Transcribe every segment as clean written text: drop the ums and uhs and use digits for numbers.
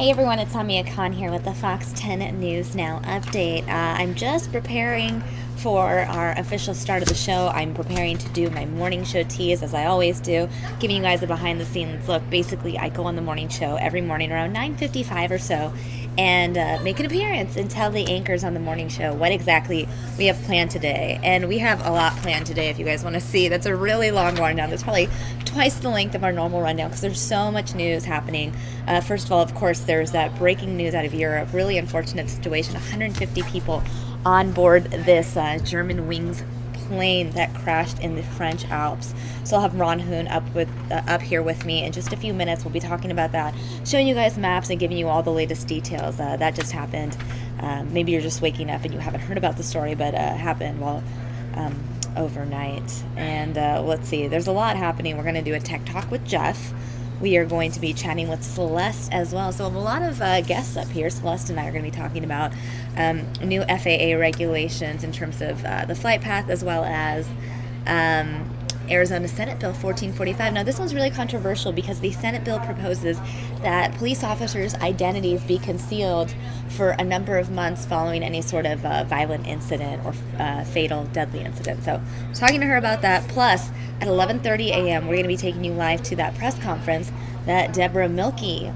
Hey everyone, it's Samia Khan here with the Fox 10 News Now update. I'm just preparing for our official start of the show. I'm preparing to do my morning show tease, as I always do, giving you guys a behind-the-scenes look. Basically, I go on the morning show every morning around 9:55 or so and make an appearance and tell the anchors on the morning show what exactly we have planned today. And we have a lot planned today, if you guys want to see. That's a really long rundown. That's probably twice the length of our normal rundown because there's so much news happening. First of all, of course, there's that breaking news out of Europe. Really unfortunate situation. 150 people on board this German Wings plane that crashed in the French Alps. So I'll have Hoon up here with me in just a few minutes. We'll be talking about that, showing you guys maps and giving you all the latest details. That just happened. Maybe you're just waking up and you haven't heard about the story, but happened overnight. And let's see, there's a lot happening. We're going to do a tech talk with Jeff. We are going to be chatting with Syleste as well. So I have a lot of guests up here. Syleste and I are going to be talking about new FAA regulations in terms of the flight path, as well as Arizona Senate Bill 1445. Now, this one's really controversial because the Senate bill proposes that police officers' identities be concealed for a number of months following any sort of violent incident or fatal, deadly incident. So I'm talking to her about that. Plus, at 11:30 a.m., we're going to be taking you live to that press conference that Deborah Milkey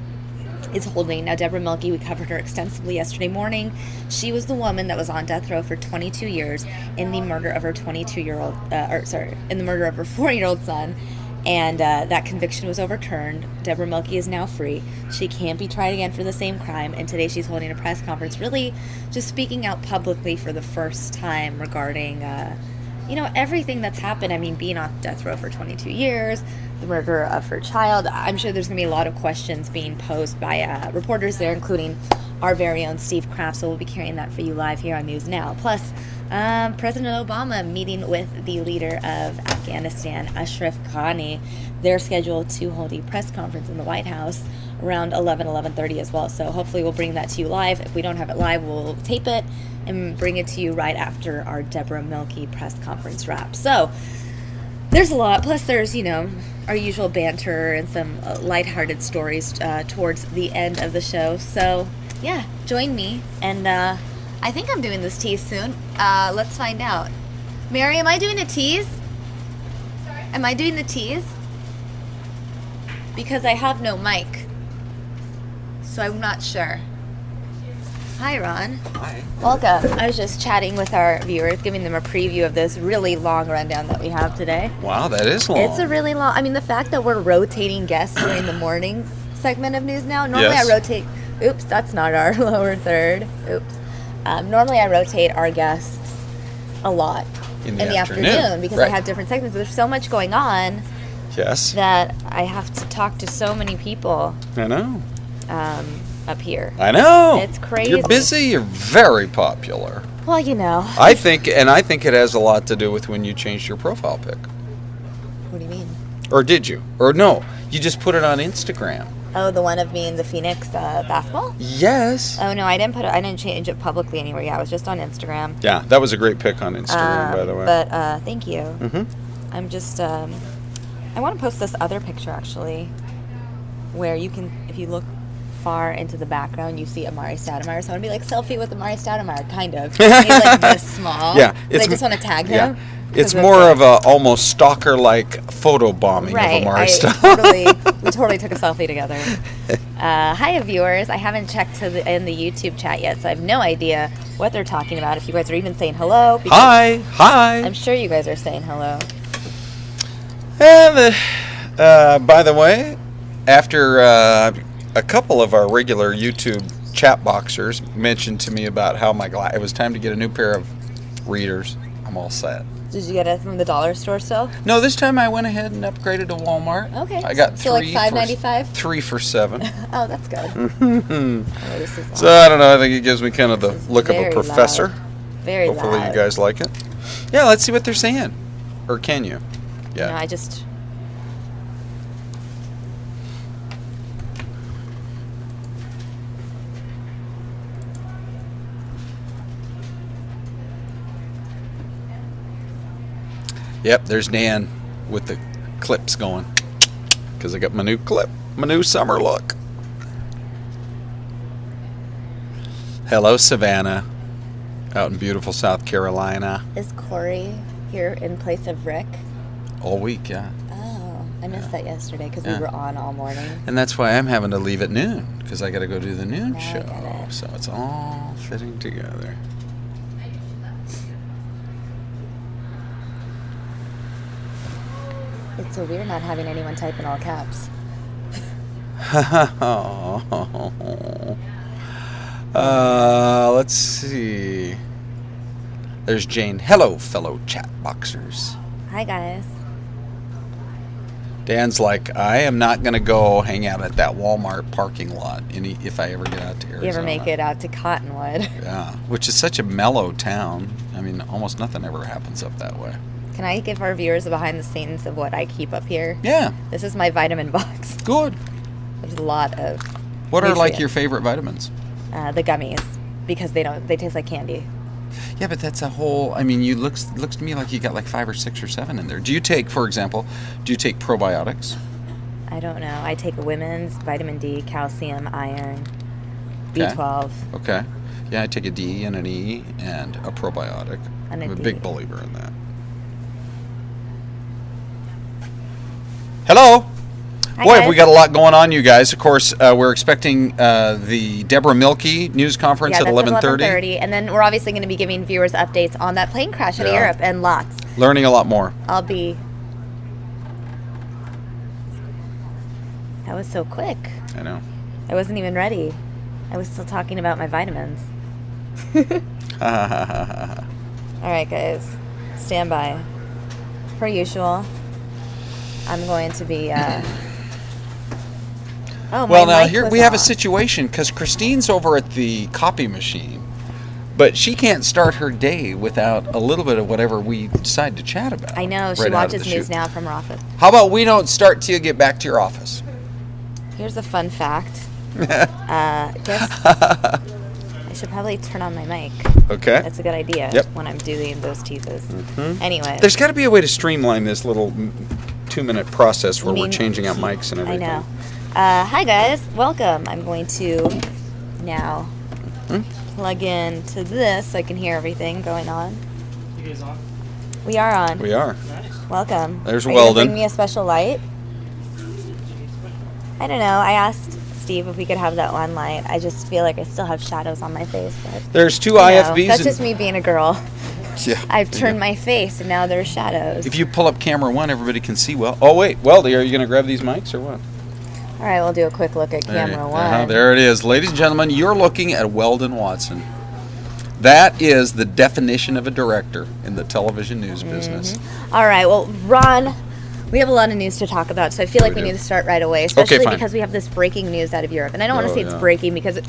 is holding. Now, Deborah Milkey, we covered her extensively yesterday morning. She was the woman that was on death row for 22 years in the murder of her in the murder of her 4-year-old son. And that conviction was overturned. Deborah Milkey is now free. She can't be tried again for the same crime. And today she's holding a press conference, really just speaking out publicly for the first time regarding everything that's happened. I mean, being on death row for 22 years, the murder of her child. I'm sure there's going to be a lot of questions being posed by reporters there, including our very own Steve Kraft. So we'll be carrying that for you live here on News Now. Plus, President Obama meeting with the leader of Afghanistan, Ashraf Ghani. They're scheduled to hold a press conference in the White House around 11:30 as well. So hopefully we'll bring that to you live. If we don't have it live, we'll tape it and bring it to you right after our Deborah Milkey press conference wrap. So there's a lot. Plus there's, our usual banter and some lighthearted stories towards the end of the show. So yeah, join me. And I think I'm doing this tease soon. Let's find out. Mary, am I doing a tease? Sorry? Am I doing the tease? Because I have no mic. So I'm not sure. Hi, Ron. Hi. Welcome. I was just chatting with our viewers, giving them a preview of this really long rundown that we have today. Wow, that is long. It's a really long... I mean, the fact that we're rotating guests during the morning segment of News Now. Normally I rotate... Oops, that's not our lower third. Oops. Normally I rotate our guests a lot in the afternoon because I have different segments. But there's so much going on. Yes. That I have to talk to so many people. I know. Up here. I know. It's crazy. You're busy. You're very popular. Well, I think it has a lot to do with when you changed your profile pic. What do you mean? Or did you? Or no, you just put it on Instagram. Oh, the one of me in the Phoenix basketball? Yes. Oh no, I didn't change it publicly anywhere. Yeah, I was just on Instagram. Yeah, that was a great pic on Instagram, by the way. But thank you. Mm-hmm. I'm just I want to post this other picture actually, where you can, if you look far into the background, you see Amari Stoudemire. So I want to be like selfie with Amari Stoudemire, kind of. He's like this small. Yeah, I just want to tag him. Yeah. It's more of a almost stalker-like photo bombing of Amari Stoudemire. We totally took a selfie together. Hi, viewers. I haven't checked in the YouTube chat yet, so I have no idea what they're talking about. If you guys are even saying hello. Hi. I'm sure you guys are saying hello. And by the way, after a couple of our regular YouTube chat boxers mentioned to me about how it was time to get a new pair of readers, I'm all set. Did you get it from the dollar store still? No, this time I went ahead and upgraded to Walmart. Okay. I got so like $5.95? 3 for $7. Oh, that's good. This is so I don't know. I think it gives me kind of the look of a professor. Loud. Very Hopefully loud. you guys like it. Yeah, let's see what they're saying. Or can you? Yeah. No, I just... Yep, there's Dan with the clips going. Because I got my new clip, my new summer look. Hello, Savannah, out in beautiful South Carolina. Is Corey here in place of Rick? All week, yeah. Oh, I missed that yesterday because we were on all morning. And that's why I'm having to leave at noon, because I got to go do the noon Now I show. get it. So it's all fitting together. It's so weird not having anyone type in all caps. Let's see. There's Jane. Hello, fellow chat boxers. Hi, guys. Dan's like, I am not going to go hang out at that Walmart parking lot if I ever get out to Arizona. You ever make it out to Cottonwood? Yeah, which is such a mellow town. I mean, almost nothing ever happens up that way. Can I give our viewers a behind the scenes of what I keep up here? Yeah. This is my vitamin box. Good. There's a lot of What are like nutrients. your favorite vitamins? The gummies, because they taste like candy. Yeah, but that's a whole. I mean, you looks to me like you got like 5 or 6 or 7 in there. Do you take, for example, probiotics? I don't know. I take women's vitamin D, calcium, iron, B12. Okay. Yeah, I take a D and an E and a probiotic. And a I'm a D. big believer in that. Hello. Hi, Boy, guys. we got a lot going on, you guys. Of course, we're expecting the Deborah Milkey news conference at 11:30. And then we're obviously going to be giving viewers updates on that plane crash out of Yeah. Europe and lots. Learning a lot more. That was so quick. I know. I wasn't even ready. I was still talking about my vitamins. All right, guys. Stand by. Per usual, I'm going to be... Oh, Well, my now mic here was we have a on. situation because Christine's over at the copy machine, but she can't start her day without a little bit of whatever we decide to chat about. I know. She right out of watches the news chute. now from her office. How about we don't start till you get back to your office? Here's a fun fact. I guess I should probably turn on my mic. Okay. That's a good idea Yep. when I'm doing those teases. Anyway. There's got to be a way to streamline this little 2-minute process where You we're mean- changing out mics and I everything. know. Hi, guys. Welcome. I'm going to now plug in to this so I can hear everything going on. You guys on? We are on. We are. Nice. Welcome. There's Are you gonna Weldon. bring me a special light? I don't know. I asked Steve if we could have that one light. I just feel like I still have shadows on my face. But There's 2 you know, IFBs. that's just me being a girl. Yeah. I've turned my face and now there's shadows. If you pull up camera 1, everybody can see well. Oh, wait. Weldy, are you going to grab these mics or what? All right, we'll do a quick look at camera one. There it is. Ladies and gentlemen, you're looking at Weldon Watson. That is the definition of a director in the television news business. All right, well, Ron, we have a lot of news to talk about, so I feel like we do. need to start right away, especially fine. because we have this breaking news out of Europe. And I don't want to Oh, say it's yeah. breaking because,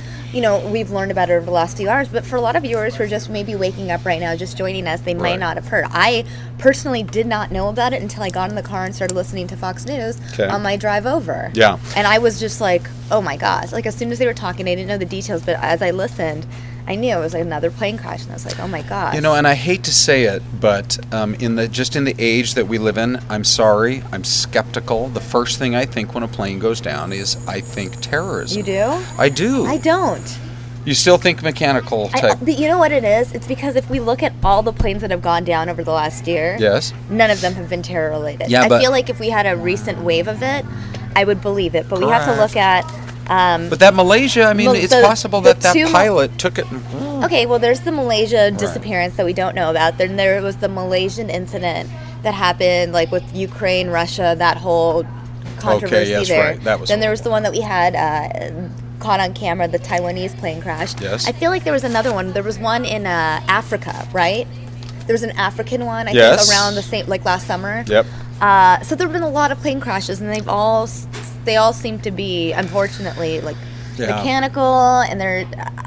we've learned about it over the last few hours, but for a lot of viewers who are just maybe waking up right now, just joining us, they might Right. not have heard. I personally did not know about it until I got in the car and started listening to Fox News Okay. on my drive over. Yeah. And I was just like, oh my gosh. Like, as soon as they were talking, I didn't know the details, but as I listened, I knew it was like another plane crash, and I was like, oh my gosh. You know, and I hate to say it, but in the age that we live in, I'm sorry, I'm skeptical. The first thing I think when a plane goes down is I think terrorism. You do? I do. I don't. You still think mechanical type? But you know what it is? It's because if we look at all the planes that have gone down over the last year, Yes. none of them have been terror related. Yeah, I but- feel like if we had a recent wave of it, I would believe it. But we have to Correct. look at. But that Malaysia, I mean, Well, it's the- possible the that two- pilot took it. Okay, well, there's the Malaysia disappearance that we don't know about. Then there was the Malaysian incident that happened, like with Ukraine, Russia, that whole controversy yes, there. right. That was Then there was the one that we had caught on camera, the Taiwanese plane crash. Yes. I feel like there was another one. There was one in Africa, right? There was an African one, I Yes. think, around the same, like last summer. Yep. So there have been a lot of plane crashes, and they all seem to be, unfortunately, like Yeah. mechanical, and they're,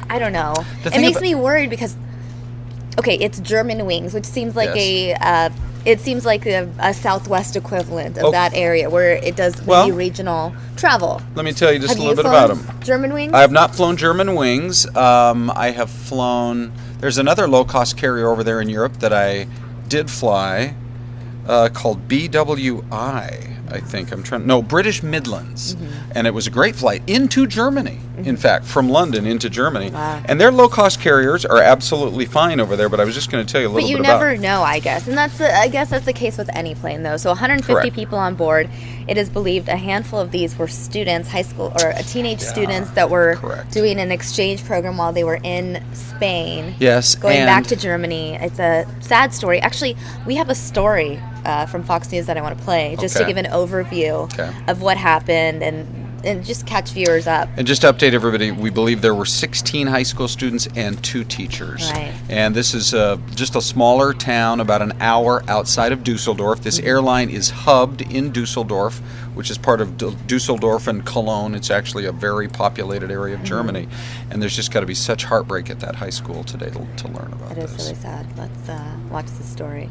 I don't know. The It thing makes about- me worried because, okay, it's German wings, which seems like Yes. it seems like a Southwest equivalent of Oh. that area where it does maybe Well, regional travel. Let me tell you just Have a you little bit about flown them. German wings? I have not flown German wings. I have flown. There's another low-cost carrier over there in Europe that I did fly, called BWI. I think I'm trying. No, British Midlands, and it was a great flight into Germany. in fact, from London into Germany. Wow. And their low-cost carriers are absolutely fine over there, but I was just going to tell you a little bit about... But you never know, I guess. And I guess that's the case with any plane, though. So 150 Correct. people on board. It is believed a handful of these were students, high school or teenage students that were Correct. doing an exchange program while they were in Spain. Yes, Going back to Germany. It's a sad story. Actually, we have a story from Fox News that I want to play, just to Okay. give an overview Okay. of what happened and just catch viewers up. And just to update everybody, we believe there were 16 high school students and 2 teachers. Right. And this is just a smaller town about an hour outside of Dusseldorf. This airline is hubbed in Dusseldorf, which is part of Dusseldorf and Cologne. It's actually a very populated area of Germany. And there's just got to be such heartbreak at that high school today to learn about It this. is really sad. Let's watch the story.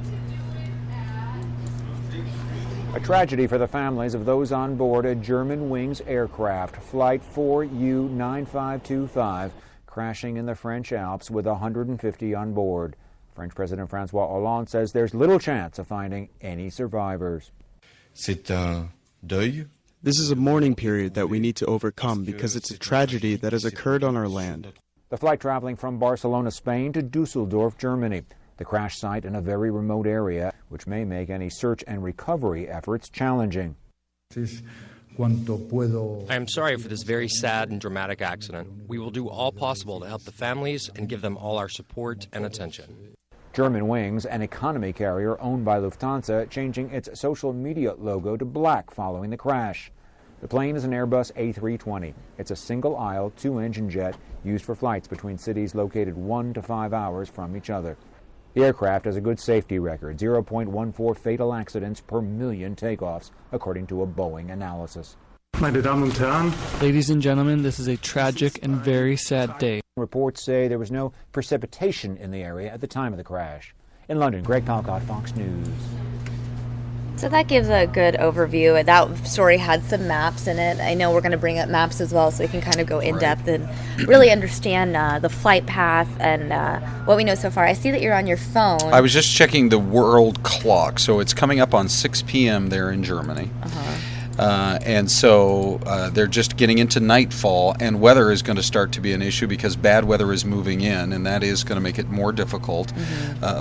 A tragedy for the families of those on board a Germanwings aircraft, Flight 4U-9525, crashing in the French Alps with 150 on board. French President Francois Hollande says there's little chance of finding any survivors. C'est un deuil. This is a mourning period that we need to overcome because it's a tragedy that has occurred on our land. The flight traveling from Barcelona, Spain to Dusseldorf, Germany. The crash site in a very remote area, which may make any search and recovery efforts challenging. I am sorry for this very sad and dramatic accident. We will do all possible to help the families and give them all our support and attention. Germanwings, an economy carrier owned by Lufthansa, changing its social media logo to black following the crash. The plane is an Airbus A320. It's a single-aisle, 2-engine jet used for flights between cities located 1 to 5 hours from each other. The aircraft has a good safety record, 0.14 fatal accidents per million takeoffs, according to a Boeing analysis. Ladies and gentlemen, this is a tragic and very sad day. Reports say there was no precipitation in the area at the time of the crash. In London, Greg Palcott, Fox News. So that gives a good overview. That story had some maps in it. I know we're going to bring up maps as well so we can kind of go in depth and really understand the flight path and what we know so far. I see that you're on your phone. I was just checking the world clock, so it's coming up on 6 p.m. there in Germany. And so they're just getting into nightfall, and weather is going to start to be an issue because bad weather is moving in, and that is going to make it more difficult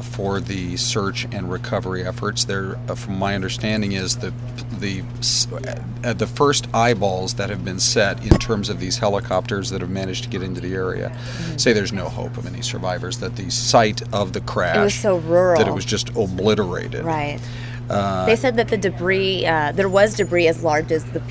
for the search and recovery efforts. There, from my understanding, is the first eyeballs that have been set in terms of these helicopters that have managed to get into the area say there's no hope of any survivors, that the site of the crash, it was so rural, that it was just obliterated. Right. They said that the debris, there was debris as large as the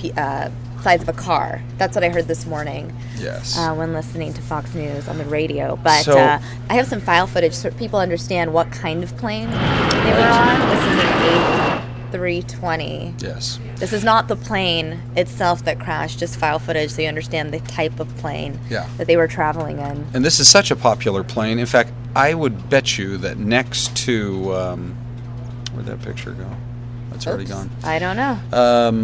size of a car. That's what I heard this morning. Yes. When listening to Fox News on the radio. But So- I have some file footage so people understand what kind of plane they were on. This is an A320. Yes. This is not the plane itself that crashed, just file footage so you understand the type of plane that they were traveling in. And this is such a popular plane. In fact, I would bet you that next to... where'd that picture go? That's already gone. I don't know.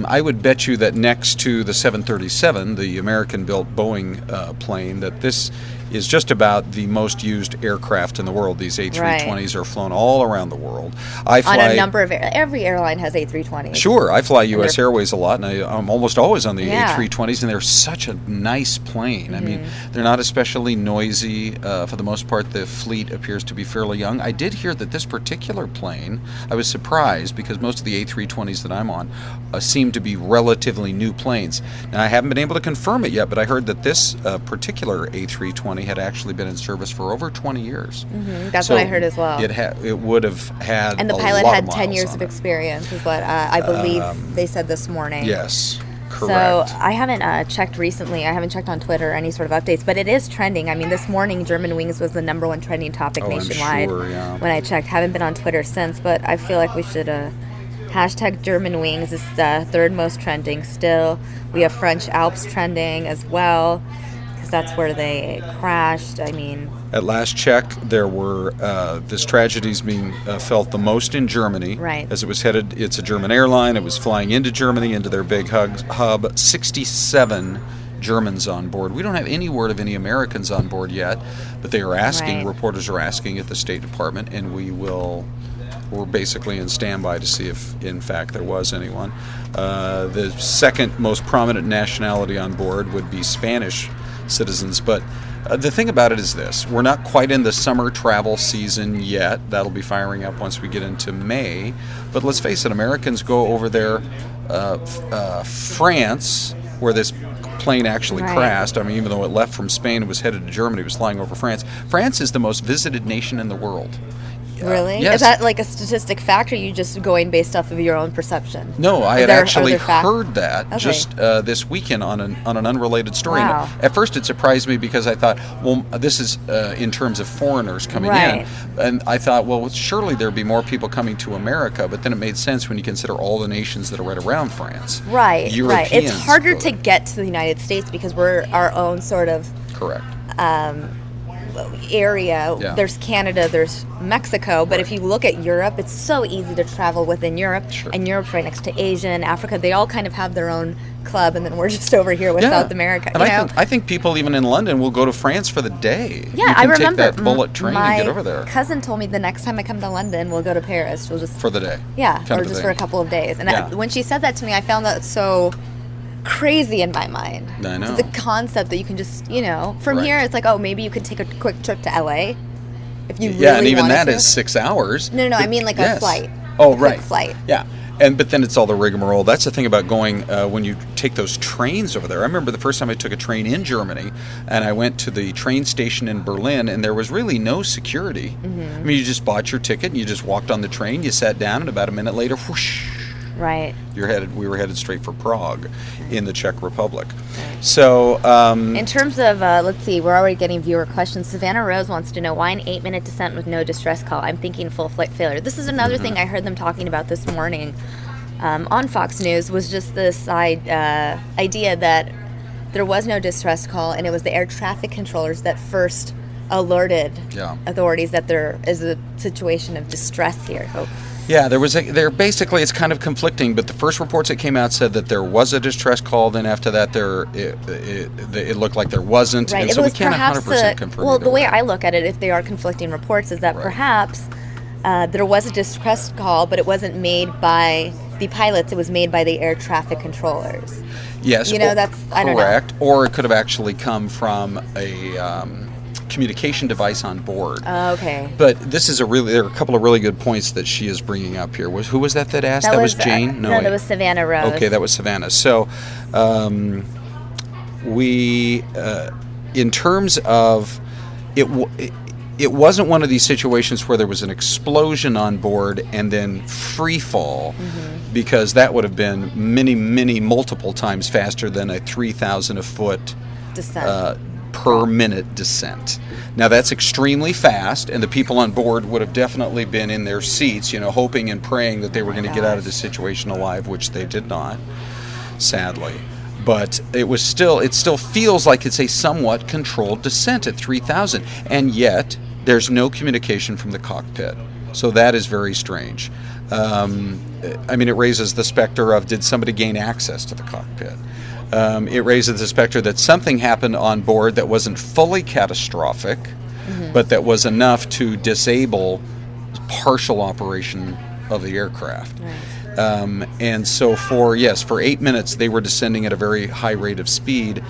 I would bet you that next to the 737, the American-built Boeing plane, that this is just about the most used aircraft in the world. These A320s are flown all around the world. I fly, on a number of every airline has A320s. Sure, I fly U.S. Airways a lot, and I'm almost always on the Yeah. A320s, and they're such a nice plane. I mean, they're not especially noisy. For the most part, the fleet appears to be fairly young. I did hear that this particular plane, I was surprised because most of the A320s that I'm on seem to be relatively new planes. Now, I haven't been able to confirm it yet, but I heard that this particular A320 had actually been in service for over 20 years. That's So what I heard as well. It would have had And the a pilot lot had of 10 miles years on of it. experience, is what I believe they said this morning. Yes, So correct. I haven't checked recently. I haven't checked on Twitter or any sort of updates, but it is trending. I mean, this morning Germanwings was the #1 trending topic nationwide. I'm sure, yeah. When I checked, haven't been on Twitter since, but I feel like we should hashtag Germanwings is third most trending still. We have French Alps trending as well because that's where they crashed. I mean, At last check, there were this tragedy's being felt the most in Germany. Right. As it was headed, it's a German airline. It was flying into Germany, into their big hub. 67 Germans on board. We don't have any word of any Americans on board yet, but they are asking. Right. Reporters are asking at the State Department, and we're basically in standby to see if, in fact, there was anyone. The second most prominent nationality on board would be Spanish citizens. But the thing about it is this: we're not quite in the summer travel season yet. That'll be firing up once we get into May. But let's face it, Americans go over there, France, where this plane actually crashed. I mean, even though it left from Spain and was headed to Germany, it was flying over France. France is the most visited nation in the world. Really? Yes. Is that like a statistic fact, or are you just going based off of your own perception? No, I had actually heard that just this weekend on an unrelated story. Wow. And at first it surprised me because I thought, well, this is in terms of foreigners coming in. And I thought, well, surely there'd be more people coming to America. But then it made sense when you consider all the nations that are right around France. Right, Europeans right. It's harder to get to the United States because we're our own sort of... Correct. area. There's Canada, there's Mexico, but if you look at Europe, it's so easy to travel within Europe. And Europe's right next to Asia and Africa. They all kind of have their own club, and then we're just over here with South America. And I think people even in London will go to France for the day. Yeah, you can I remember take that bullet train and get over there. My cousin told me the next time I come to London, we'll go to Paris. We'll just for the day. Yeah, or just for a couple of days. And when she said that to me, I found that so crazy in my mind. I know. It's a concept that you can just, from here, it's like, oh, maybe you could take a quick trip to LA if you really and even wanted that is 6 hours. No, I mean like a flight. Oh, quick flight. Yeah. But then it's all the rigmarole. That's the thing about going when you take those trains over there. I remember the first time I took a train in Germany, and I went to the train station in Berlin, and there was really no security. I mean, you just bought your ticket, and you just walked on the train, you sat down, and about a minute later, whoosh. Right. We were headed straight for Prague in the Czech Republic. So, in terms of, let's see, we're already getting viewer questions. Savannah Rose wants to know why an 8-minute descent with no distress call. I'm thinking full flight failure. This is another thing I heard them talking about this morning on Fox News, was just this idea that there was no distress call, and it was the air traffic controllers that first alerted authorities that there is a situation of distress here. So, yeah, basically it's kind of conflicting, but the first reports that came out said that there was a distress call. Then after that, it looked like there wasn't, right. And so we can't 100% confirm. Well, the way I look at it, if they are conflicting reports, is that perhaps there was a distress call, but it wasn't made by the pilots; it was made by the air traffic controllers. Yes, that's I don't know. Correct. Or it could have actually come from a communication device on board. Okay. But there are a couple of really good points that she is bringing up here. Who was that asked? That was Jane? No, that was Savannah Rose. Okay, that was Savannah. So we, in terms of it wasn't one of these situations where there was an explosion on board and then free fall, because that would have been many multiple times faster than a 3,000 a foot descent. Per minute descent. Now that's extremely fast, and the people on board would have definitely been in their seats, hoping and praying that they were going to get out of the situation alive, which they did not, sadly. But it still feels like it's a somewhat controlled descent at 3,000, and yet there's no communication from the cockpit. So that is very strange. It raises the specter of, did somebody gain access to the cockpit? It raises the specter that something happened on board that wasn't fully catastrophic, but that was enough to disable partial operation of the aircraft. Right. And so for 8 minutes they were descending at a very high rate of speed,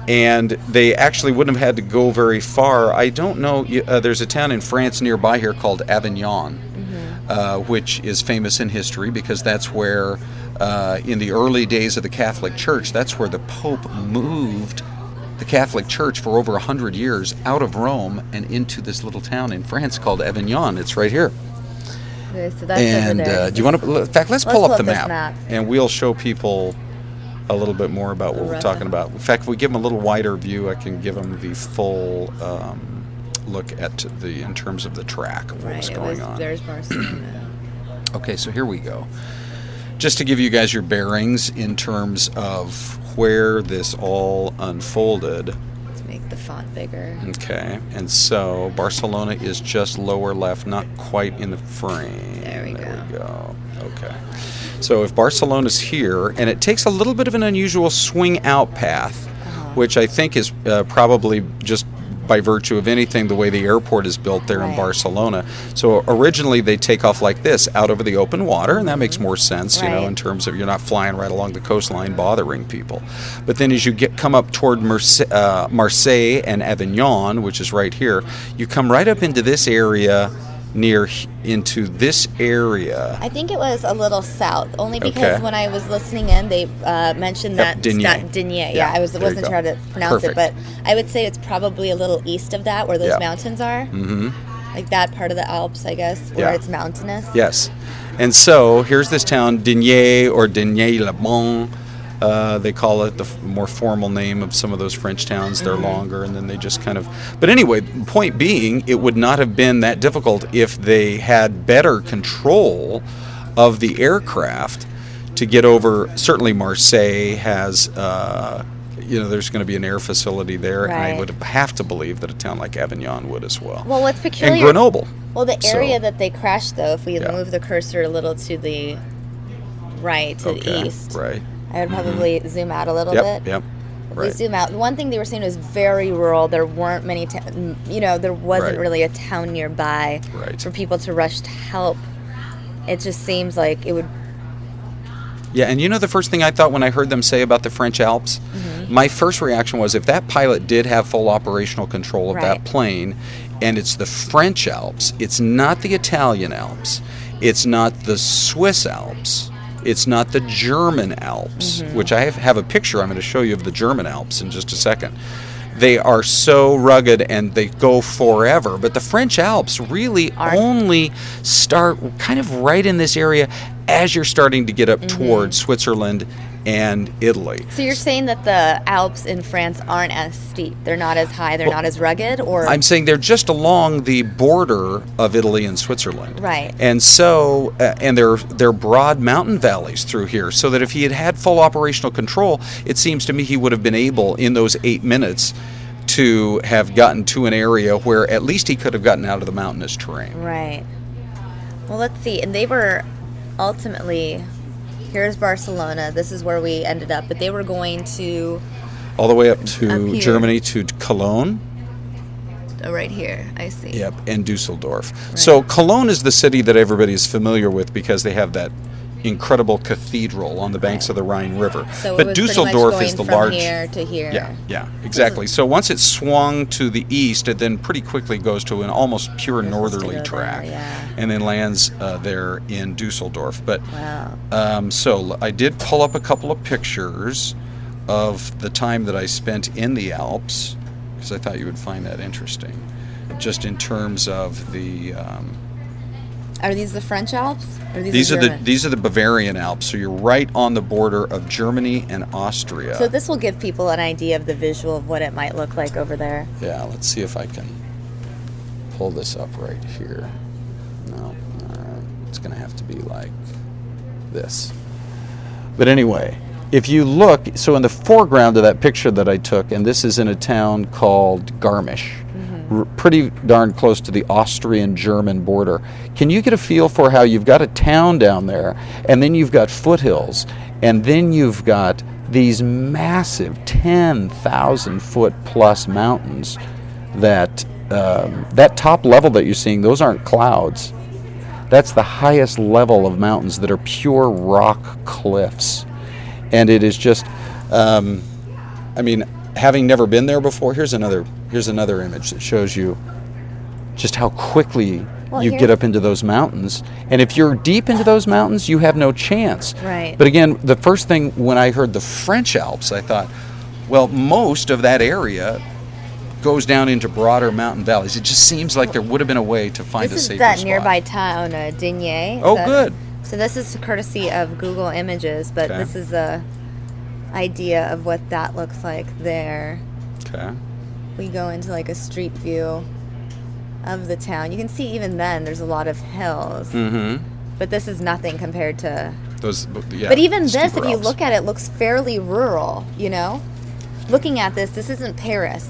and they actually wouldn't have had to go very far. I don't know, there's a town in France nearby here called Avignon, which is famous in history because that's where in the early days of the Catholic Church, that's where the Pope moved the Catholic Church for over 100 years out of Rome and into this little town in France called Avignon. It's right here. Okay, so that's over there. Do you want to? In fact, let's pull up the map, and we'll show people a little bit more about what we're talking about. In fact, if we give them a little wider view, I can give them the full look at in terms of the track of what's going on. There's Barcelona. Okay, so here we go. Just to give you guys your bearings in terms of where this all unfolded. Let's make the font bigger. Okay, and so Barcelona is just lower left, not quite in the frame. There we go. Okay. So if Barcelona's here, and it takes a little bit of an unusual swing out path, which I think is probably just by virtue of anything, the way the airport is built there in Right. Barcelona. So originally they take off like this, out over the open water, and that makes more sense, Right. in terms of you're not flying right along the coastline bothering people. But then as you come up toward Marseille and Avignon, which is right here, you come right up into this area, into this area. I think it was a little south, only because Okay. when I was listening in, they mentioned that Digne. Yeah, I there you wasn't go. sure how to pronounce Perfect. it, but I would say it's probably a little east of that, where those Yeah. mountains are. Mm-hmm. Like that part of the Alps, I guess, where Yeah. it's mountainous. Yes. And so here's this town, Digne or Digne-le-Bon. They call it the more formal name of some of those French towns. They're longer, and then they just kind of... But anyway, point being, it would not have been that difficult if they had better control of the aircraft to get over. Certainly Marseille has... there's going to be an air facility there, and I Right. would have to believe that a town like Avignon would as well. Well, what's peculiar... And Grenoble. Well, the area So- that they crashed, though, if we Yeah. move the cursor a little to the right, to the east, Right. I would probably zoom out a little Yep, bit. yep. If we Right. zoom out, the one thing they were saying was very rural. There weren't many, there wasn't Right. really a town nearby Right. for people to rush to help. It just seems like it would... Yeah, and the first thing I thought when I heard them say about the French Alps, my first reaction was if that pilot did have full operational control of Right. that plane, and it's the French Alps, it's not the Italian Alps, it's not the Swiss Alps, it's not the German Alps, which I have a picture I'm going to show you of the German Alps in just a second. They are so rugged and they go forever. But the French Alps really only start kind of right in this area as you're starting to get up towards Switzerland and Italy. So you're saying that the Alps in France aren't as steep? They're not as high? They're not as rugged? Or I'm saying they're just along the border of Italy and Switzerland. Right. And so, and they're broad mountain valleys through here, so that if he had had full operational control, it seems to me he would have been able, in those 8 minutes, to have gotten to an area where at least he could have gotten out of the mountainous terrain. Right. Well, let's see. And they were ultimately... Here's Barcelona. This is where we ended up. But they were going to... All the way up Up to here. Germany, to Cologne. Oh, right here. I see. Yep, and Dusseldorf. So Cologne is the city that everybody is familiar with because they have that incredible cathedral on the banks of the Rhine River. So it but was pretty Dusseldorf much is the going from large... here to here. Yeah, exactly. So once it swung to the east, it then pretty quickly goes to an almost pure This is to northerly go track, there, yeah. and then lands there in Dusseldorf. But Wow. so I did pull up a couple of pictures of the time that I spent in the Alps because I thought you would find that interesting, just in terms of the. Are these the French Alps? Or These the are the German? these are the Bavarian Alps, so you're right on the border of Germany and Austria. So this will give people an idea of the visual of what it might look like over there. Yeah, let's see if I can pull this up right here. No, all right. It's going to have to be like this. But anyway, if you look, so in the foreground of that picture that I took, and this is in a town called Garmisch, pretty darn close to the Austrian-German border. Can you get a feel for how you've got a town down there, and then you've got foothills, and then you've got these massive 10,000-foot plus mountains that that top level that you're seeing, those aren't clouds. That's the highest level of mountains that are pure rock cliffs. And it is just, having never been there before, here's another image that shows you just how quickly you get up into those mountains. And if you're deep into those mountains, you have no chance. Right. But again, the first thing when I heard the French Alps, I thought, well, most of that area goes down into broader mountain valleys. It just seems like there would have been a way to find a This safer is that spot. nearby town, Digne. Oh, good. So this is courtesy of Google Images, but Okay. this is a idea of what that looks like there. Okay. We go into like a street view of the town. You can see even then there's a lot of hills. Mm-hmm. But this is nothing compared to... Those, yeah, but even this, steeper if you Alps. look at it, looks fairly rural, you know? Looking at this isn't Paris.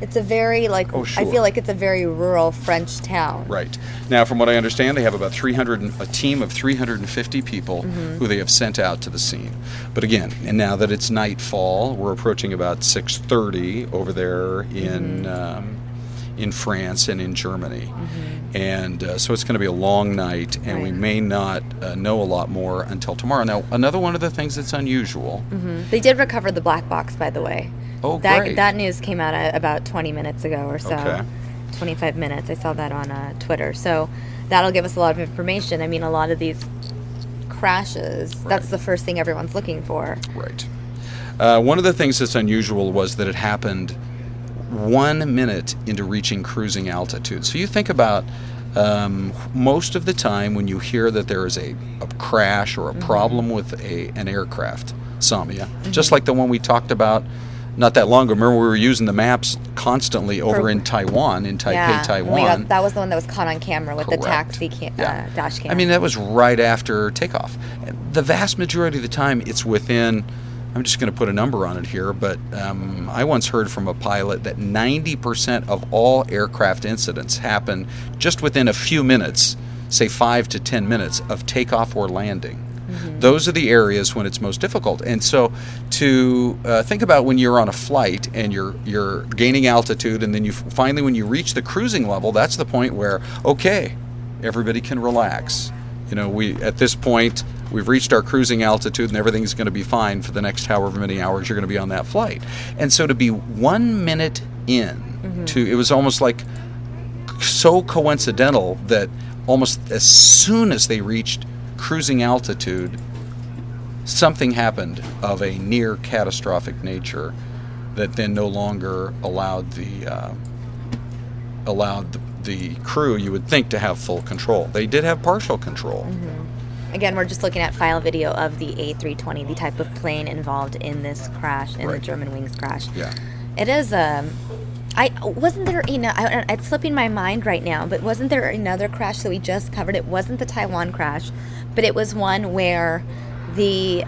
It's a very, like, Oh, sure. I feel like it's a very rural French town. Right. Now, from what I understand, they have about a team of 350 people who they have sent out to the scene. But again, and now that it's nightfall, we're approaching about 6:30 over there in France and in Germany. And so it's going to be a long night, and we may not know a lot more until tomorrow. Now, another one of the things that's unusual. They did recover the black box, by the way. Oh, great. That news came out about 20 minutes ago or so. Okay. 25 minutes. I saw that on Twitter. So that'll give us a lot of information. I mean, a lot of these crashes, that's the first thing everyone's looking for. Right. One of the things that's unusual was that it happened 1 minute into reaching cruising altitude. So you think about most of the time when you hear that there is a crash or a problem with an aircraft, Samia, just like the one we talked about not that long ago. Remember, we were using the maps constantly over in Taiwan, in Taipei, Taiwan. That was the one that was caught on camera with the taxi dash cam. I mean, that was right after takeoff. The vast majority of the time, it's within, I'm just going to put a number on it here, but I once heard from a pilot that 90% of all aircraft incidents happen just within a few minutes, say 5 to 10 minutes, of takeoff or landing. Those are the areas when it's most difficult. And so to think about when you're on a flight and you're gaining altitude, and then you finally, when you reach the cruising level, that's the point where, okay, everybody can relax. You know, at this point, we've reached our cruising altitude and everything's going to be fine for the next however many hours you're going to be on that flight. And so to be 1 minute in, it was almost like so coincidental that almost as soon as they reached cruising altitude, something happened of a near catastrophic nature that then no longer allowed the crew, you would think, to have full control. They did have partial control. Again, we're just looking at file video of the A320, the type of plane involved in this crash, in the Germanwings crash. Yeah. It is wasn't there, it's slipping my mind right now, but wasn't there another crash that we just covered? It wasn't the Taiwan crash, but it was one where the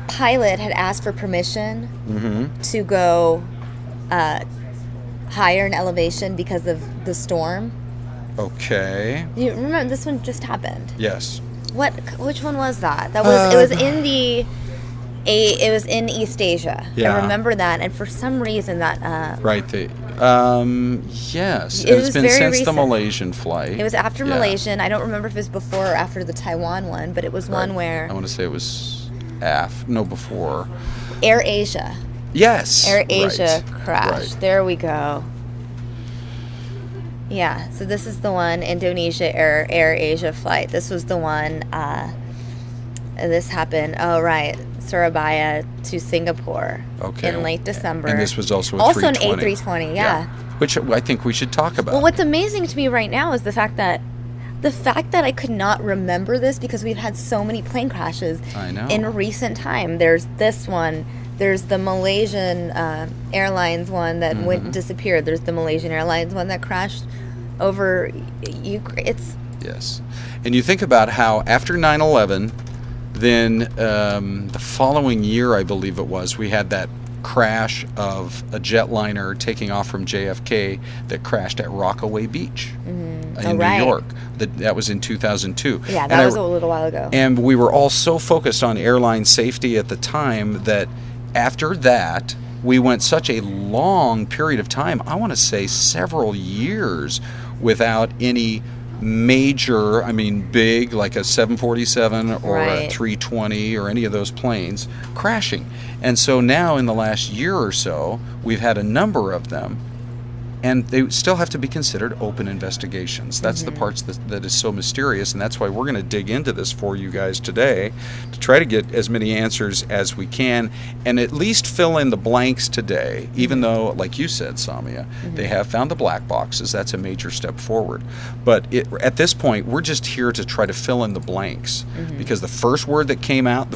pilot had asked for permission to go higher in elevation because of the storm. Okay. You remember this one just happened? Yes. Which one was that? It was in East Asia. Yeah. I remember that, and for some reason that Right. Yes. It was it's been very since recent. the Malaysian flight. It was after Malaysian. I don't remember if it was before or after the Taiwan one, but it was one where I want to say it was before. Air Asia. Yes. Air Asia crash. Right. There we go. Yeah, so this is the one, Indonesia Air Asia flight. This was the one, this happened, Surabaya to Singapore in late December. And this was also an 320. A320, yeah. Which I think we should talk about. Well, what's amazing to me right now is the fact that I could not remember this because we've had so many plane crashes in recent time. There's this one. There's the Malaysian Airlines one that disappeared. There's the Malaysian Airlines one that crashed over Ukraine. Yes. And you think about how after 9/11, then the following year, I believe it was, we had that crash of a jetliner taking off from JFK that crashed at Rockaway Beach in New York. That was in 2002. Yeah, that was a little while ago. And we were all so focused on airline safety at the time that after that, we went such a long period of time, I want to say several years, without any major, big, like a 747 or a 320 or any of those planes crashing. And so now in the last year or so, we've had a number of them, and they still have to be considered open investigations. That's the parts that is so mysterious, and that's why we're going to dig into this for you guys today to try to get as many answers as we can and at least fill in the blanks today, even though, like you said, Samia, they have found the black boxes. That's a major step forward. But at this point, we're just here to try to fill in the blanks because the first word that came out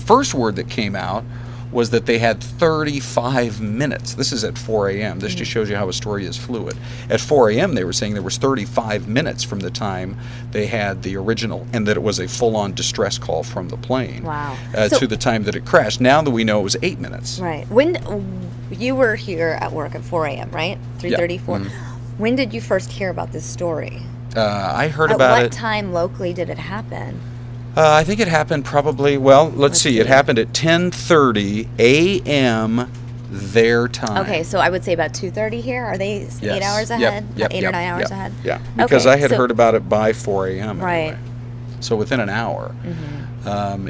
was that they had 35 minutes. This is at 4 a.m. This just shows you how a story is fluid. At 4 a.m. they were saying there was 35 minutes from the time they had the original, and that it was a full-on distress call from the plane Wow. to the time that it crashed. Now that we know it was 8 minutes. Right. you were here at work at 4 a.m., right? 3:34. Yeah. When did you first hear about this story? I heard about it. At what time locally did it happen? I think it happened probably, well, let's see. It happened at 10:30 a.m. their time. Okay, so I would say about 2:30 here. Are they 8 hours ahead? Yep, 8 or 9 hours ahead? Yeah, because okay, I had heard about it by 4 a.m. Right. Anyway. So within an hour,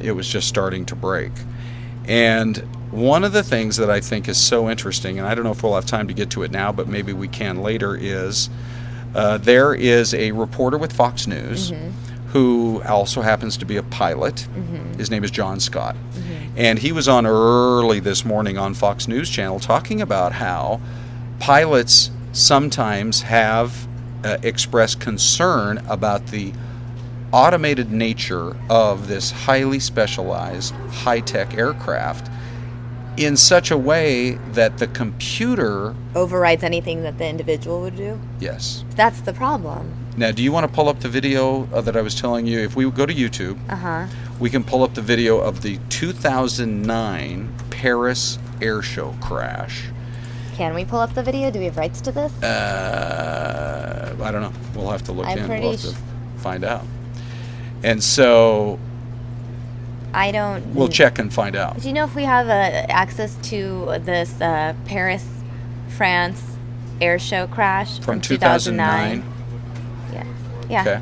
it was just starting to break. And one of the things that I think is so interesting, and I don't know if we'll have time to get to it now, but maybe we can later, is there is a reporter with Fox News who also happens to be a pilot. His name is John Scott. And he was on early this morning on Fox News Channel talking about how pilots sometimes have expressed concern about the automated nature of this highly specialized high-tech aircraft in such a way that the computer overrides anything that the individual would do? Yes. That's the problem. Now, do you want to pull up the video that I was telling you? If we go to YouTube, we can pull up the video of the 2009 Paris air show crash. Can we pull up the video? Do we have rights to this? I don't know. We'll have to look in. pretty We'll have to find out. And so we'll check and find out. Do you know if we have access to this Paris, France air show crash from 2009? Yeah. Okay.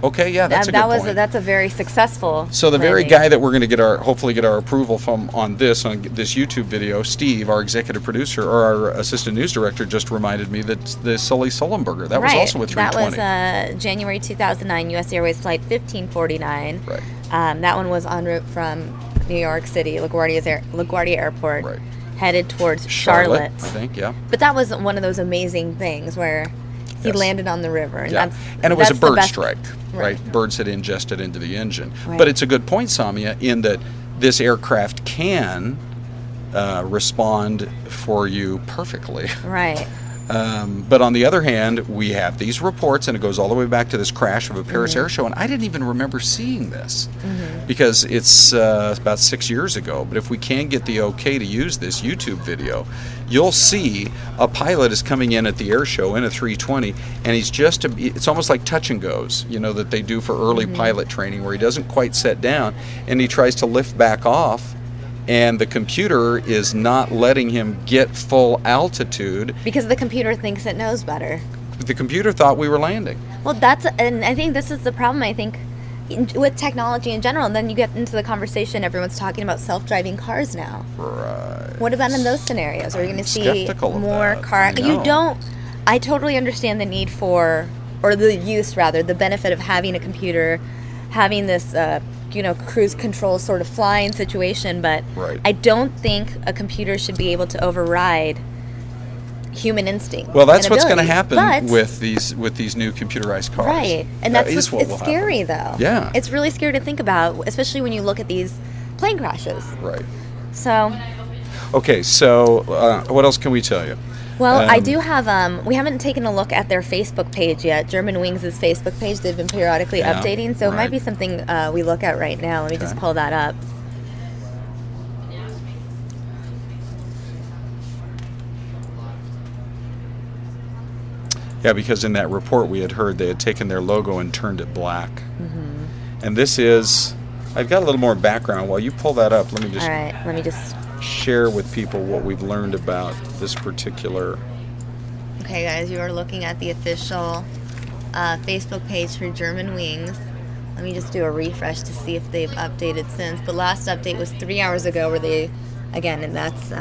Okay, yeah, that's a good point. That's a very successful. So the landing. very guy that we're going to hopefully get our approval from on this YouTube video, Steve, our executive producer or our assistant news director, just reminded me that the Sully Sullenberger that was also with 320. That was January 2009 U.S. Airways flight 1549. Right. That one was en route from New York City, LaGuardia Airport, headed towards Charlotte. I think, yeah. But that was one of those amazing things where he landed on the river, and and it was a bird strike, right? Birds had ingested into the engine. Right. But it's a good point, Samia, in that this aircraft can respond for you perfectly. Right. But on the other hand, we have these reports, and it goes all the way back to this crash of a Paris air show, and I didn't even remember seeing this because it's about 6 years ago. But if we can get the okay to use this YouTube video, you'll see a pilot is coming in at the air show in a 320, and it's almost like touch and goes, that they do for early pilot training, where he doesn't quite set down, and he tries to lift back off, and the computer is not letting him get full altitude. Because the computer thinks it knows better. The computer thought we were landing. Well, and I think this is the problem, with technology in general. And then you get into the conversation, everyone's talking about self-driving cars now. Right. What about in those scenarios? Are we going to see more car? I totally understand the need for, or the use rather, the benefit of having a computer, having this cruise control sort of flying situation, but I don't think a computer should be able to override human instinct. Well, that's what's going to happen with these new computerized cars. Right. And it's scary though. Yeah. It's really scary to think about, especially when you look at these plane crashes. Right. So okay, so what else can we tell you? Well, I do have, we haven't taken a look at their Facebook page yet, German Wings' Facebook page. They've been periodically updating, so it might be something we look at right now. Let me just pull that up. Yeah, because in that report we had heard they had taken their logo and turned it black. And this is, I've got a little more background. While you pull that up, let me just share with people what we've learned about this particular. Okay, guys, you are looking at the official Facebook page for German Wings. Let me just do a refresh to see if they've updated since. The last update was 3 hours ago, where they, again, and that's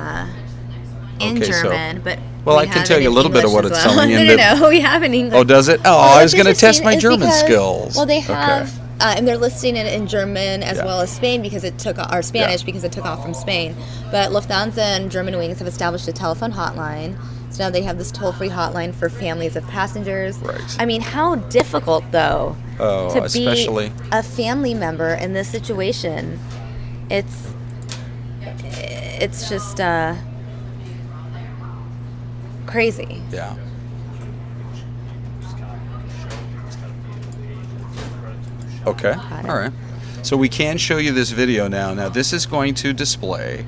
in German, but I can tell you a little bit of what it's telling you. No, we have in English. Oh, does it? Oh, I was going to test my German skills. Well, they have. And they're listing it in German as well as Spain because it took Spanish because it took off from Spain. But Lufthansa and German Wings have established a telephone hotline. So now they have this toll-free hotline for families of passengers. Right. I mean, how difficult though to especially be a family member in this situation. It's just crazy. Yeah. Okay. All right. So we can show you this video now. Now this is going to display,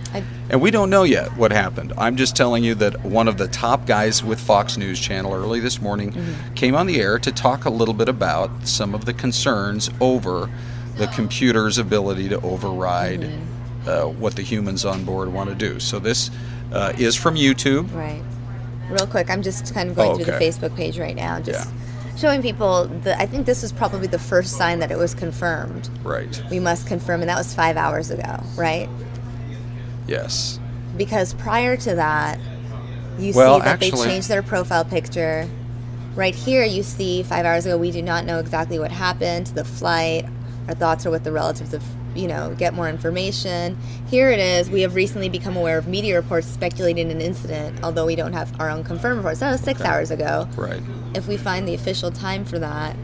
and we don't know yet what happened. I'm just telling you that one of the top guys with Fox News Channel early this morning came on the air to talk a little bit about some of the concerns over the computer's ability to override what the humans on board want to do. So this is from YouTube. Right. Real quick, I'm just kind of going through the Facebook page right now, just showing people I think this was probably the first sign that it was confirmed. Right. We must confirm, and that was 5 hours ago, right? Yes. Because prior to that, you see that they changed their profile picture. Right here, you see 5 hours ago, we do not know exactly what happened to the flight. Our thoughts are with the relatives of, get more information. Here it is. We have recently become aware of media reports speculating an incident, although we don't have our own confirmed reports. That was 6 hours ago. Right. If we find the official time for that,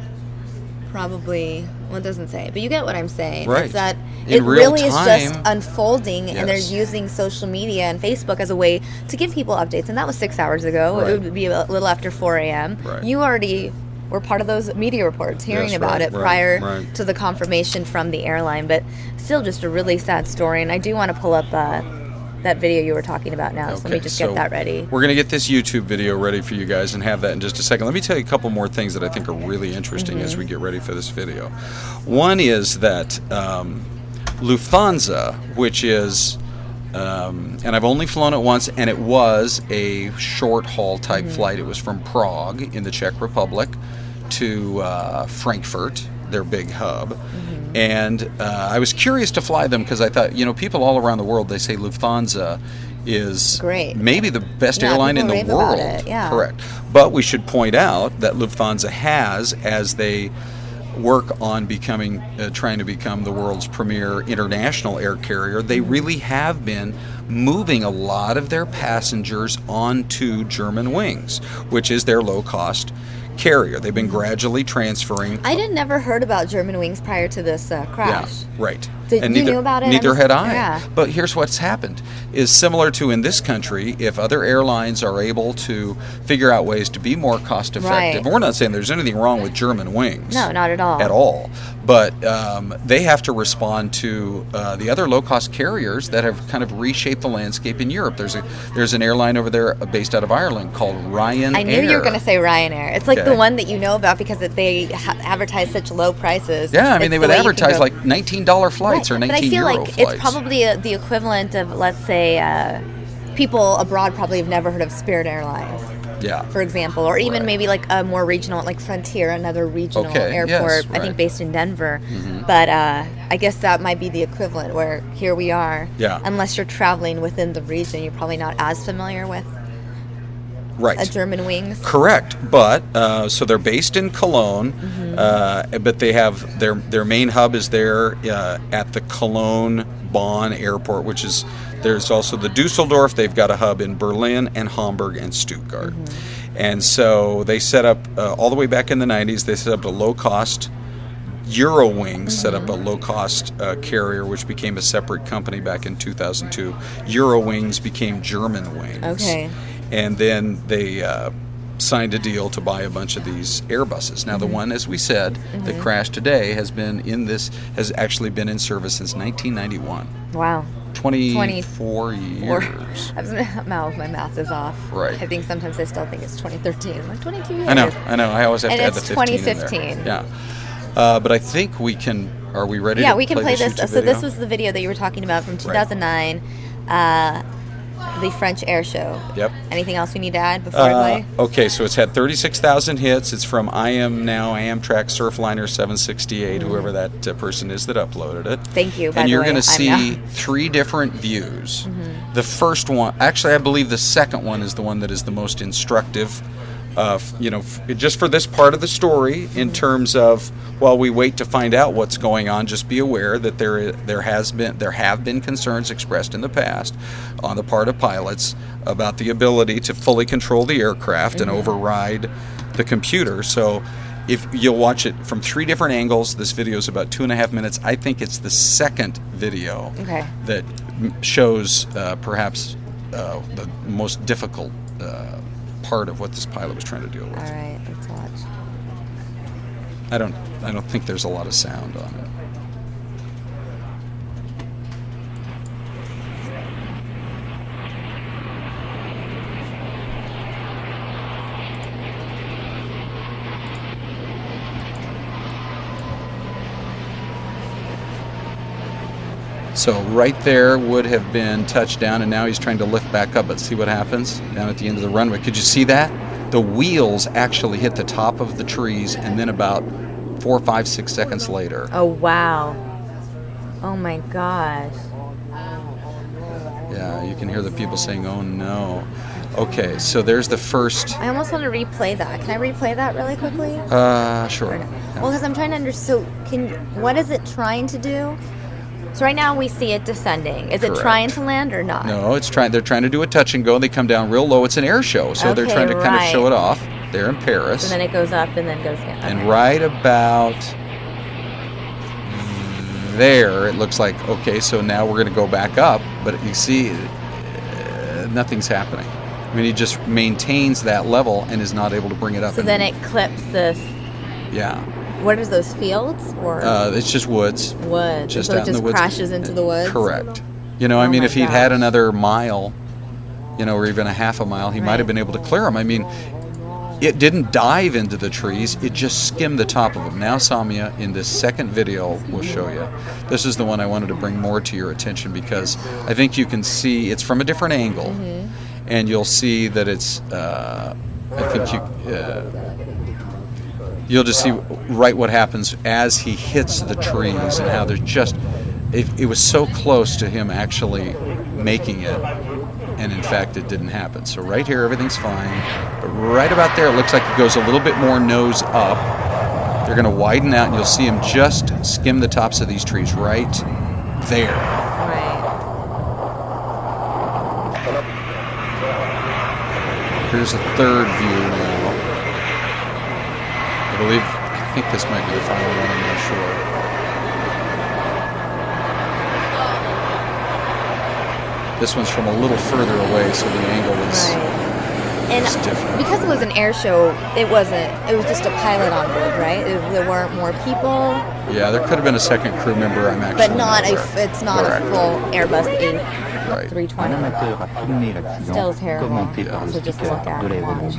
probably, well, it doesn't say, but you get what I'm saying. Right. It's that In it real really time, is just unfolding, and they're using social media and Facebook as a way to give people updates. And that was 6 hours ago. Right. It would be a little after 4 a.m. Right. You already were part of those media reports, hearing about it prior to the confirmation from the airline. But still just a really sad story. And I do want to pull up that video you were talking about now. So let me just get that ready. We're going to get this YouTube video ready for you guys and have that in just a second. Let me tell you a couple more things that I think are really interesting as we get ready for this video. One is that Lufthansa, which is, and I've only flown it once, and it was a short-haul type flight. It was from Prague in the Czech Republic to Frankfurt, their big hub. And I was curious to fly them because I thought, people all around the world, they say Lufthansa is maybe the best airline in the world. Correct. But we should point out that Lufthansa has, as they work on trying to become the world's premier international air carrier, they really have been moving a lot of their passengers onto Germanwings, which is their low-cost carrier. They've been gradually transferring. I never heard about Germanwings prior to this crash. Yeah, right. You knew about it? Neither had I. Yeah. But here's what's happened. Is similar to in this country, if other airlines are able to figure out ways to be more cost effective, and we're not saying there's anything wrong with Germanwings. No, not at all. At all. But they have to respond to the other low-cost carriers that have kind of reshaped the landscape in Europe. There's an airline over there based out of Ireland called Ryanair. I knew you were going to say Ryanair. It's like the one that you know about because they advertise such low prices. Yeah, I mean, they would advertise like $19 flights or 19 euro flights. But I feel like it's probably the equivalent of, let's say, people abroad probably have never heard of Spirit Airlines. Yeah. For example, or even maybe like a more regional, like Frontier, another regional airport, I think based in Denver. But I guess that might be the equivalent where here we are. Yeah. Unless you're traveling within the region, you're probably not as familiar with a Germanwings. Correct. But so they're based in Cologne, but they have their main hub is there at the Cologne-Bonn airport, which is. There's also the Dusseldorf. They've got a hub in Berlin and Hamburg and Stuttgart. And so they set up, all the way back in the 90s, they set up a low-cost, Eurowings set up a low-cost carrier, which became a separate company back in 2002. Eurowings became Germanwings. Okay. And then they signed a deal to buy a bunch of these Airbuses. Now, the one, as we said, that crashed today has actually been in service since 1991. Wow. 24 years. My math is off. Right. I think sometimes I still think it's 2013. I'm like 22 years. I know. I always have to add the 15 2015. in there. Yeah. But I think we can. Are we ready? Yeah, to we can play this. YouTube So video? this was the video that you were talking about from 2009. The French air show. Yep. Anything else we need to add before I play? Okay, so it's had 36,000 hits. It's from I Am Now Amtrak Surfliner 768, whoever that person is that uploaded it. Thank you. And you're going to see 3 different views. The first one, actually, I believe the second one is the one that is the most instructive. Just for this part of the story, in terms of while we wait to find out what's going on, just be aware that there have been concerns expressed in the past on the part of pilots about the ability to fully control the aircraft and override the computer. So if you'll watch it from 3 different angles, this video is about 2.5 minutes. I think it's the second video that shows perhaps the most difficult part of what this pilot was trying to deal with. All right, let's watch. I don't think there's a lot of sound on it. So right there would have been touchdown, and now he's trying to lift back up. But see what happens down at the end of the runway. Could you see that? The wheels actually hit the top of the trees, and then about 4, 5, 6 seconds later. Oh, wow. Oh, my gosh. Yeah, you can hear the people saying, oh, no. Okay, so there's the first. I almost want to replay that. Can I replay that really quickly? Sure. No? Yeah. Well, because I'm trying to understand. So, what is it trying to do? So right now we see it descending. Is Correct. It trying to land or not? No, it's trying. They're trying to do a touch and go. They come down real low. It's an air show, so they're trying to kind of show it off. They're in Paris. And then it goes up and then goes down. Okay. And right about there, it looks like, okay, so now we're going to go back up. But you see, nothing's happening. I mean, he just maintains that level and is not able to bring it up. So then it clips this. Yeah. What is those fields or? It's just woods. Woods. Just so out it just in the woods. crashes into the woods. Correct. You know, I mean, if he'd gosh. had another mile, or even a half a mile, he might have been able to clear them. I mean, it didn't dive into the trees; it just skimmed the top of them. Now, Samia, in this second video, we'll show you. This is the one I wanted to bring more to your attention because I think you can see it's from a different angle, and you'll see that it's. I think you'll just see right what happens as he hits the trees and how they're just. It was so close to him actually making it, and in fact it didn't happen. So right here everything's fine, but right about there it looks like it goes a little bit more nose up. They're going to widen out and you'll see him just skim the tops of these trees right there. Right. Here's a third view now. I think this might be the final one, I'm not sure. This one's from a little further away, so the angle is different. Because it was an air show, it was just a pilot on board, right? There weren't more people. Yeah, there could have been a second crew member. I'm actually But it's not Correct. a full Airbus Right. A320. Still terrible. Yeah. So just look at it. Watch.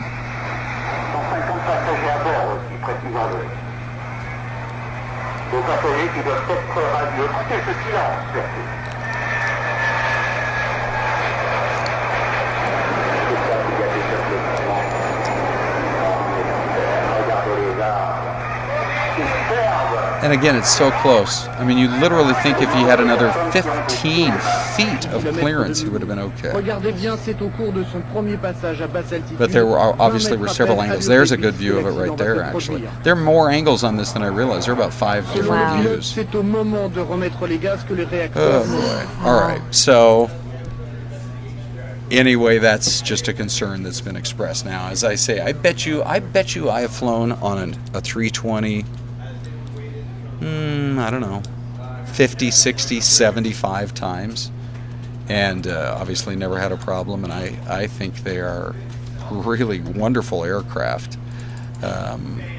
And again, it's so close. I mean, you literally think if he had another 15 feet of clearance, he would have been okay. But there were obviously several angles. There's a good view of it right there, actually. There are more angles on this than I realized. There are about 5 different views. Oh, boy. All right. So, anyway, that's just a concern that's been expressed. Now, as I say, I bet you I have flown on a 320... I don't know, 50, 60, 75 times, and obviously never had a problem, and I think they are really wonderful aircraft.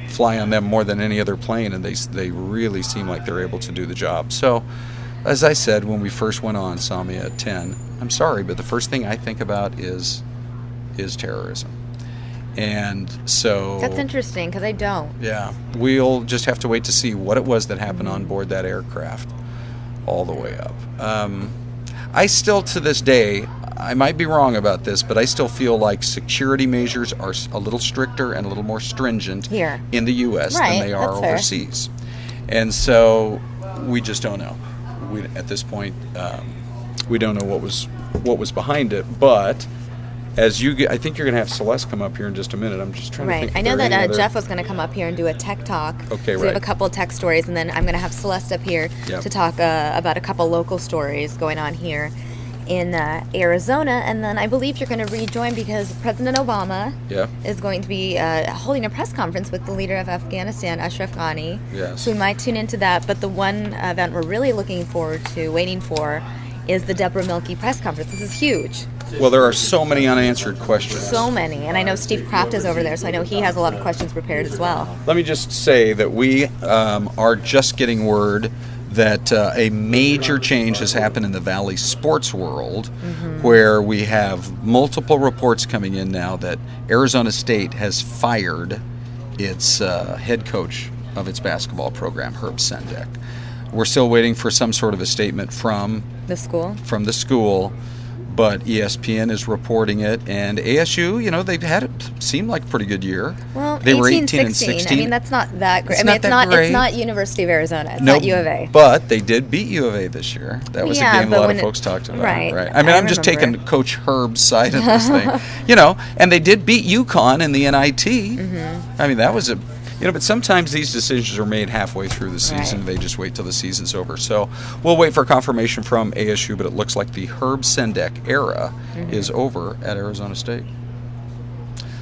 Fly on them more than any other plane, and they really seem like they're able to do the job. So, as I said when we first went on Samia at 10, I'm sorry, but the first thing I think about is terrorism. And so That's interesting because I don't. Yeah, we'll just have to wait to see what it was that happened on board that aircraft all the way up. I still, to this day, I might be wrong about this, but I still feel like security measures are a little stricter and a little more stringent here in the U.S. than they are overseas. And so we just don't know. At this point, we don't know what was behind it, but I think you're going to have Syleste come up here in just a minute. I'm just trying to think. I know that Jeff was going to come up here and do a tech talk. Okay, so we have a couple of tech stories, and then I'm going to have Syleste up here to talk about a couple local stories going on here in Arizona. And then I believe you're going to rejoin because President Obama is going to be holding a press conference with the leader of Afghanistan, Ashraf Ghani. Yes. So we might tune into that. But the one event we're really looking forward to, waiting for, is the Deborah Milkey press conference. This is huge. Well, there are so many unanswered questions. So many. And I know Steve Kraft is over there, so I know he has a lot of questions prepared as well. Let me just say that we are just getting word that a major change has happened in the Valley sports world, where we have multiple reports coming in now that Arizona State has fired its head coach of its basketball program, Herb Sendek. We're still waiting for some sort of a statement from The school? From the school, but ESPN is reporting it, and ASU, they've had it seem like a pretty good year. Well, they were 18 and 16. 16. I mean, that's not that great. It's It's not University of Arizona. It's not U of A. But they did beat U of A this year. That was a game a lot of folks talked about. Right. I mean, I'm just taking Coach Herb's side of this thing. And they did beat UConn in the NIT. I mean, that was but sometimes these decisions are made halfway through the season. Right. They just wait till the season's over. So we'll wait for confirmation from ASU, but it looks like the Herb Sendek era is over at Arizona State.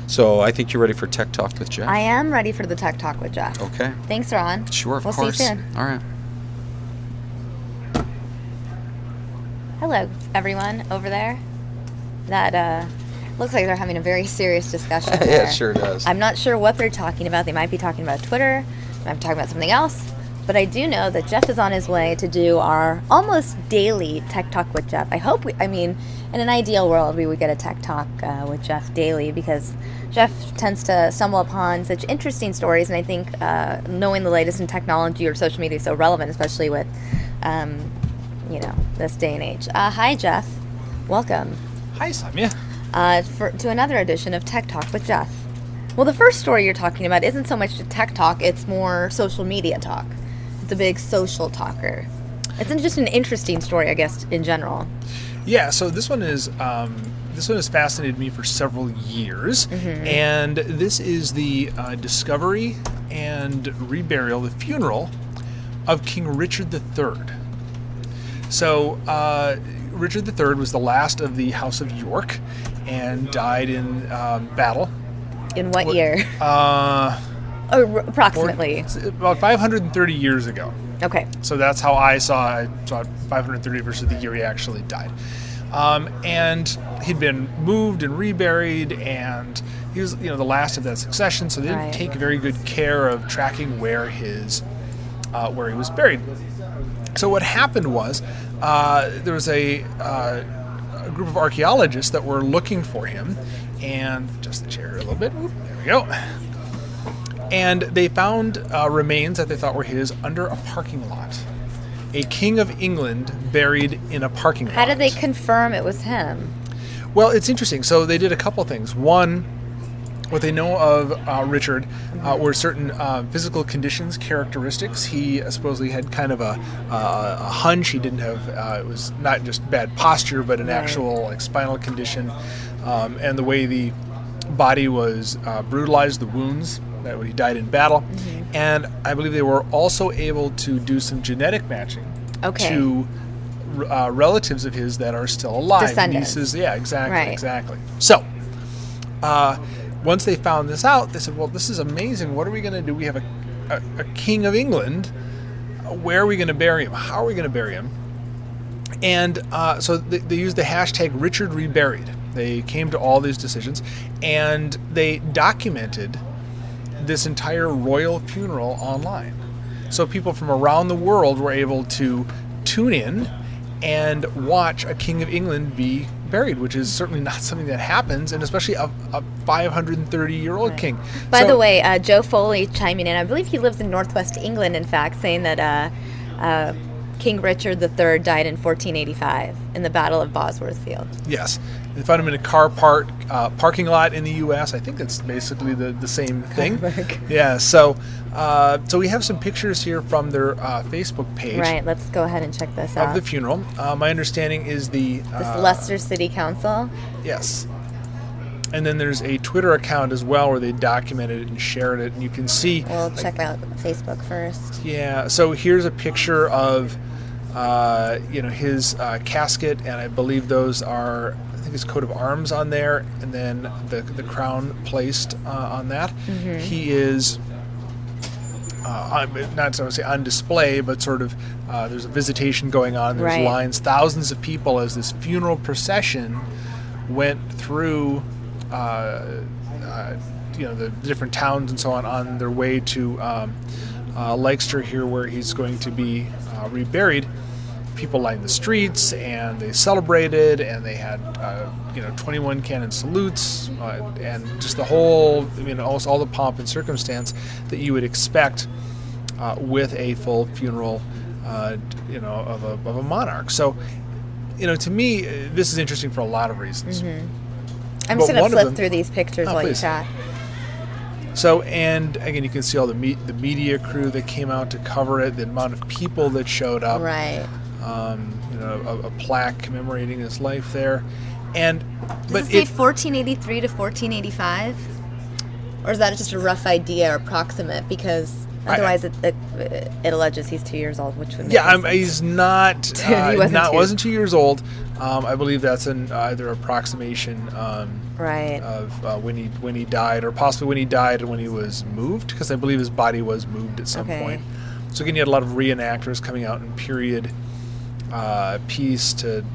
So I think you're ready for Tech Talk with Jeff. I am ready for the Tech Talk with Jeff. Okay. Thanks, Ron. Sure, of course. We'll see you soon. All right. Hello, everyone over there. That looks like they're having a very serious discussion there. Yeah, it sure does. I'm not sure what they're talking about. They might be talking about Twitter. They might be talking about something else. But I do know that Jeff is on his way to do our almost daily Tech Talk with Jeff. In an ideal world, we would get a Tech Talk with Jeff daily, because Jeff tends to stumble upon such interesting stories, and I think knowing the latest in technology or social media is so relevant, especially with, this day and age. Hi, Jeff. Welcome. Hi, Samia. To another edition of Tech Talk with Jeff. Well, the first story you're talking about isn't so much tech talk, it's more social media talk. It's a big social talker. It's just an interesting story, I guess, in general. Yeah, so this one has fascinated me for several years, and this is the discovery and reburial, the funeral of King Richard III. So Richard III was the last of the House of York and died in battle. In what year? Approximately. About 530 years ago. Okay. So that's how I saw it 530 versus the year he actually died. And he'd been moved and reburied, and he was the last of that succession, so they didn't take very good care of tracking where he was buried. So what happened was there was a group of archaeologists that were looking for him, and just the chair a little bit. There we go. And they found remains that they thought were his under a parking lot. A king of England buried in a parking lot. How did they confirm it was him? Well, it's interesting. So they did a couple things. One, what they know of Richard were certain physical conditions, characteristics. He supposedly had kind of a hunch. He didn't have, it was not just bad posture, but an actual spinal condition. And the way the body was brutalized, the wounds, that he died in battle. And I believe they were also able to do some genetic matching to relatives of his that are still alive. Descendants. Nieces, yeah, exactly. So, once they found this out, they said, well, this is amazing. What are we going to do? We have a king of England. Where are we going to bury him? How are we going to bury him? And so they used the hashtag Richard Reburied. They came to all these decisions, and they documented this entire royal funeral online. So people from around the world were able to tune in and watch a king of England be buried, which is certainly not something that happens, and especially a 530-year-old king. By the way, Joe Foley chiming in, I believe he lives in northwest England, in fact, saying that King Richard III died in 1485 in the Battle of Bosworth Field. Yes. They found him in a car parking lot in the U.S. I think that's basically the same thing. Yeah, so we have some pictures here from their Facebook page. Right, let's go ahead and check this out. Of the funeral. My understanding is the Leicester City Council? Yes. And then there's a Twitter account as well where they documented it and shared it, and you can see... We'll check out Facebook first. Yeah, so here's a picture of his casket, and I believe those are... I think his coat of arms on there, and then the crown placed on that. He is not so to say on display, but sort of there's a visitation going on. There's lines, thousands of people as this funeral procession went through the different towns and so on their way to Leicester here, where he's going to be reburied. People lined the streets, and they celebrated, and they had 21 cannon salutes, and just the whole, almost all the pomp and circumstance that you would expect with a full funeral of a monarch. So, to me, this is interesting for a lot of reasons. I'm just going to flip through these pictures while you please. chat. So, and again, you can see all the media crew that came out to cover it, the amount of people that showed up. Right. A plaque commemorating his life there. Does it say 1483 to 1485? Or is that just a rough idea or approximate? Because otherwise it alleges he's 2 years old, which would make sense. He's not. He wasn't 2 years old. I believe that's an either approximation right. of when he died, or possibly when he died and when he was moved, because I believe his body was moved at some point. So again, you had a lot of reenactors coming out in period piece to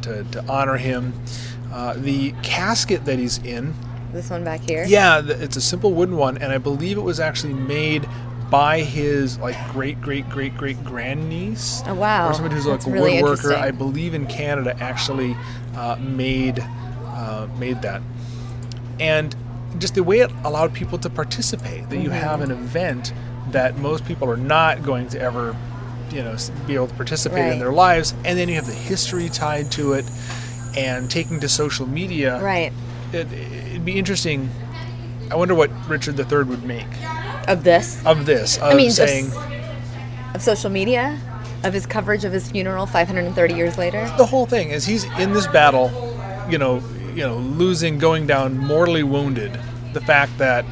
honor him. The casket that he's in. This one back here? Yeah, it's a simple wooden one, and I believe it was actually made by his great grandniece. Oh wow! Or somebody who's like a really woodworker. I believe in Canada actually made that, and just the way it allowed people to participate. That you have an event that most people are not going to ever, be able to participate in their lives, and then you have the history tied to it, and taking to social media. Right. It'd be interesting. I wonder what Richard III would make of this. Saying of social media, of his coverage of his funeral 530 years later. The whole thing is he's in this battle, losing, going down, mortally wounded. The fact that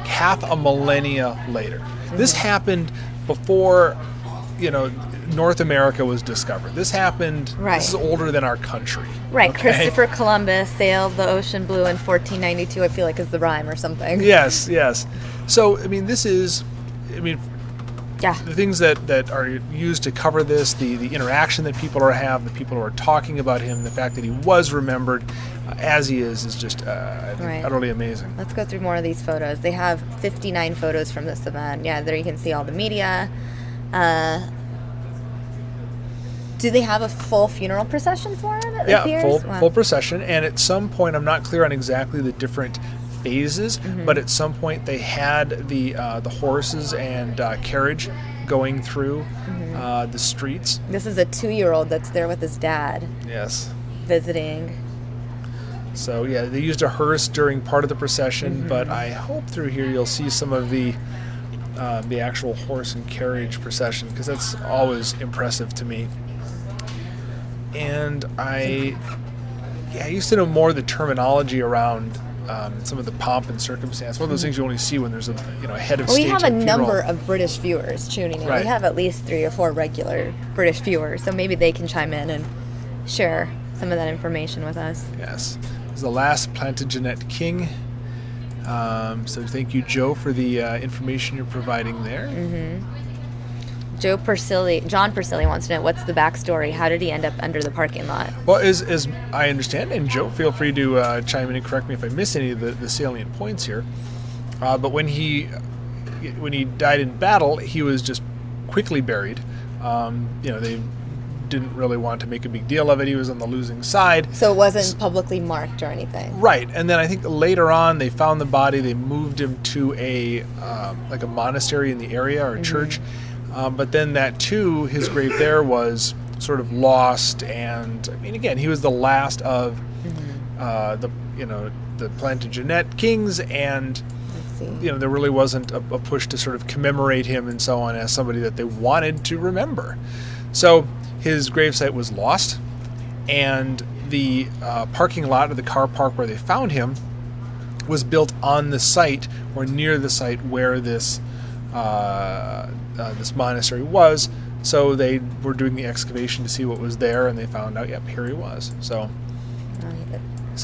half a millennia later, this happened before, North America was discovered. This happened. Right. This is older than our country. Right. Okay? Christopher Columbus sailed the ocean blue in 1492. I feel like is the rhyme or something. Yes. So this is, yeah. The things that are used to cover this, the interaction that people have, the people who are talking about him, the fact that he was remembered as he is just utterly amazing. Let's go through more of these photos. They have 59 photos from this event. Yeah, there you can see all the media. Do they have a full funeral procession for him? Full procession. And at some point, I'm not clear on exactly the different phases, but at some point they had the horses and carriage going through the streets. This is a 2-year-old that's there with his dad. Yes. Visiting. So yeah, they used a hearse during part of the procession, but I hope through here you'll see some of the actual horse and carriage procession, because that's always impressive to me. And I used to know more of the terminology around some of the pomp and circumstance. One of those things you only see when there's a head of state. We have a number of British viewers tuning in. Right. We have at least 3 or 4 regular British viewers, so maybe they can chime in and share some of that information with us. Yes. This is the last Plantagenet king. So thank you, Joe, for the information you're providing there. John Persili wants to know, what's the backstory? How did he end up under the parking lot? Well, as I understand, and Joe, feel free to chime in and correct me if I miss any of the salient points here. But when he died in battle, he was just quickly buried. They didn't really want to make a big deal of it. He was on the losing side. So it wasn't publicly marked or anything? Right. And then I think later on they found the body. They moved him to a monastery in the area, or a church. But then that too, his grave there was sort of lost. And again, he was the last of the Plantagenet kings, and there really wasn't a push to sort of commemorate him and so on as somebody that they wanted to remember. So his gravesite was lost, and the parking lot, or the car park where they found him, was built on the site, or near the site where this monastery was. So they were doing the excavation to see what was there, and they found out, yep, here he was. So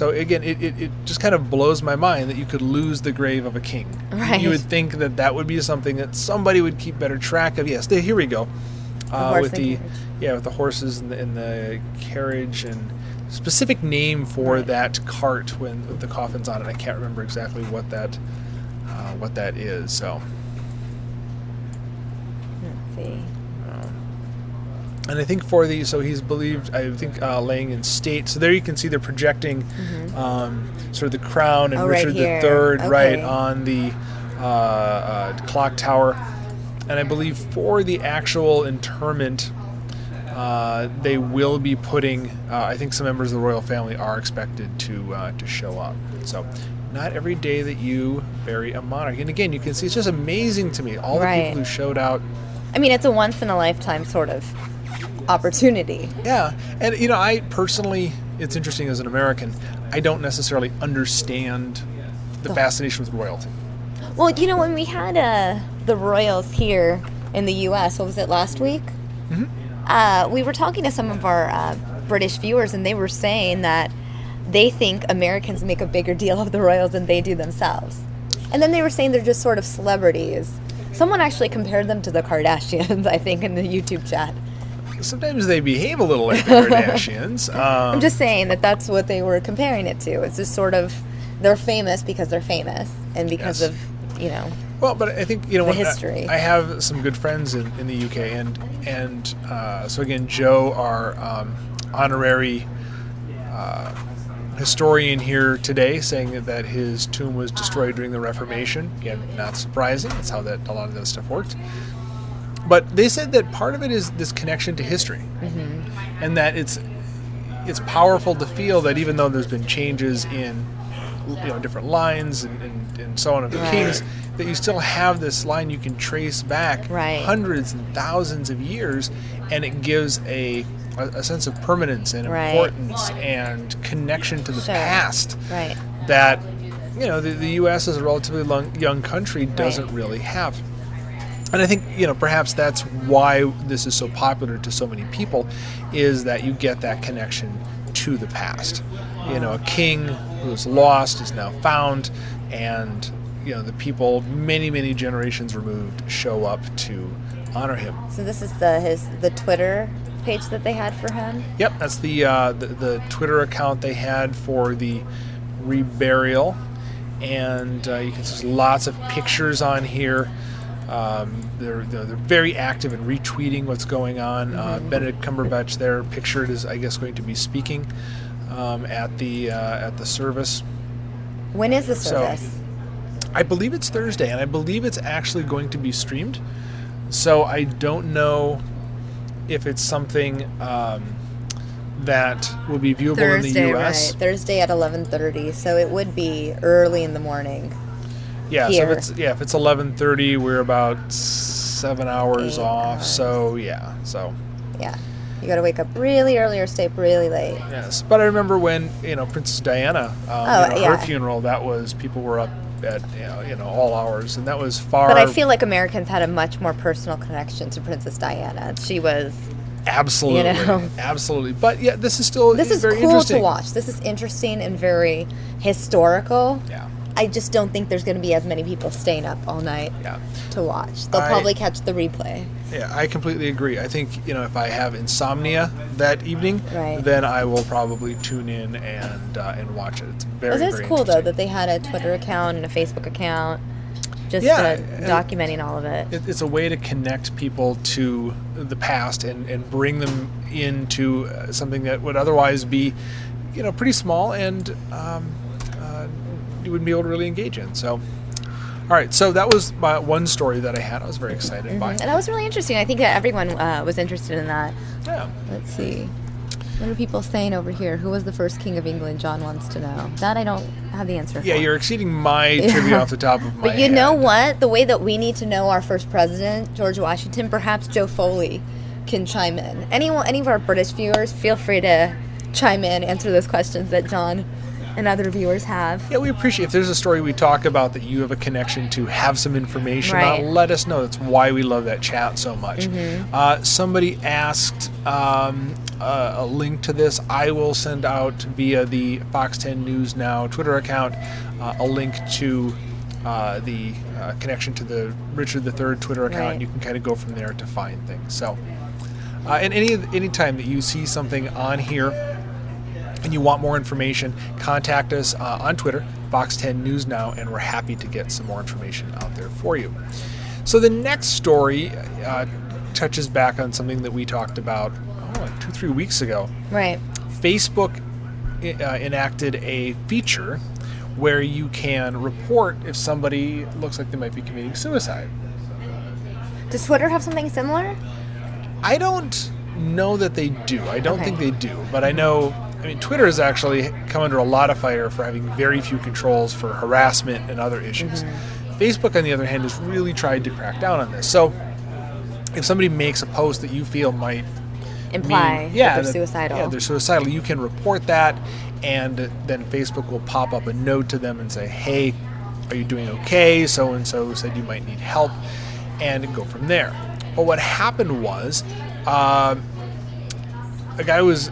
again, it just kind of blows my mind that you could lose the grave of a king. Right. You would think that would be something that somebody would keep better track of. Yes, here we go. With the horses and the carriage, and specific name for that cart with the coffin's on it. I can't remember exactly what that is. So let's see. And I think he's believed, I think, laying in state. So there you can see they're projecting sort of the crown and Richard III right on the clock tower. And I believe for the actual interment, they will be putting, I think some members of the royal family are expected to show up. So not every day that you bury a monarch. And again, you can see it's just amazing to me, all the people who showed out. I mean, it's a once-in-a-lifetime sort of opportunity. Yeah. And, I personally, it's interesting as an American, I don't necessarily understand the fascination with royalty. Well, when we had the royals here in the U.S., what was it, last week? Mm-hmm. We were talking to some of our British viewers, and they were saying that they think Americans make a bigger deal of the royals than they do themselves. And then they were saying they're just sort of celebrities. Someone actually compared them to the Kardashians, I think, in the YouTube chat. Sometimes they behave a little like the Kardashians. I'm just saying that's what they were comparing it to. It's just sort of, they're famous because they're famous, and because of, Well, but I think, the history. I have some good friends in the UK, and so again, Joe, our honorary historian here today, saying that his tomb was destroyed during the Reformation. Again, not surprising. That's how a lot of that stuff worked. But they said that part of it is this connection to history, and that it's powerful to feel that even though there's been changes in different lines and so on of the kings, that you still have this line you can trace back hundreds and thousands of years, and it gives a sense of permanence and importance and connection to the past that the U.S. as a relatively young country doesn't really have. And I think, perhaps that's why this is so popular to so many people, is that you get that connection to the past. A king who was lost is now found, and, the people many, many generations removed show up to honor him. So this is the Twitter page that they had for him? Yep, that's the Twitter account they had for the reburial. And you can see lots of pictures on here. They're very active in retweeting what's going on. Benedict Cumberbatch there pictured is, I guess, going to be speaking at the service. When is the service? So, I believe it's Thursday, and I believe it's actually going to be streamed. So I don't know if it's something that will be viewable Thursday, in the U.S. Right. Thursday at 11:30, so it would be early in the morning. Yeah, here. So if it's 11:30, we're about 7 hours off. Hours. So yeah, you got to wake up really early or stay up really late. Yes, but I remember when Princess Diana, her funeral, that was people were up at all hours, and that was far. But I feel like Americans had a much more personal connection to Princess Diana. She was absolutely, absolutely. But yeah, this is still very cool interesting to watch. This is interesting and very historical. Yeah. I just don't think there's going to be as many people staying up all night to watch. They'll probably catch the replay. Yeah, I completely agree. I think, if I have insomnia that evening, then I will probably tune in and watch it. It's very, very cool, though, that they had a Twitter account and a Facebook account just documenting all of it. It's a way to connect people to the past and bring them into something that would otherwise be, pretty small and you wouldn't be able to really engage in. So, all right. So that was my one story that I had. I was very excited by. And that was really interesting. I think that everyone was interested in that. Yeah. Let's see. What are people saying over here? Who was the first king of England? John wants to know. That I don't have the answer for. Yeah, you're exceeding my trivia off the top of my head. But you know what? The way that we need to know our first president, George Washington, perhaps Joe Foley can chime in. Any of our British viewers, feel free to chime in, answer those questions that John and other viewers have. Yeah, we appreciate if there's a story we talk about that you have a connection to, have some information on, let us know. That's why we love that chat so much. Somebody asked a link to this. I will send out via the Fox 10 News Now Twitter account a link to the connection to the Richard III Twitter account. You can kind of go from there to find things. So, and any time that you see something on here and you want more information, contact us on Twitter, Fox 10 News Now, and we're happy to get some more information out there for you. So the next story touches back on something that we talked about 2-3 weeks ago. Right. Facebook enacted a feature where you can report if somebody looks like they might be committing suicide. Does Twitter have something similar? I don't know that they do. I don't think they do, but I know. I mean, Twitter has actually come under a lot of fire for having very few controls for harassment and other issues. Facebook, on the other hand, has really tried to crack down on this. So, if somebody makes a post that you feel might imply that they're suicidal, they're suicidal, you can report that, and then Facebook will pop up a note to them and say, "Hey, are you doing okay? So and so said you might need help," and go from there. But what happened was, a guy was.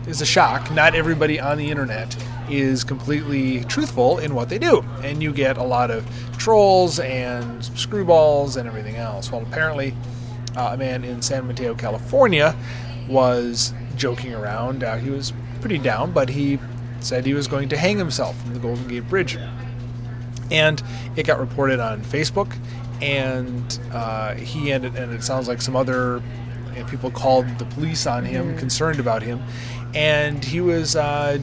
Is a shock. Not everybody on the internet is completely truthful in what they do, and you get a lot of trolls and screwballs and everything else. Well, apparently a man in San Mateo, California was joking around. He was pretty down, but he said he was going to hang himself from the Golden Gate Bridge, and it got reported on Facebook, and he ended, and it sounds like some other people called the police on him, concerned about him, and he was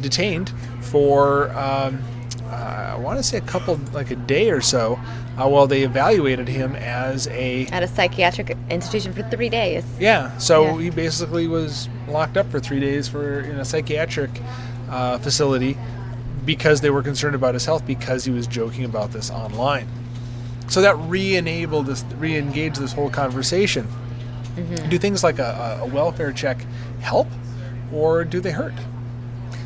detained for I want to say a day or so, while they evaluated him at a psychiatric institution for 3 days. Yeah, so he basically was locked up for 3 days in a psychiatric facility because they were concerned about his health because he was joking about this online. So that re-engaged this whole conversation. Do things like a welfare check help, or do they hurt?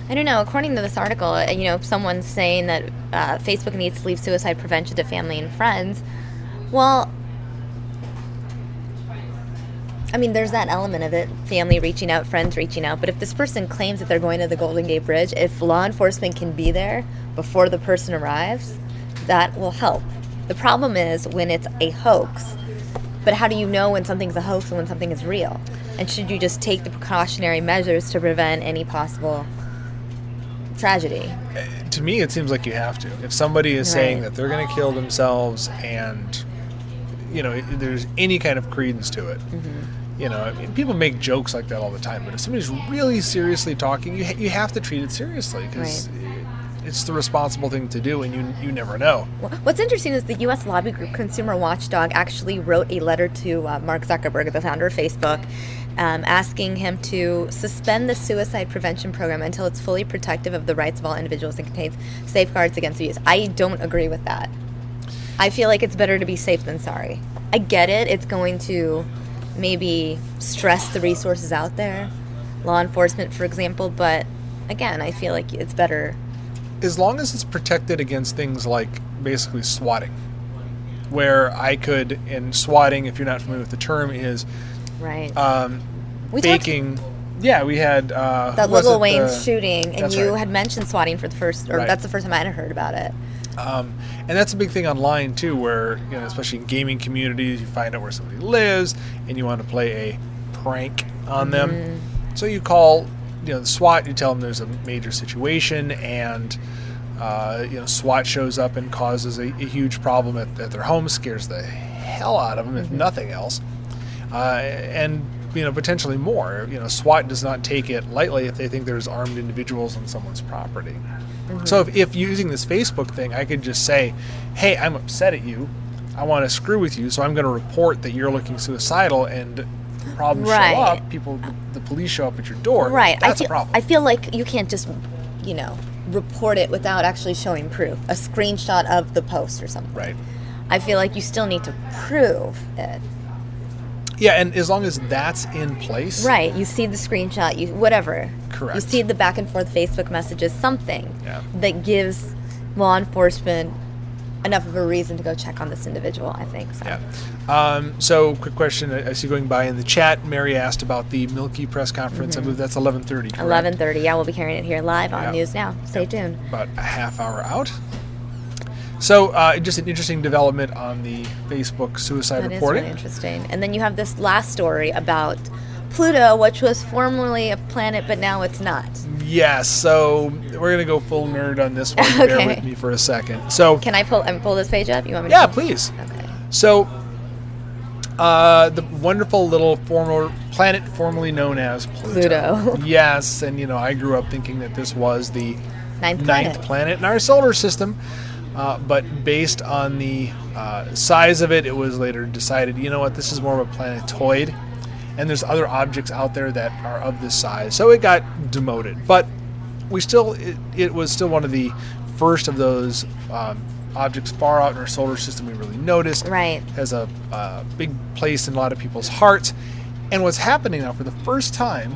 I don't know. According to this article, someone's saying that Facebook needs to leave suicide prevention to family and friends. Well, I mean, there's that element of it, family reaching out, friends reaching out. But if this person claims that they're going to the Golden Gate Bridge, if law enforcement can be there before the person arrives, that will help. The problem is when it's a hoax. But how do you know when something's a hoax and when something is real? And should you just take the precautionary measures to prevent any possible tragedy? To me, it seems like you have to. If somebody is saying that they're going to kill themselves and, there's any kind of credence to it, I mean, people make jokes like that all the time, but if somebody's really seriously talking, you have to treat it seriously because it's the responsible thing to do, and you never know. What's interesting is the U.S. lobby group Consumer Watchdog actually wrote a letter to Mark Zuckerberg, the founder of Facebook, asking him to suspend the suicide prevention program until it's fully protective of the rights of all individuals and contains safeguards against abuse. I don't agree with that. I feel like it's better to be safe than sorry. I get it. It's going to maybe stress the resources out there, law enforcement, for example, but again, I feel like it's better as long as it's protected against things like basically swatting, where and swatting, if you're not familiar with the term, is faking. We had that Little Wayne's shooting, and you had mentioned swatting for the first, or that's the first time I had heard about it. And that's a big thing online too, where especially in gaming communities, you find out where somebody lives, and you want to play a prank on them. So you call the SWAT, you tell them there's a major situation, and SWAT shows up and causes a huge problem at their home, scares the hell out of them, if nothing else, and potentially more. SWAT does not take it lightly if they think there's armed individuals on someone's property. So if using this Facebook thing, I could just say, hey, I'm upset at you, I want to screw with you, so I'm going to report that you're looking suicidal, and problems show up, the police show up at your door. That's a problem. I feel like you can't just, report it without actually showing proof, a screenshot of the post or something. Right. I feel like you still need to prove it. Yeah, and as long as that's in place. Right. You see the screenshot, whatever. Correct. You see the back and forth Facebook messages, something that gives law enforcement enough of a reason to go check on this individual, I think. So. Yeah. So, quick question. I see going by in the chat, Mary asked about the Milkey press conference. I believe that's 11:30. 11:30. Yeah, we'll be carrying it here live on News Now. Stay tuned. About a half hour out. So, just an interesting development on the Facebook suicide reporting. That is really interesting. And then you have this last story about Pluto, which was formerly a planet, but now it's not. Yes, so we're going to go full nerd on this one. Okay. Bear with me for a second. So, can I pull this page up? You want me to? Yeah, please. Okay. So, the wonderful little planet formerly known as Pluto. Yes, and I grew up thinking that this was the ninth planet in our solar system. But based on the size of it, it was later decided, this is more of a planetoid. and there's other objects out there that are of this size. So it got demoted, but it was still one of the first of those objects far out in our solar system we really noticed. Right. Has a big place in a lot of people's hearts. And what's happening now, for the first time,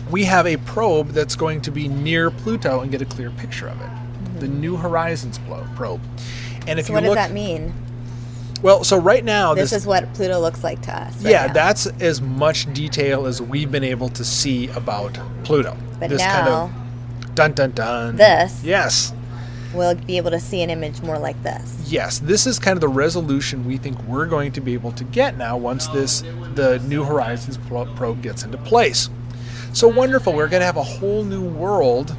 we have a probe that's going to be near Pluto and get a clear picture of it. The New Horizons probe. And if So you what look, does that mean? well, so right now This is what Pluto looks like to us. Right yeah, now. that's as much detail as we've been able to see about Pluto. But this now, kind of dun dun dun. this Yes. we'll be able to see an image more like this. Yes, this is kind of the resolution we think we're going to be able to get now once the New Horizons probe gets into place. So wonderful. We're going to have a whole new world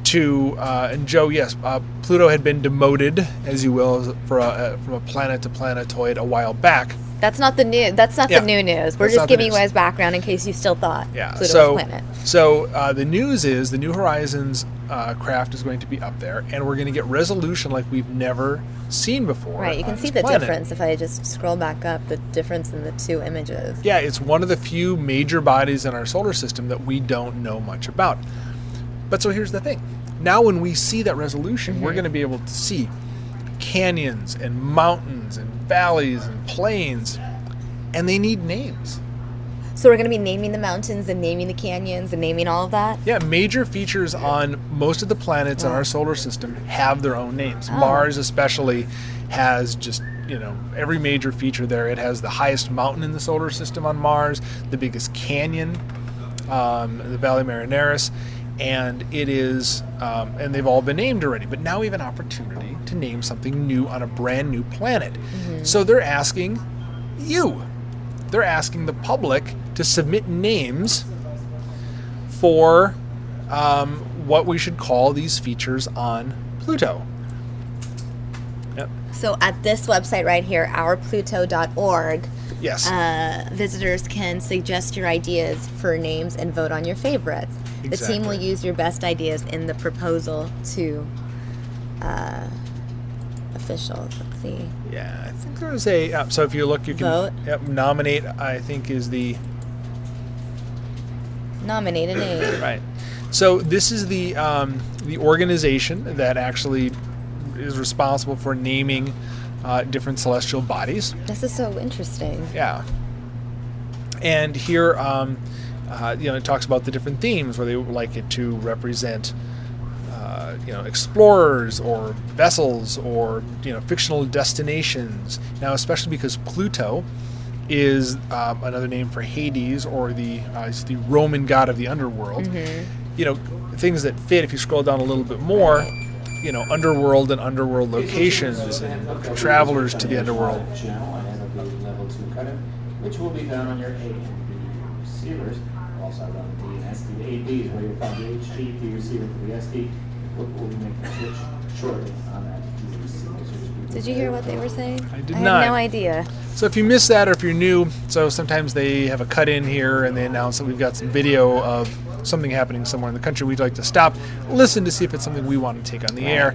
to, and Joe, yes, Pluto had been demoted, as you will, from a planet to planetoid a while back. That's not the new. That's not Yeah. the new news. We're That's just not the giving you news. guys background in case you still thought Pluto was a planet. So the news is the New Horizons craft is going to be up there, and we're going to get resolution like we've never seen before. Right, you can on see this the planet. difference if I just scroll back up. The difference in the two images. Yeah, it's one of the few major bodies in our solar system that we don't know much about. But so here's the thing. Now when we see that resolution, we're going to be able to see canyons and mountains and valleys and plains, and they need names. So we're going to be naming the mountains and naming the canyons and naming all of that? Yeah, major features on most of the planets in our solar system have their own names. Oh. Mars especially has just, every major feature there. It has the highest mountain in the solar system on Mars, the biggest canyon, the Valley Marineris, and it is, and they've all been named already. But now we have an opportunity to name something new on a brand new planet. So they're asking you. They're asking the public to submit names for what we should call these features on Pluto. Yep. So at this website right here, ourpluto.org, Yes. visitors can suggest your ideas for names and vote on your favorites. The team will Exactly. use your best ideas in the proposal to officials. Let's see. Yeah, I think there was a. So if you look, you can Vote. Yep, nominate. I think is the Nominate a name. right. So this is the organization that actually is responsible for naming different celestial bodies. This is so interesting. Yeah. And here, it talks about the different themes where they would like it to represent, explorers or vessels or, fictional destinations. Now, especially because Pluto is another name for Hades, or it's the Roman god of the underworld. Things that fit, if you scroll down a little bit more, underworld and underworld locations and travelers to the underworld. Which will be found on your A and B receivers. We'll also run D and SD to ADs, where you'll find the HTTP receiver for the SD. We'll be making a switch shortly on that D receiver. Did you hear what they were saying? I did I not. have no idea. So if you missed that, or if you're new, so sometimes they have a cut in here and they announce that we've got some video of something happening somewhere in the country. We'd like to stop, listen to see if it's something we want to take on the air.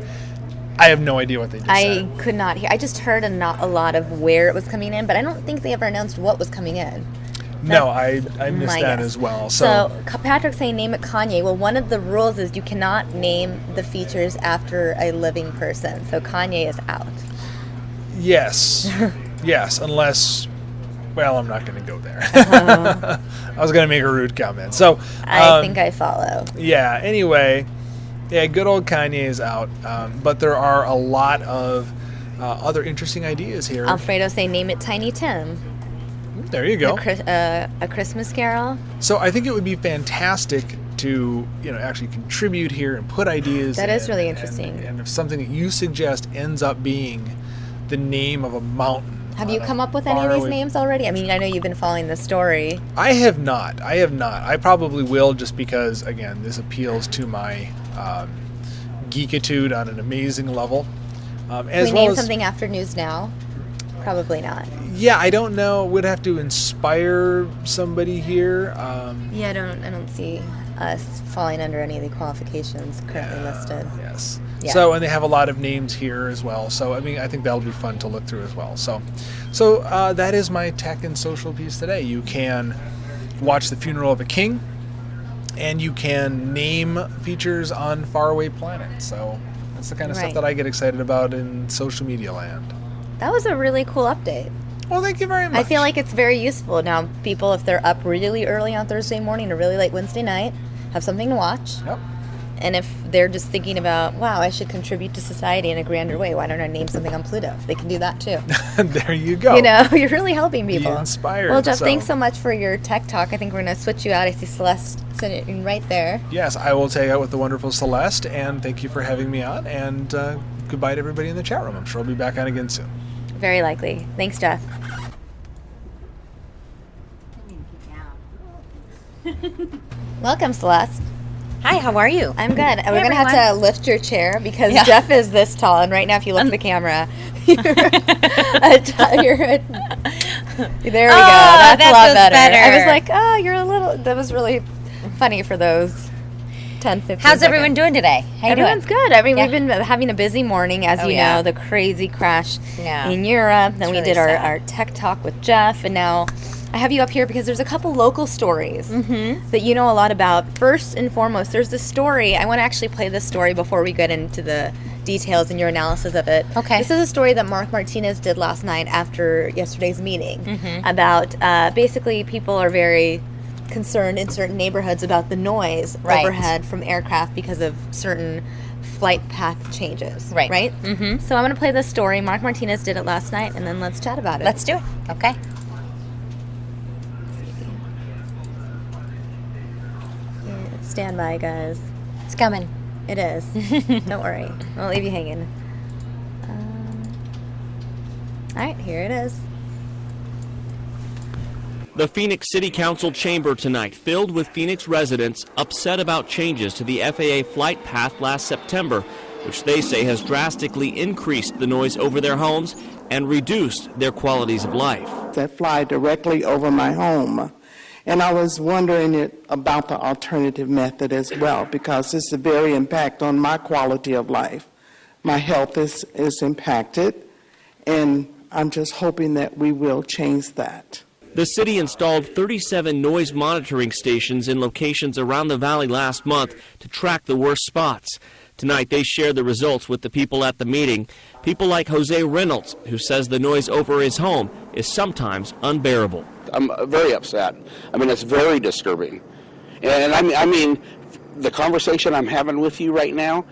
I have no idea what they just said. I could not hear. I just heard a lot of where it was coming in, but I don't think they ever announced what was coming in. No, I missed My that guess. as well. So Patrick's saying name it Kanye. Well, one of the rules is you cannot name the features after a living person. So Kanye is out. Yes. Yes, unless, well, I'm not going to go there. I was going to make a rude comment. So I think I follow. Yeah, anyway, yeah, good old Kanye is out. But there are a lot of other interesting ideas here. Alfredo saying name it Tiny Tim. There you go. A Christmas Carol. So I think it would be fantastic to actually contribute here and put ideas. That is in, really interesting. And if something that you suggest ends up being the name of a mountain. Have you come up with any of these names already? I mean, I know you've been following the story. I have not. I probably will, just because, again, this appeals to my geekitude on an amazing level. Can we name something after News Now? Probably not. Yeah, I don't know. Would have to inspire somebody here. Yeah, I don't see us falling under any of the qualifications currently listed. Yes. Yeah. So, and they have a lot of names here as well. So, I mean, I think that'll be fun to look through as well. So So that is my tech and social piece today. You can watch the funeral of a king, and you can name features on faraway planets. So that's the kind of stuff that I get excited about in social media land. That was a really cool update. Well, thank you very much. I feel like it's very useful. Now, people, if they're up really early on Thursday morning or really late Wednesday night, have something to watch. Yep. And if they're just thinking about, wow, I should contribute to society in a grander way, why don't I name something on Pluto? They can do that too. There you go. You know, you're really helping people. Be inspired. Well, Jeff, thanks so much for your tech talk. I think we're going to switch you out. I see Syleste sitting right there. Yes, I will take out with the wonderful Syleste, and thank you for having me on. And goodbye to everybody in the chat room. I'm sure I'll be back on again soon. Very likely. Thanks, Jeff. Welcome, Syleste. Hi, how are you? I'm good. We're going to have to lift your chair because Jeff is this tall, and right now if you look at the camera, there we go. That's a lot better. I was like, oh, you're a little, that was really funny for those 10, 15 How's everyone doing today? How you Everyone's doing? good. I mean, we've been having a busy morning, as you know, the crazy crash in Europe. Then we did our tech talk with Jeff, and now I have you up here because there's a couple local stories that you know a lot about. First and foremost, there's this story. I want to actually play this story before we get into the details and your analysis of it. Okay. This is a story that Mark Martinez did last night after yesterday's meeting about basically people are very concerned in certain neighborhoods about the noise overhead from aircraft because of certain flight path changes. Right? Mm-hmm. So I'm going to play this story. Mark Martinez did it last night, and then let's chat about it. Let's do it. Okay. Stand by, guys. It's coming. It is. Don't worry. I won't leave you hanging. All right, here it is. The Phoenix City Council chamber tonight filled with Phoenix residents upset about changes to the FAA flight path last September, which they say has drastically increased the noise over their homes and reduced their qualities of life. That fly directly over my home. And I was wondering about the alternative method as well, because it's a very impact on my quality of life. My health is impacted, and I'm just hoping that we will change that. The city installed 37 noise monitoring stations in locations around the valley last month to track the worst spots. Tonight, they shared the results with the people at the meeting. People like Jose Reynolds, who says the noise over his home is sometimes unbearable. I'm very upset. I mean, it's very disturbing. And I mean, the conversation I'm having with you right now,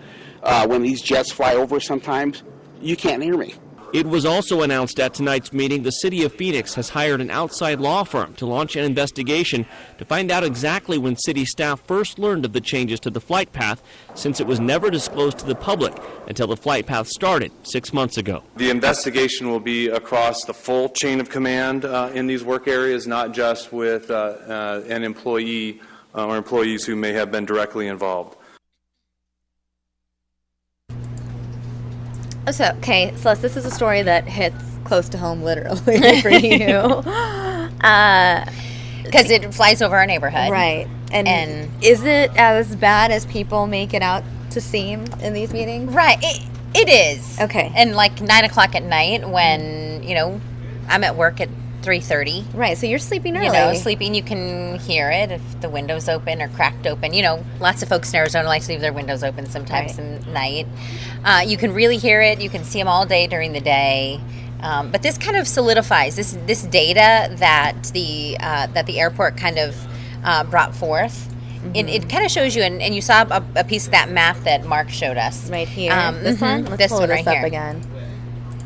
when these jets fly over sometimes, you can't hear me. It was also announced at tonight's meeting the city of Phoenix has hired an outside law firm to launch an investigation to find out exactly when city staff first learned of the changes to the flight path, since it was never disclosed to the public until the flight path started 6 months ago. The investigation will be across the full chain of command in these work areas, not just with an employee or employees who may have been directly involved. So, okay, Celeste, this is a story that hits close to home, literally, for you. Because it flies over our neighborhood. Right. And is it as bad as people make it out to seem in these meetings? Right. It is. Okay. And like 9 o'clock at night when, you know, I'm at work at 3:30. Right, so you're sleeping early. You know, sleeping, you can hear it if the window's open or cracked open. You know, lots of folks in Arizona like to leave their windows open sometimes at night. You can really hear it. You can see them all day during the day. But this kind of solidifies this data that the airport kind of brought forth. Mm-hmm. It kind of shows you, and you saw a piece of that map that Mark showed us. Right here. This one? Let's pull this up again.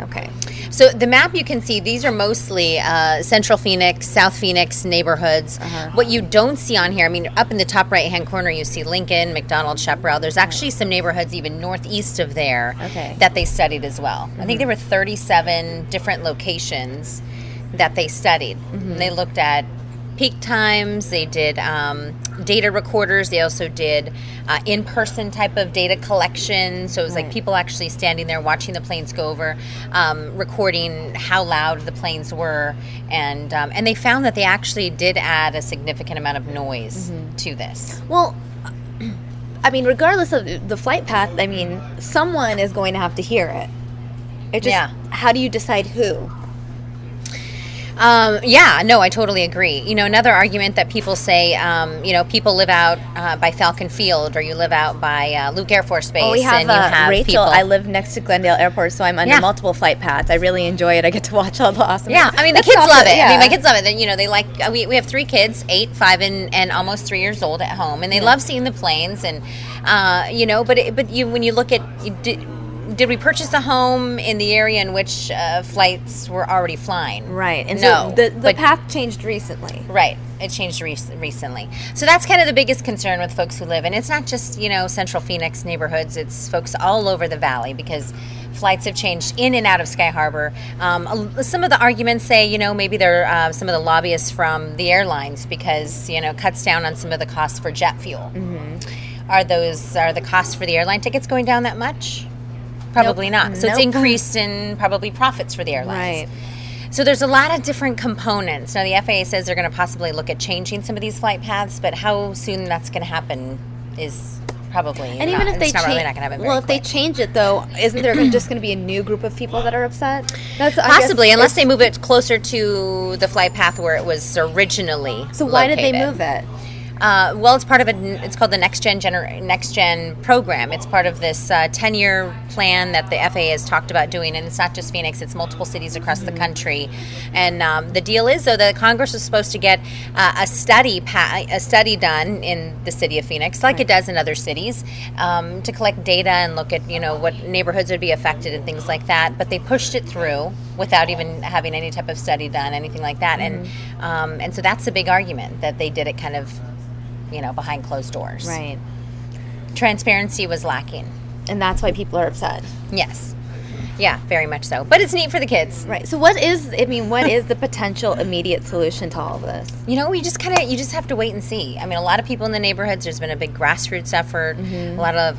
Okay. So the map you can see, these are mostly Central Phoenix, South Phoenix neighborhoods. What you don't see on here, I mean, up in the top right-hand corner, you see Lincoln, McDonald, Chaparral. There's actually some neighborhoods even northeast of there that they studied as well. I think there were 37 different locations that they studied. And they looked at peak times, they did data recorders, they also did in-person type of data collection, so it was like people actually standing there watching the planes go over, recording how loud the planes were, and they found that they actually did add a significant amount of noise to this. Well, I mean, regardless of the flight path, I mean, someone is going to have to hear it. It just, how do you decide who? Yeah, no, I totally agree. Another argument that people say, people live out by Falcon Field, or you live out by Luke Air Force Base. We have, and you have Rachel. people. I live next to Glendale Airport, so I'm under multiple flight paths. I really enjoy it. I get to watch all the awesome. Yeah, I mean, the kids love it. Yeah. I mean, my kids love it. They like. We have 3 kids, 8, 5, and almost 3 years old at home, and they love seeing the planes. And when you look at. Did we purchase a home in the area in which flights were already flying? Right. And no. So the path changed recently. Right. It changed recently. So that's kind of the biggest concern with folks who live. And it's not just, Central Phoenix neighborhoods. It's folks all over the valley, because flights have changed in and out of Sky Harbor. Some of the arguments say, maybe they're some of the lobbyists from the airlines, because, cuts down on some of the costs for jet fuel. Mm-hmm. Are the costs for the airline tickets going down that much? Probably not. So it's increased in probably profits for the airlines. Right. So there's a lot of different components. Now, the FAA says they're going to possibly look at changing some of these flight paths, but how soon that's going to happen is probably and even if they it's not really not going to happen very if quick. they change it, though, isn't there just going to be a new group of people that are upset? Possibly, unless they move it closer to the flight path where it was originally So why located. did they move it? Well, it's part of it's called the Next Gen program. It's part of this 10-year plan that the FAA has talked about doing, and it's not just Phoenix; it's multiple cities across the country. And the deal is, though, that Congress is supposed to get a study done in the city of Phoenix, like it does in other cities, to collect data and look at what neighborhoods would be affected and things like that. But they pushed it through without even having any type of study done, anything like that. And so that's a big argument, that they did it kind of behind closed doors. Right. Transparency was lacking. And that's why people are upset. Yes. Yeah, very much so. But it's neat for the kids. Right. So what is the potential immediate solution to all of this? You just have to wait and see. I mean, a lot of people in the neighborhoods, there's been a big grassroots effort, a lot of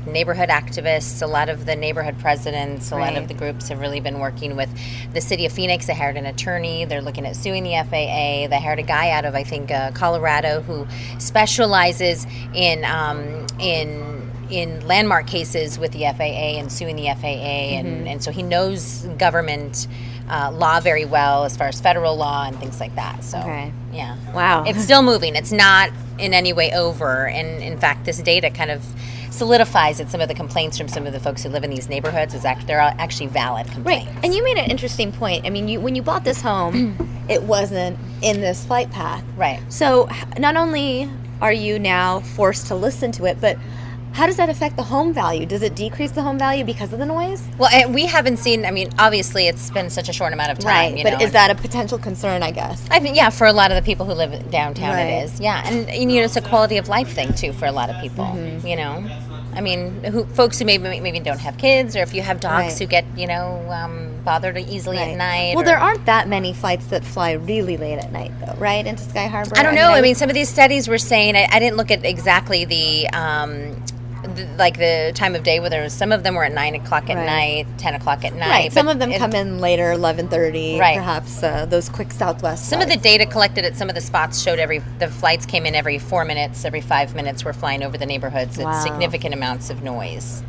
neighborhood activists, a lot of the neighborhood presidents, a lot of the groups have really been working with the city of Phoenix. They hired an attorney. They're looking at suing the FAA. They hired a guy out of, I think, Colorado, who specializes in landmark cases with the FAA and suing the FAA, and so he knows government law very well as far as federal law and things like that. So, yeah. Wow. It's still moving. It's not in any way over, and in fact, this data kind of solidifies that some of the complaints from some of the folks who live in these neighborhoods they're actually valid complaints. Right. And you made an interesting point. I mean, when you bought this home, it wasn't in this flight path. Right. So not only are you now forced to listen to it, but how does that affect the home value? Does it decrease the home value because of the noise? Well, we haven't seen, obviously it's been such a short amount of time. Right, but is that a potential concern, I guess? I think, yeah, for a lot of the people who live downtown it is. Yeah, and it's a quality of life thing, too, for a lot of people, folks who maybe don't have kids, or if you have dogs who get, bothered easily at night. Well, there aren't that many flights that fly really late at night, though, right, into Sky Harbor? I don't know. Some of these studies were saying, I didn't look at exactly the time of day, where some of them were at 9 o'clock at night, 10 o'clock at night. Right. Some of them come in later, 11:30. Right. Perhaps those quick Southwest. Some of the data collected at some of the spots showed the flights came in every 4 minutes, every 5 minutes were flying over the neighborhoods at significant amounts of noise,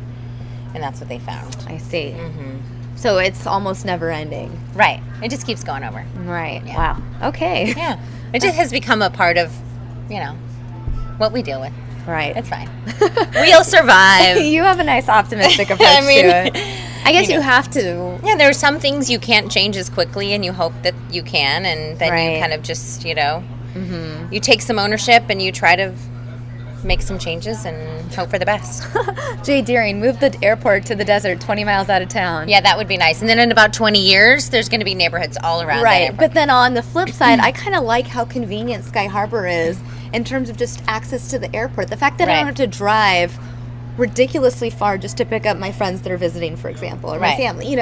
and that's what they found. I see. Mm-hmm. So it's almost never ending. Right. It just keeps going over. Right. Yeah. Wow. Okay. Yeah. It just has become a part of, what we deal with. Right. It's fine. We'll survive. You have a nice optimistic approach to it. I guess you have to. Yeah, there are some things you can't change as quickly, and you hope that you can, and then you kind of just, you take some ownership and you try to make some changes and hope for the best. Jay Deering, move the airport to the desert 20 miles out of town. Yeah, that would be nice. And then in about 20 years, there's going to be neighborhoods all around that airport. But then on the flip side, I kind of like how convenient Sky Harbor is in terms of just access to the airport. The fact that I don't have to drive ridiculously far just to pick up my friends that are visiting, for example, or my family.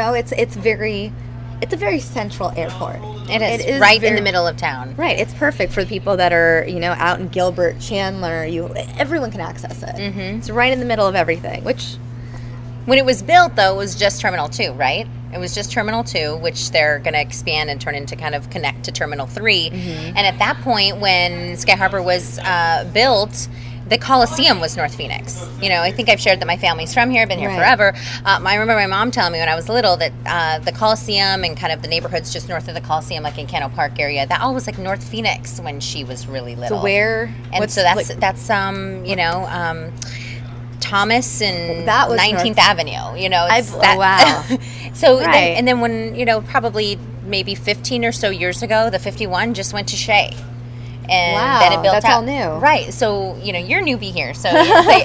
It's a very central airport. It is right in the middle of town. Right. It's perfect for the people that are, out in Gilbert, Chandler. Everyone can access it. Mm-hmm. It's right in the middle of everything, which... When it was built, though, it was just Terminal 2, right? It was just Terminal 2, which they're going to expand and turn into kind of connect to Terminal 3. Mm-hmm. And at that point, when Sky Harbor was built, the Coliseum was North Phoenix. I think I've shared that my family's from here, been here forever. I remember my mom telling me when I was little that the Coliseum and kind of the neighborhoods just north of the Coliseum, like in Cano Park area, that all was like North Phoenix when she was really little. So where? And so that's Thomas and 19th Avenue. Wow. So then when probably maybe 15 or so years ago, the 51 just went to Shea. And then it built that's out. all new. Right. So, you're newbie here. So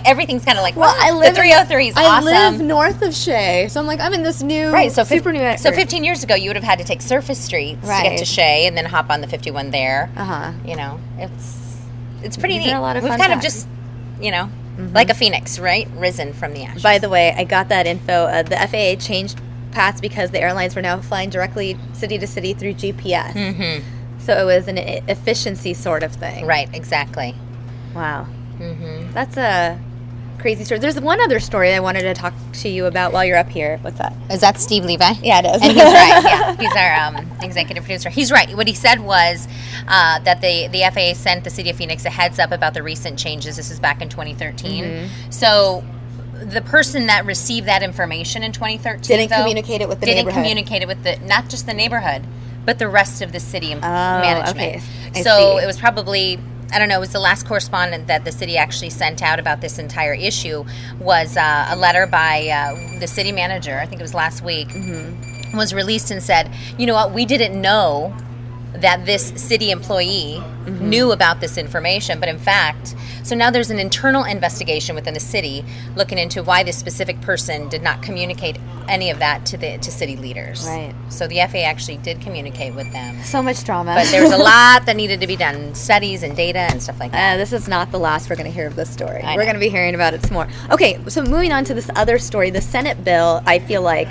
everything's kind of like, well, I live the 303 is awesome. I live north of Shea. So I'm like, I'm in this new, super new. So 15 years ago, you would have had to take surface streets to get to Shea and then hop on the 51 there. It's pretty neat. A lot of We've fun kind of facts. just, like a phoenix, right? Risen from the ashes. By the way, I got that info. The FAA changed paths because the airlines were now flying directly city to city through GPS. Mm-hmm. So it was an efficiency sort of thing. Right, exactly. Wow. Mm-hmm. That's a crazy story. There's one other story I wanted to talk to you about while you're up here. What's that? Is that Steve Levi? Yeah, it is. And he's right. Yeah, he's our executive producer. He's right. What he said was that the FAA sent the city of Phoenix a heads up about the recent changes. This is back in 2013. Mm-hmm. So the person that received that information in 2013 didn't communicate it with the neighborhood. Didn't communicate it with not just the neighborhood, but the rest of the city management. Okay. So it was probably, I don't know, it was the last correspondent that the city actually sent out about this entire issue was a letter by the city manager, I think it was last week, was released and said, you know what, we didn't know that this city employee knew about this information, but in fact, so now there's an internal investigation within the city looking into why this specific person did not communicate any of that to city leaders. Right. So the FAA actually did communicate with them. So much drama. But there was a lot that needed to be done, studies and data and stuff like that. This is not the last we're going to hear of this story. We're going to be hearing about it some more. Okay, so moving on to this other story, the Senate bill, I feel like,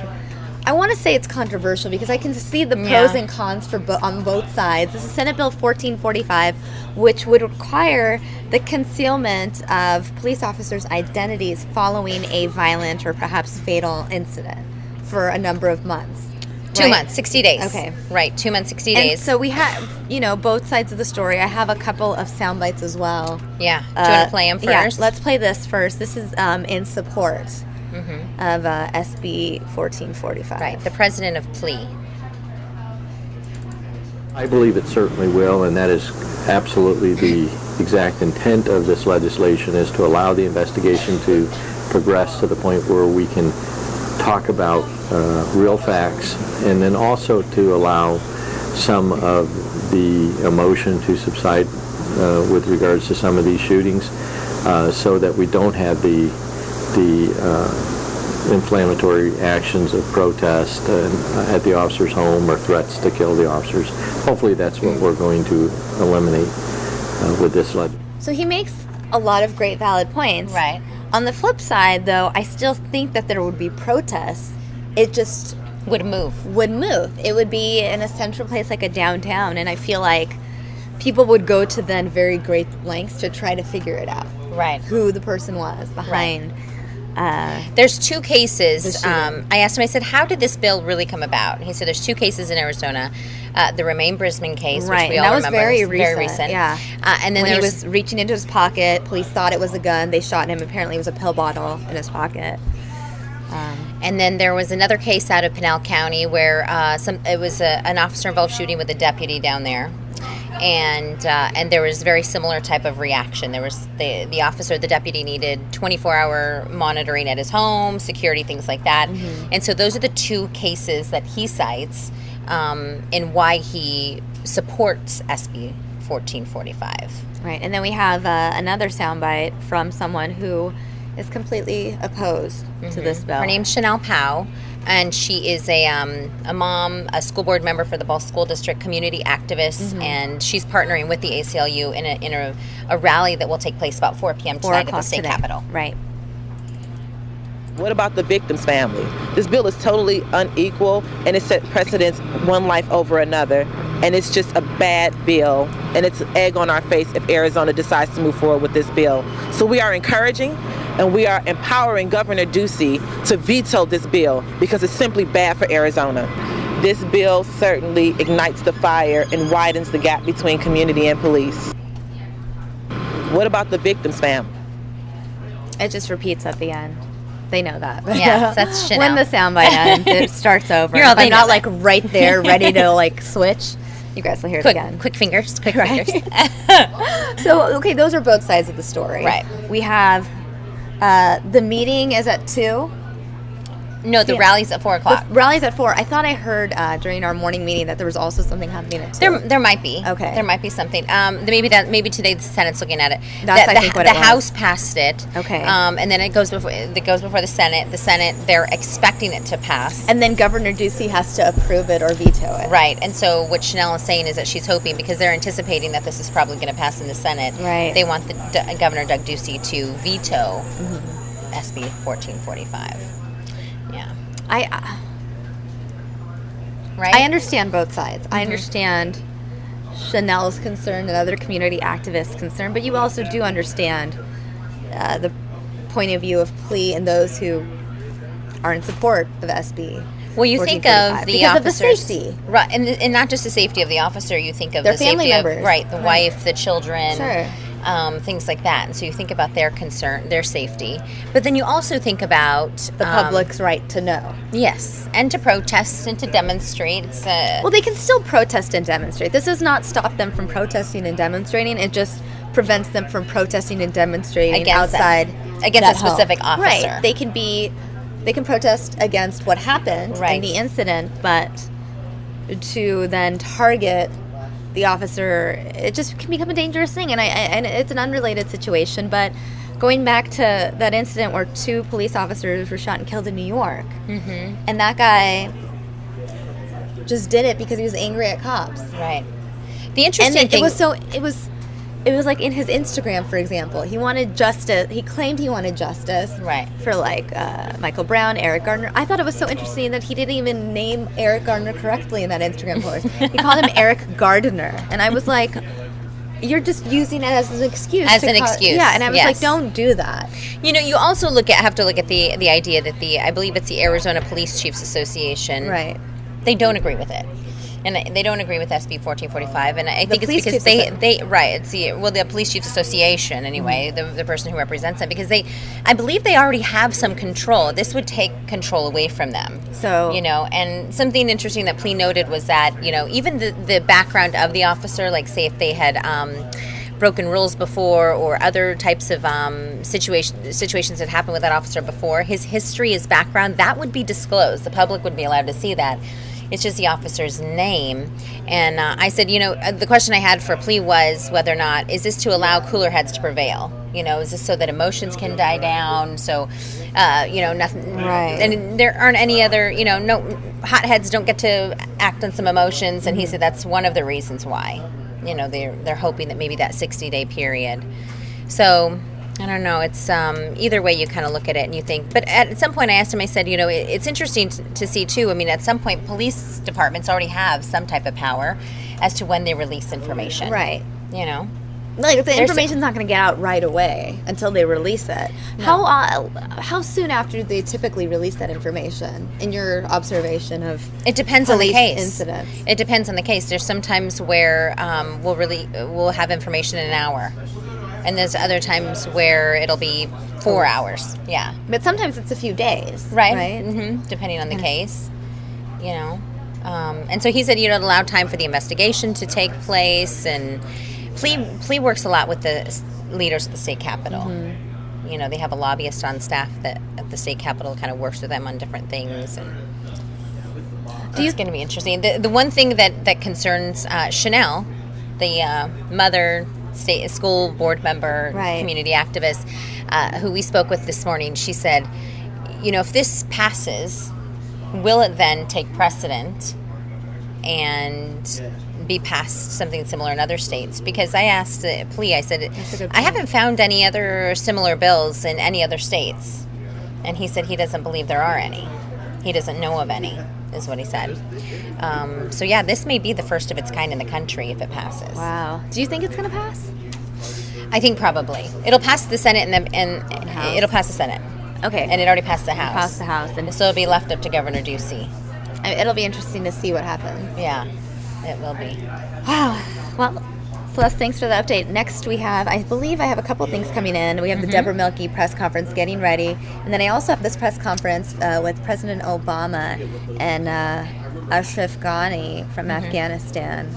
I want to say it's controversial because I can see the pros and cons on both sides. This is Senate Bill 1445, which would require the concealment of police officers' identities following a violent or perhaps fatal incident for a number of months. 2 months, 60 days. Okay. Right, 2 months, 60 days. And so we have, both sides of the story. I have a couple of sound bites as well. Yeah. Do you want to play them first? Yeah, let's play this first. This is in support of SB 1445. Right, the president of plea. I believe it certainly will, and that is absolutely the exact intent of this legislation, is to allow the investigation to progress to the point where we can talk about real facts, and then also to allow some of the emotion to subside with regards to some of these shootings, so that we don't have the inflammatory actions of protest at the officer's home or threats to kill the officers. Hopefully that's what we're going to eliminate with this legislation. So he makes a lot of great valid points. Right. On the flip side, though, I still think that there would be protests. It just would move. It would be in a central place like a downtown, and I feel like people would go to then very great lengths to try to figure it out. Right. Who the person was behind. Right. There's two cases. I asked him, I said, how did this bill really come about? He said, there's two cases in Arizona. The Remain Brisbane case, which we all remember. That was very recent. Yeah. And then when he was reaching into his pocket, police thought it was a gun. They shot him. Apparently it was a pill bottle in his pocket. And then there was another case out of Pinal County where it was an officer-involved shooting with a deputy down there. And there was very similar type of reaction. There was the officer, the deputy needed 24-hour monitoring at his home, security, things like that. Mm-hmm. And so those are the two cases that he cites in why he supports SB 1445. Right, and then we have another soundbite from someone who is completely opposed to this bill. Her name's Chanel Powell. And she is a mom, a school board member for the Ball School District, community activist, and she's partnering with the ACLU in a rally that will take place about 4 p.m. tonight at the state capitol. Right. What about the victim's family? This bill is totally unequal, and it set precedents one life over another, and it's just a bad bill, and it's an egg on our face if Arizona decides to move forward with this bill. So we are encouraging and we are empowering Governor Ducey to veto this bill because it's simply bad for Arizona. This bill certainly ignites the fire and widens the gap between community and police. What about the victim's family? It just repeats at the end. They know that. Yeah, that's Chanel. When the soundbite ends, it starts over. You're all, If I'm they know not that. like right there, ready to like switch, you guys will hear it again. Quick fingers. So, okay, those are both sides of the story. Right. We have the meeting is at 2. No, the rally's at 4 o'clock. The rally's at 4. I thought I heard during our morning meeting that there was also something happening at 2. There might be. Okay. There might be something. Maybe today the Senate's looking at it. That's I think what the it was. House passed it. Okay. And then it goes before the Senate. The Senate, they're expecting it to pass. And then Governor Ducey has to approve it or veto it. Right. And so what Chanel is saying is that she's hoping, because they're anticipating that this is probably going to pass in the Senate. Right. They want Governor Doug Ducey to veto SB 1445. Yeah. I understand both sides. I understand Chanel's concern and other community activists' concern, but you also do understand the point of view of Plea and those who are in support of SB. Well, you think of the officers, of the safety, right? And not just the safety of the officer. You think of their the family safety members, of, right? The wife, the children, sure. Things like that. And so you think about their concern, their safety, but then you also think about the public's right to know. Yes, and to protest and to demonstrate. Well, they can still protest and demonstrate. This does not stop them from protesting and demonstrating. It just prevents them from protesting and demonstrating against a specific officer. Right. They can protest against what happened in the incident, but to then target the officer, it just can become a dangerous thing. And it's an unrelated situation, but going back to that incident where 2 police officers were shot and killed in New York, and that guy just did it because he was angry at cops. Right. The interesting thing it was like in his Instagram, for example, he wanted justice. He claimed he wanted justice, right, for like Michael Brown, Eric Gardner. I thought it was so interesting that he didn't even name Eric Gardner correctly in that Instagram post. He called him Eric Gardner, and I was like, "You're just using it as an excuse." Yeah, and I was like, "Don't do that." You know, you also have to look at the idea that I believe it's the Arizona Police Chiefs Association, right? They don't agree with it. And they don't agree with SB 1445, and I think it's because it's the Police Chiefs Association anyway, the person who represents them, because I believe they already have some control. This would take control away from them. So and something interesting that Plea noted was that even the background of the officer, like say if they had broken rules before or other types of situations that happened with that officer before, his history, his background, that would be disclosed. The public would be allowed to see that. It's just the officer's name. And I said, the question I had for Plea was whether or not, is this to allow cooler heads to prevail? Is this so that emotions can die down? So, nothing. Right. And there aren't any other, no hotheads don't get to act on some emotions. And he said that's one of the reasons why. They're hoping that maybe that 60-day period. So I don't know. It's either way you kind of look at it and you think. But at some point I asked him, I said, it's interesting to see, too. I mean, at some point police departments already have some type of power as to when they release information. Right. Like the information's not going to get out right away until they release it. No. How soon after they typically release that information, in your observation of it depends on the case incidents? It depends on the case. There's some times where we'll have information in an hour. And there's other times where it'll be 4 hours. Yeah. But sometimes it's a few days. Right? Mm-hmm. Depending on the case. And so he said, allow time for the investigation to take place. And Plea works a lot with the leaders at the state capitol. Mm-hmm. They have a lobbyist on staff that at the state capitol kind of works with them on different things. And it's going to be interesting. The one thing that concerns Chanel, the mother, state school board member, community activist, who we spoke with this morning, she said, if this passes, will it then take precedent and be passed something similar in other states? Because I asked Plea, I said, I haven't found any other similar bills in any other states. And he said he doesn't believe there are any. He doesn't know of any, is what he said. So this may be the first of its kind in the country if it passes. Wow. Do you think it's going to pass? I think probably. It'll pass the Senate and it'll pass the Senate. Okay. And it already passed the House. Passed the House. And so it'll be left up to Governor Ducey. It'll be interesting to see what happens. Yeah, it will be. Wow. Well, Celeste, thanks for the update. Next we have, I believe I have a couple things coming in. We have the Deborah Milkey press conference getting ready. And then I also have this press conference with President Obama and Ashraf Ghani from Afghanistan.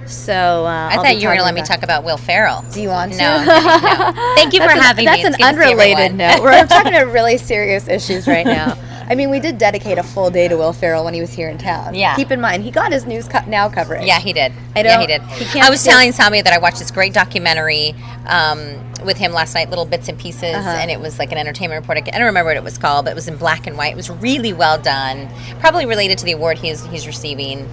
So I thought you were going to let me talk about Will Ferrell. Do you want to? No. Thank you for having me. That's an unrelated note. We're talking about really serious issues right now. I mean, we did dedicate a full day to Will Ferrell when he was here in town. Yeah. Keep in mind, he got his News Now coverage. Yeah, he did. Yeah, he did. I was telling Samia that I watched this great documentary with him last night, little bits and pieces, and it was like an entertainment report. I don't remember what it was called, but it was in black and white. It was really well done, probably related to the award he's receiving.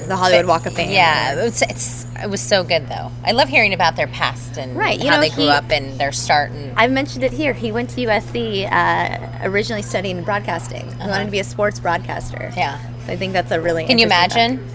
The Hollywood Walk of Fame. Yeah, it was so good, though. I love hearing about their past and how they grew up and their start. And I've mentioned it here. He went to USC originally studying broadcasting. He wanted to be a sports broadcaster. Yeah. So I think that's a really Can you imagine?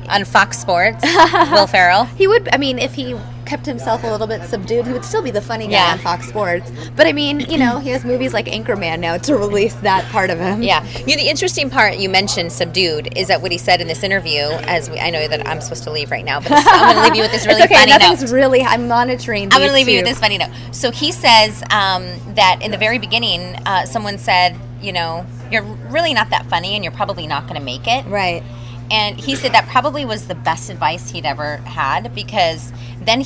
On Fox Sports, Will Ferrell? He would, I mean, if he kept himself a little bit subdued, he would still be the funny guy on Fox Sports. But I mean, he has movies like Anchorman now to release that part of him. Yeah. The interesting part you mentioned, subdued, is that what he said in this interview, I know that I'm supposed to leave right now, but I'm going to leave you with this really funny nothing's note. really, I'm monitoring these I'm going to leave you two. with this funny note. So he says that in the very beginning, someone said, you're really not that funny and you're probably not going to make it. Right. And he said that probably was the best advice he'd ever had, because then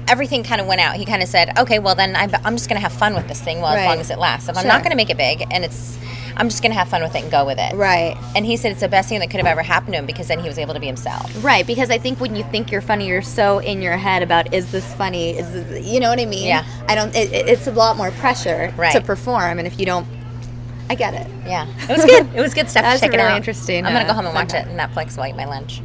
everything kind of went out. He kind of said, okay, well then I'm just going to have fun with this thing as long as it lasts. If I'm not going to make it big, and I'm just going to have fun with it and go with it. Right. And he said it's the best thing that could have ever happened to him, because then he was able to be himself. Right, because I think when you think you're funny, you're so in your head about, is this funny? Is this, you know what I mean? Yeah. It's a lot more pressure to perform, and if you don't, I get it. Yeah. It was good. It was good stuff. That's Check it really out. interesting. I'm going to go home and watch it on Netflix while I eat my lunch.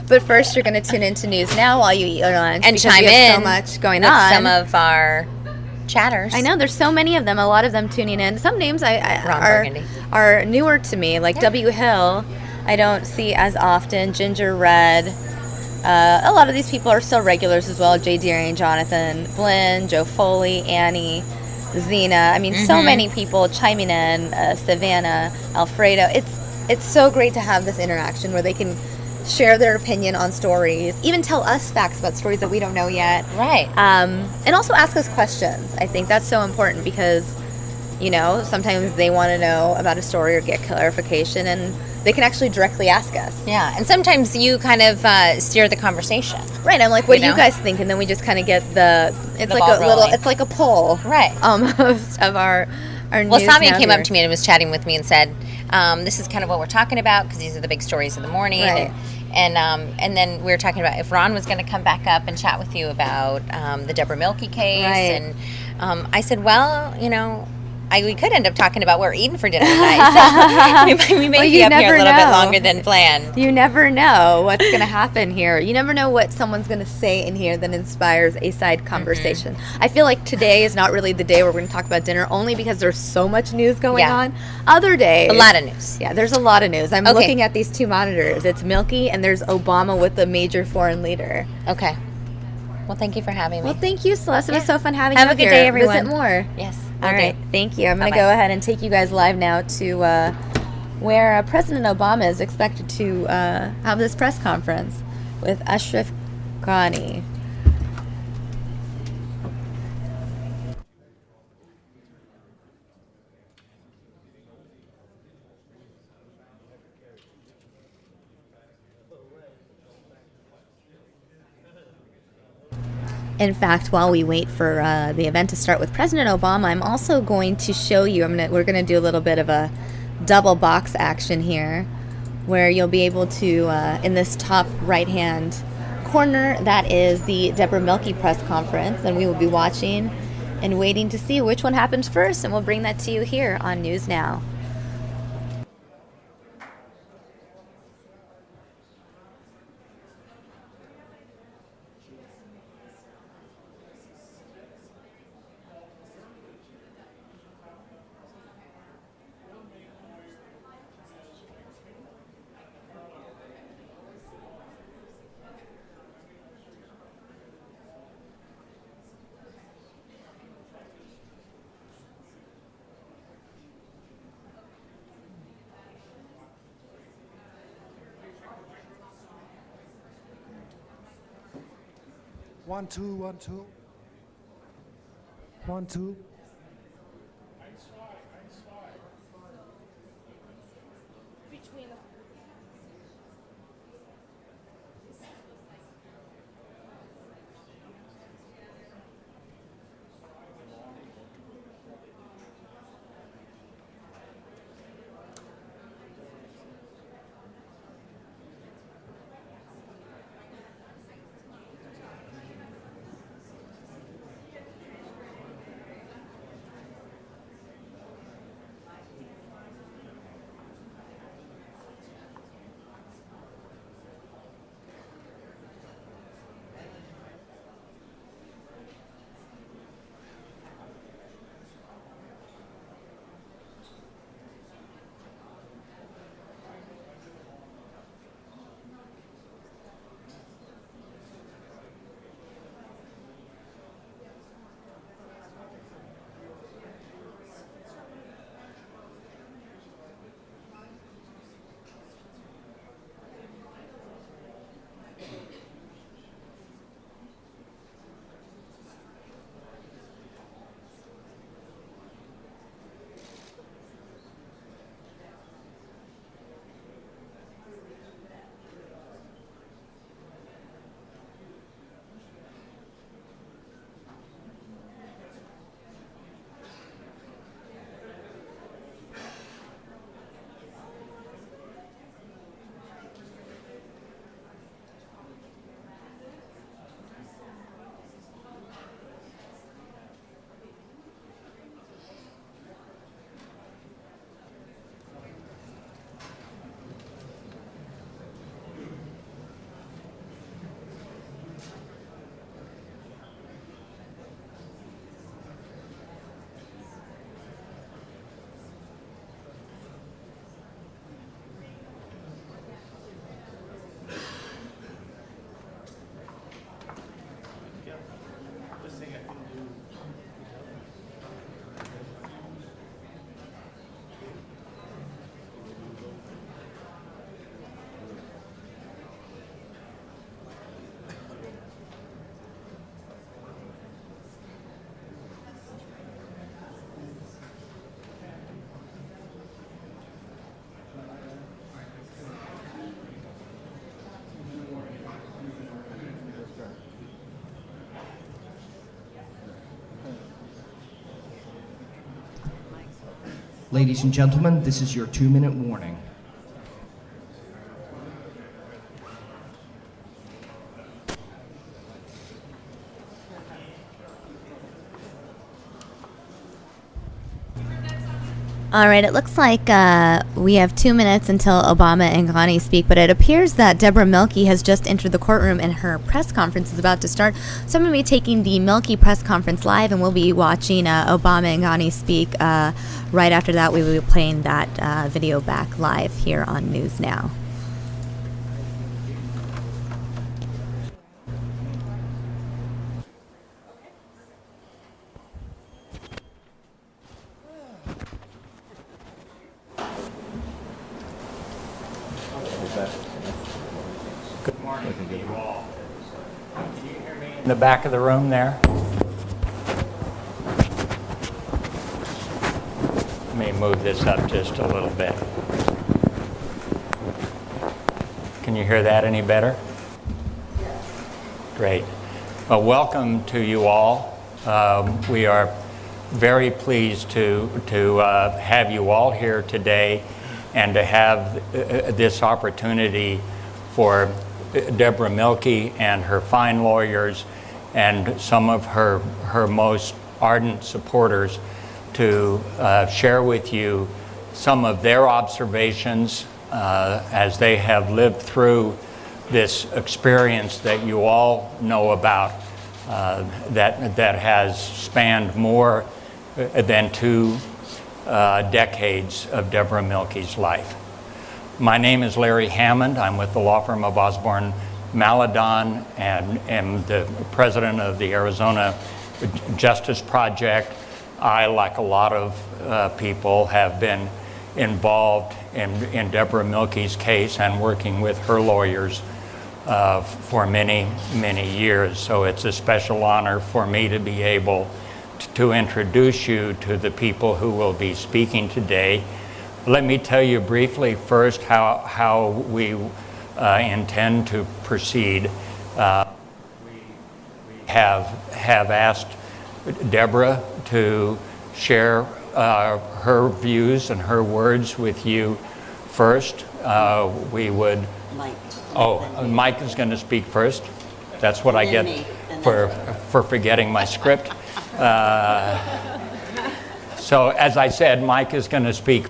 But first, you're going to tune into News Now while you eat your lunch. And chime we have in so much going with on. some of our chatters. I know, there's so many of them, a lot of them tuning in. Some names are newer to me, like W. Hill, I don't see as often. Ginger Red. A lot of these people are still regulars as well. Jay Deering, Jonathan, Blinn, Joe Foley, Annie, Zena. I mean, so many people chiming in. Savannah, Alfredo. It's so great to have this interaction where they can share their opinion on stories, even tell us facts about stories that we don't know yet. Right. And also ask us questions. I think that's so important because, sometimes they want to know about a story or get clarification, and they can actually directly ask us. Yeah, and sometimes you kind of steer the conversation. Right, I'm like, what do you guys think? And then we just kind of get it's like a poll. Right. Almost of our news. Well, Samia came up to me and was chatting with me and said, this is kind of what we're talking about, because these are the big stories of the morning. Right. And then we were talking about if Ron was going to come back up and chat with you about the Deborah Milkey case. Right. And I said, well, we could end up talking about what we're eating for dinner tonight. So we may be up here a little bit longer than planned. You never know what's going to happen here. You never know what someone's going to say in here that inspires a side conversation. I feel like today is not really the day where we're going to talk about dinner, only because there's so much news going on. Other days, a lot of news. Yeah, there's a lot of news. I'm looking at these two monitors. It's Milkey and there's Obama with the major foreign leader. Okay. Well, thank you for having me. Well, thank you, Celeste. It was so fun having you. Have a good day, everyone. Visit more. Yes. All right. Thank you. I'm going to go ahead and take you guys live now to where President Obama is expected to have this press conference with Ashraf Ghani. In fact, while we wait for the event to start with President Obama, I'm also going to show you, we're going to do a little bit of a double box action here, where you'll be able to, in this top right-hand corner, that is the Deborah Milkey press conference, and we will be watching and waiting to see which one happens first, and we'll bring that to you here on News Now. 1, 2, 1, 2. 1, 2. Ladies and gentlemen, this is your 2-minute warning. All right, it looks like we have 2 minutes until Obama and Ghani speak, but it appears that Deborah Milkey has just entered the courtroom and her press conference is about to start. So I'm going to be taking the Milkey press conference live, and we'll be watching Obama and Ghani speak. Right after that, we will be playing that video back live here on News Now. Good morning to you all. Can you hear me in the back of the room there? Let me move this up just a little bit. Can you hear that any better? Great. Well, welcome to you all. We are very pleased to have you all here today and to have this opportunity for Deborah Milkey and her fine lawyers and some of her most ardent supporters to share with you some of their observations as they have lived through this experience that you all know about that has spanned more than 2 decades of Deborah Milkey's life. My name is Larry Hammond. I'm with the law firm of Osborne Maladon and am the president of the Arizona Justice Project. I, like a lot of people, have been involved in Deborah Milkey's case and working with her lawyers for many, many years. So it's a special honor for me to be able to introduce you to the people who will be speaking today. Let me tell you briefly first how we intend to proceed. We have asked Deborah to share her views and her words with you first. We would... Mike. Oh, Mike is going to speak first. That's what I get for forgetting my script. So as I said, Mike is going to speak.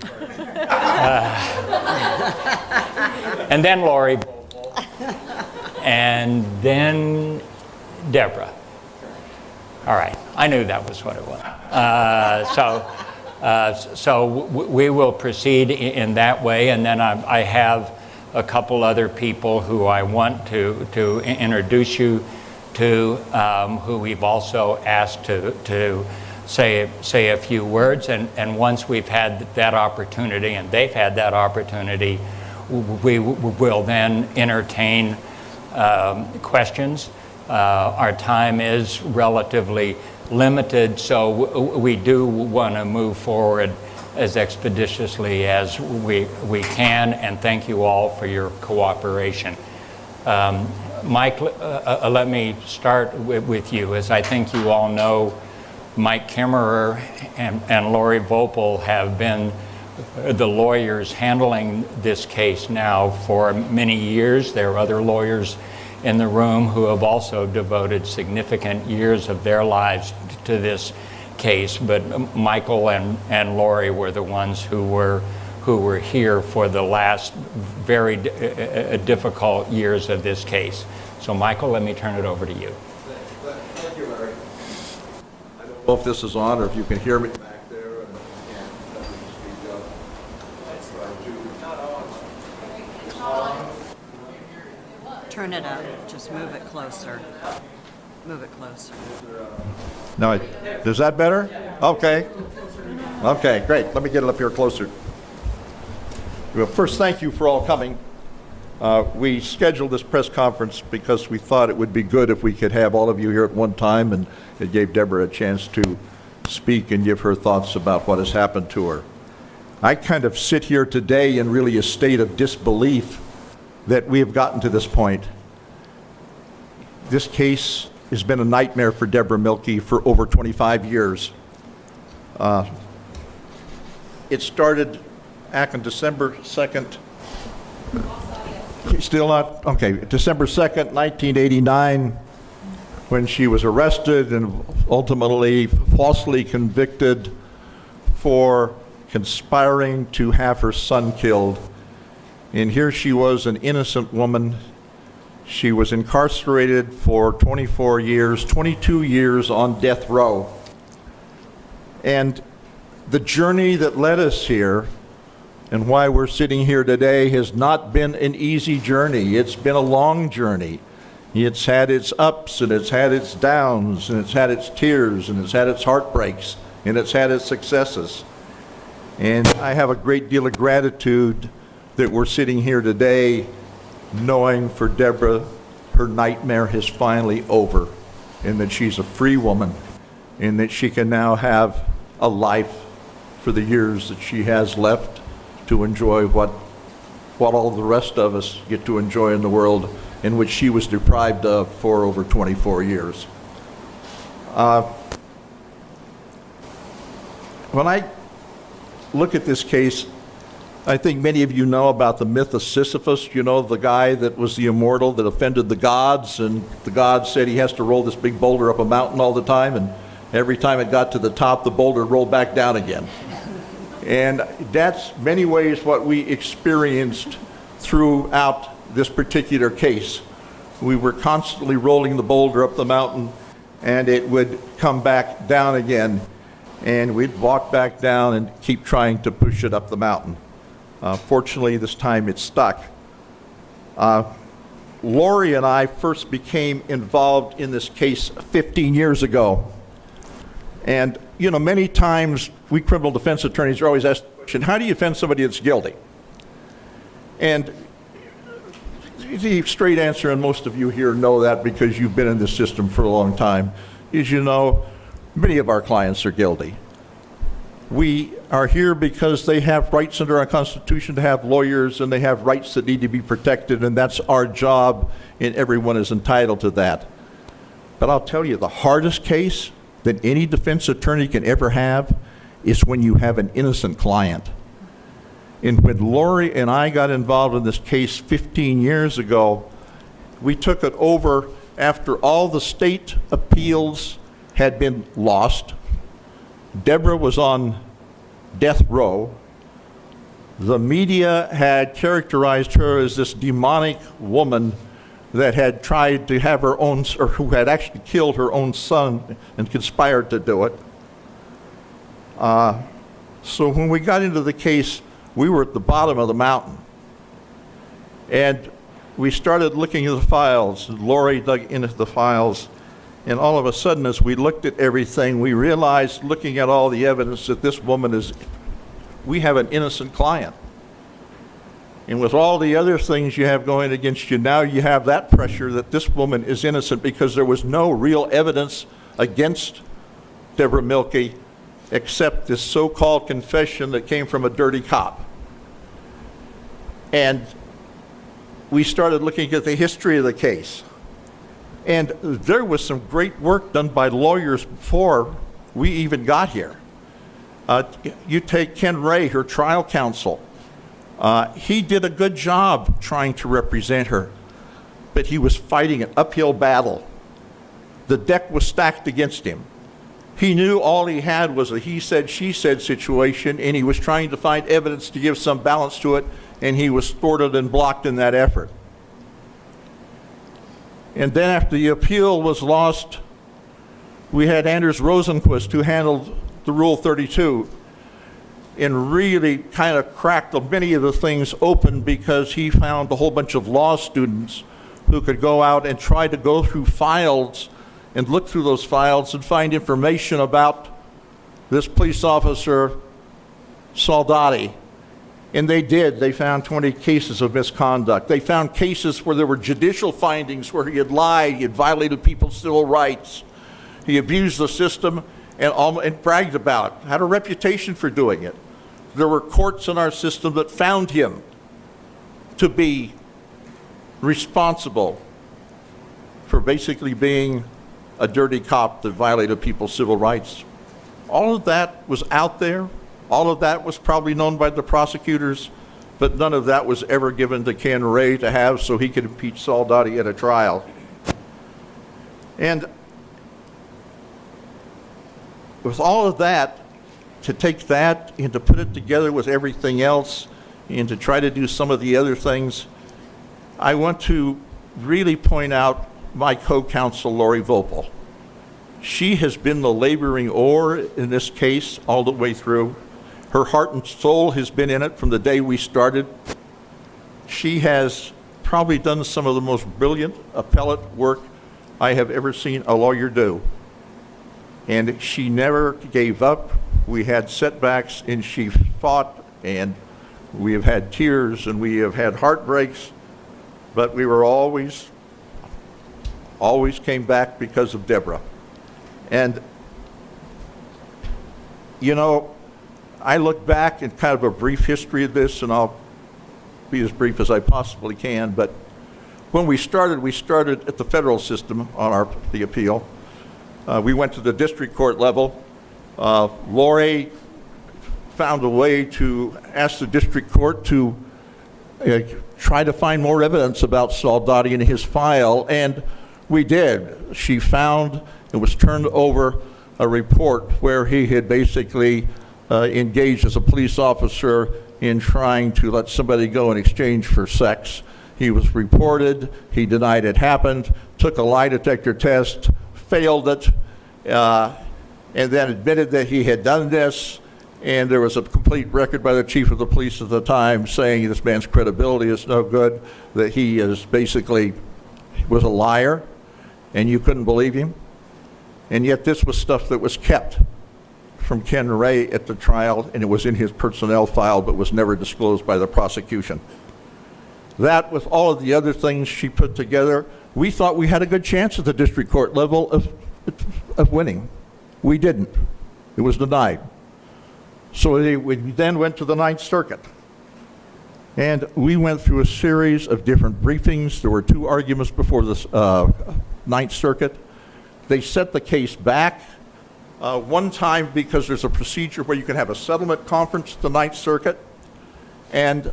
And then Lori, and then Deborah. All right, I knew that was what it was. So we will proceed in that way, and then I have a couple other people who I want to introduce you to, who we've also asked to say a few words, and once we've had that opportunity, and they've had that opportunity, we will then entertain questions. Our time is relatively limited, so we do want to move forward as expeditiously as we can, and thank you all for your cooperation. Mike, let me start with you. As I think you all know, Mike Kimmerer and Lori Vopel have been the lawyers handling this case now for many years. There are other lawyers in the room who have also devoted significant years of their lives to this case, but Michael and Lori were the ones who were here for the last very difficult years of this case. So Michael, let me turn it over to you. Thank you, Larry. I don't know if this is on or if you can hear me back there. Turn it up. Just move it closer. Move it closer. No, is that better? Okay. Okay, great. Let me get it up here closer. Well, first, thank you for all coming. We scheduled this press conference because we thought it would be good if we could have all of you here at one time, and it gave Deborah a chance to speak and give her thoughts about what has happened to her. I kind of sit here today in really a state of disbelief that we have gotten to this point. This case has been a nightmare for Deborah Milkey for over 25 years. It started back on December 2nd. Still not? Okay. December 2nd, 1989, when she was arrested and ultimately falsely convicted for conspiring to have her son killed. And here she was, an innocent woman. She was incarcerated for 24 years, 22 years on death row. And the journey that led us here and why we're sitting here today has not been an easy journey. It's been a long journey. It's had its ups and it's had its downs and it's had its tears and it's had its heartbreaks and it's had its successes. And I have a great deal of gratitude that we're sitting here today knowing for Deborah, her nightmare is finally over and that she's a free woman and that she can now have a life for the years that she has left to enjoy what all the rest of us get to enjoy in the world, in which she was deprived of for over 24 years. When I look at this case, I think many of you know about the myth of Sisyphus, you know, the guy that was the immortal that offended the gods, and the gods said he has to roll this big boulder up a mountain all the time, and every time it got to the top, the boulder rolled back down again. And that's many ways what we experienced throughout this particular case. We were constantly rolling the boulder up the mountain, and it would come back down again, and we'd walk back down and keep trying to push it up the mountain. Fortunately, this time it stuck. Lori and I first became involved in this case 15 years ago. And, you know, many times we criminal defense attorneys are always asked the question, how do you defend somebody that's guilty? And the straight answer, and most of you here know that because you've been in this system for a long time, is many of our clients are guilty. We are here because they have rights under our Constitution to have lawyers, and they have rights that need to be protected, and that's our job, and everyone is entitled to that. But I'll tell you, the hardest case that any defense attorney can ever have is when you have an innocent client. And when Lori and I got involved in this case 15 years ago, we took it over after all the state appeals had been lost. Deborah was on death row. The media had characterized her as this demonic woman that had tried to have her own, or who had actually killed her own son and conspired to do it. So when we got into the case, we were at the bottom of the mountain. And we started looking at the files. Lori dug into the files. And all of a sudden, as we looked at everything, we realized, looking at all the evidence, that this woman we have an innocent client. And with all the other things you have going against you, now you have that pressure that this woman is innocent because there was no real evidence against Deborah Milkey except this so-called confession that came from a dirty cop. And we started looking at the history of the case. And there was some great work done by lawyers before we even got here. You take Ken Ray, her trial counsel. He did a good job trying to represent her, but he was fighting an uphill battle. The deck was stacked against him. He knew all he had was a he said, she said situation, and he was trying to find evidence to give some balance to it, and he was thwarted and blocked in that effort. And then after the appeal was lost, we had Anders Rosenquist, who handled the Rule 32, and really kind of cracked many of the things open because he found a whole bunch of law students who could go out and try to go through files and look through those files and find information about this police officer, Soldati. And they did. They found 20 cases of misconduct. They found cases where there were judicial findings where he had lied, he had violated people's civil rights, he abused the system and bragged about it, had a reputation for doing it. There were courts in our system that found him to be responsible for basically being a dirty cop that violated people's civil rights. All of that was out there. All of that was probably known by the prosecutors, but none of that was ever given to Ken Ray to have so he could impeach Soldati at a trial. And with all of that, to take that and to put it together with everything else and to try to do some of the other things, I want to really point out my co-counsel, Lori Vopel. She has been the laboring oar in this case all the way through. Her heart and soul has been in it from the day we started. She has probably done some of the most brilliant appellate work I have ever seen a lawyer do. And she never gave up. We had setbacks and she fought, and we have had tears and we have had heartbreaks, but we were always came back because of Deborah. And, you know, I look back at kind of a brief history of this, and I'll be as brief as I possibly can, but when we started at the federal system on the appeal. We went to the district court level. Lori found a way to ask the district court to try to find more evidence about Soldati in his file, and we did. She found and was turned over a report where he had basically engaged as a police officer in trying to let somebody go in exchange for sex. He was reported, he denied it happened, took a lie detector test, failed it, and then admitted that he had done this, and there was a complete record by the chief of the police at the time saying this man's credibility is no good, that he is basically was a liar, and you couldn't believe him. And yet this was stuff that was kept from Ken Ray at the trial, and it was in his personnel file, but was never disclosed by the prosecution. That, with all of the other things she put together, we thought we had a good chance at the district court level of winning. We didn't. It was denied. So we then went to the Ninth Circuit. And we went through a series of different briefings. There were 2 arguments before the Ninth Circuit. They set the case back one time because there's a procedure where you can have a settlement conference at the Ninth Circuit. And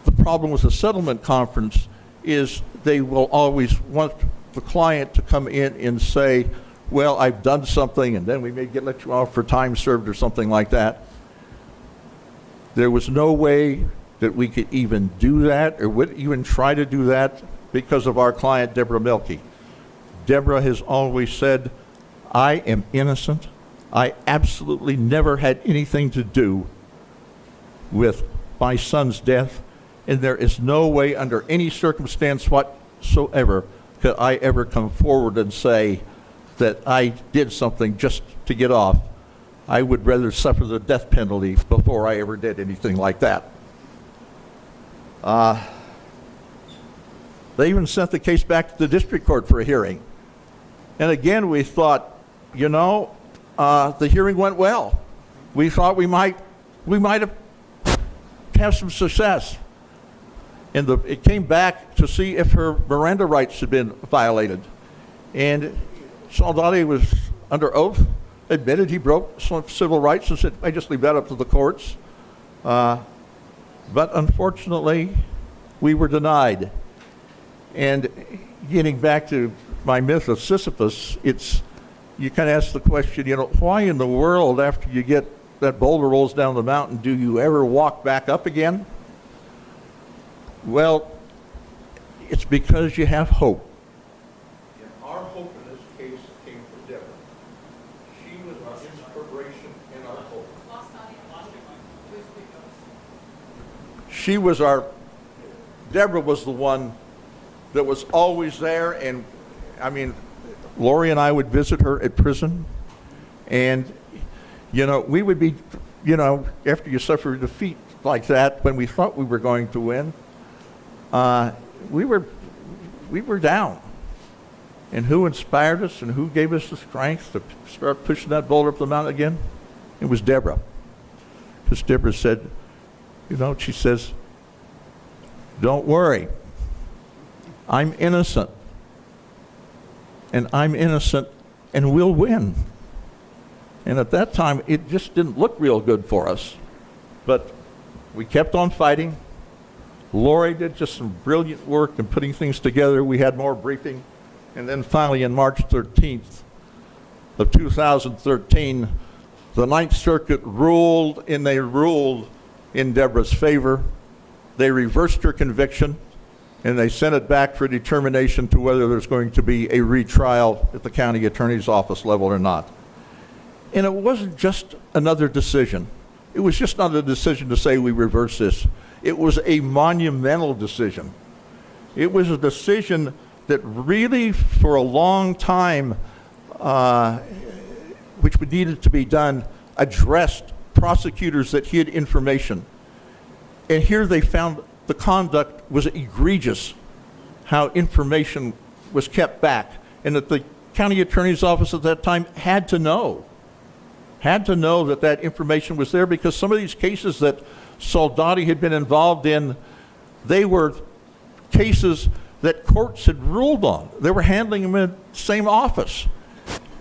the problem with the settlement conference is they will always want the client to come in and say, well, I've done something, and then we may let you off for time served or something like that. There was no way that we could even do that or would even try to do that because of our client, Debra Milkey. Deborah has always said, I am innocent. I absolutely never had anything to do with my son's death, and there is no way under any circumstance whatsoever could I ever come forward and say that I did something just to get off. I would rather suffer the death penalty before I ever did anything like that. They even sent the case back to the district court for a hearing. And again, we thought, the hearing went well. We thought we might have some success. And it came back to see if her Miranda rights had been violated. And Soldati was under oath, admitted he broke some civil rights and said, I just leave that up to the courts. But unfortunately, we were denied. And getting back to my myth of Sisyphus, you kind of ask the question, why in the world, after you get that boulder rolls down the mountain, do you ever walk back up again? Well, it's because you have hope. And our hope in this case came from Deborah. She was our inspiration and our hope. Deborah was the one that was always there, and Lori and I would visit her at prison, and we would be, after you suffer defeat like that, when we thought we were going to win, we were down. And who inspired us and who gave us the strength to start pushing that boulder up the mountain again? It was Deborah. Because Deborah said, she says, don't worry, I'm innocent. And I'm innocent, and we'll win. And at that time, it just didn't look real good for us. But we kept on fighting. Lori did just some brilliant work in putting things together. We had more briefing. And then finally, on March 13th of 2013, the Ninth Circuit ruled, and they ruled in Deborah's favor. They reversed her conviction, and they sent it back for determination to whether there's going to be a retrial at the county attorney's office level or not. And it wasn't just another decision. It was just not a decision to say we reverse this. It was a monumental decision. It was a decision that really, for a long time, which needed to be done, addressed prosecutors that hid information. And here they found the conduct was egregious, how information was kept back, and that the county attorney's office at that time had to know that that information was there, because some of these cases that Soldati had been involved in, they were cases that courts had ruled on. They were handling them in the same office.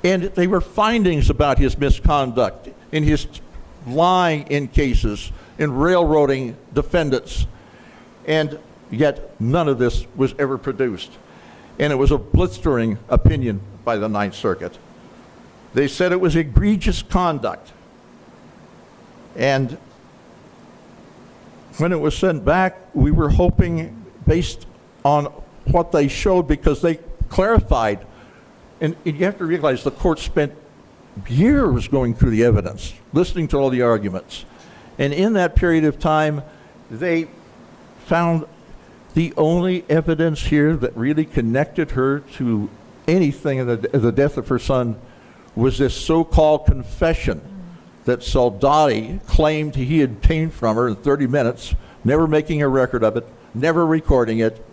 And they were findings about his misconduct in his lying in cases, in railroading defendants. And yet none of this was ever produced. And it was a blistering opinion by the Ninth Circuit. They said it was egregious conduct. And when it was sent back, we were hoping, based on what they showed, because they clarified, and you have to realize the court spent years going through the evidence, listening to all the arguments. And in that period of time, they found the only evidence here that really connected her to anything in the death of her son was this so-called confession that Soldati claimed he had obtained from her in 30 minutes never making a record of it, never recording it,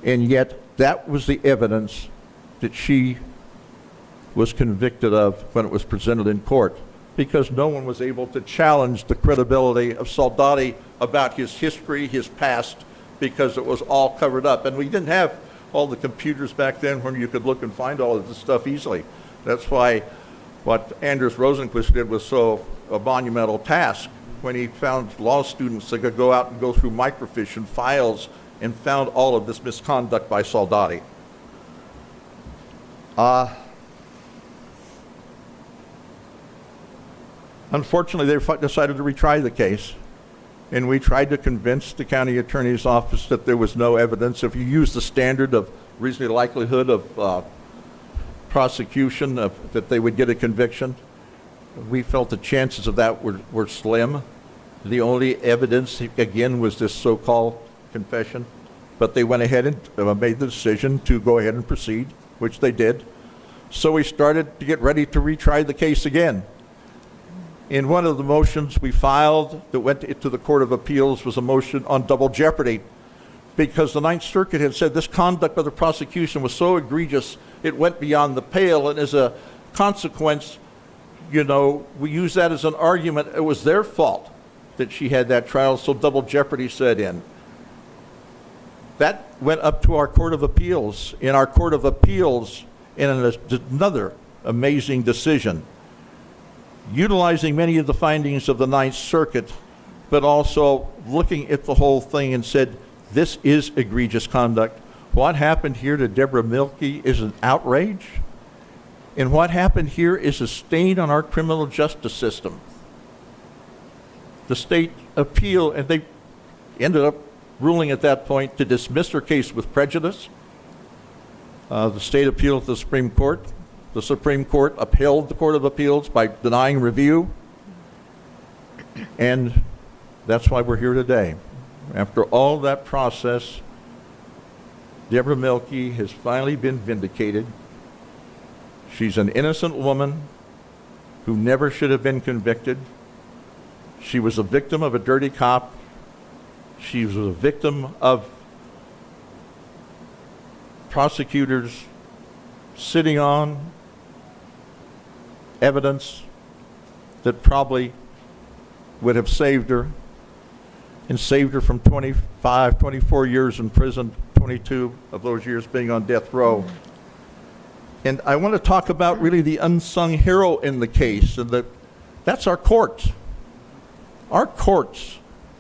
and yet that was the evidence that she was convicted of when it was presented in court, because no one was able to challenge the credibility of Soldati about his history, his past, because it was all covered up. And we didn't have all the computers back then where you could look and find all of this stuff easily. That's why what Anders Rosenquist did was so a monumental task, when he found law students that could go out and go through microfiche and files and found all of this misconduct by Soldati. Unfortunately, they decided to retry the case, and we tried to convince the county attorney's office that there was no evidence. If you use the standard of reasonable likelihood of prosecution, that they would get a conviction, we felt the chances of that were slim. The only evidence, again, was this so-called confession, but they went ahead and made the decision to go ahead and proceed, which they did. So we started to get ready to retry the case again. In one of the motions we filed that went to the Court of Appeals was a motion on double jeopardy, because the Ninth Circuit had said this conduct by the prosecution was so egregious it went beyond the pale, and as a consequence, you know, we use that as an argument. It was their fault that she had that trial, so double jeopardy set in. That went up to our Court of Appeals. In our Court of Appeals, in another amazing decision, utilizing many of the findings of the Ninth Circuit, but also looking at the whole thing and said, this is egregious conduct. What happened here to Deborah Milkey is an outrage, and what happened here is a stain on our criminal justice system. The state appealed, and they ended up ruling at that point to dismiss her case with prejudice. The state appealed to the Supreme Court. The Supreme Court upheld the Court of Appeals by denying review, and that's why we're here today. After all that process, Deborah Milkey has finally been vindicated. She's an innocent woman who never should have been convicted. She was a victim of a dirty cop. She was a victim of prosecutors sitting on evidence that probably would have saved her, and saved her from 24 years in prison, 22 of those years being on death row. And I want to talk about really the unsung hero in the case, and that's our courts. Our courts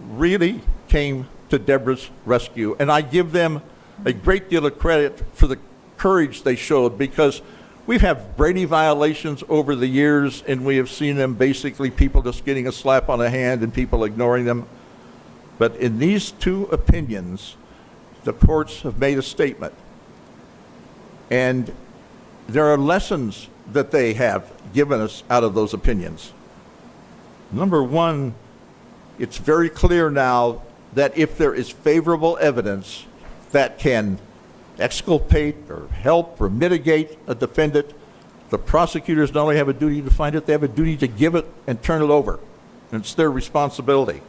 really came to Deborah's rescue, and I give them a great deal of credit for the courage they showed, because we've had Brady violations over the years, and we have seen them basically people just getting a slap on the hand and people ignoring them. But in these two opinions, the courts have made a statement, and there are lessons that they have given us out of those opinions. Number one, it's very clear now that if there is favorable evidence that can exculpate or help or mitigate a defendant, the prosecutors not only have a duty to find it, they have a duty to give it and turn it over. And it's their responsibility.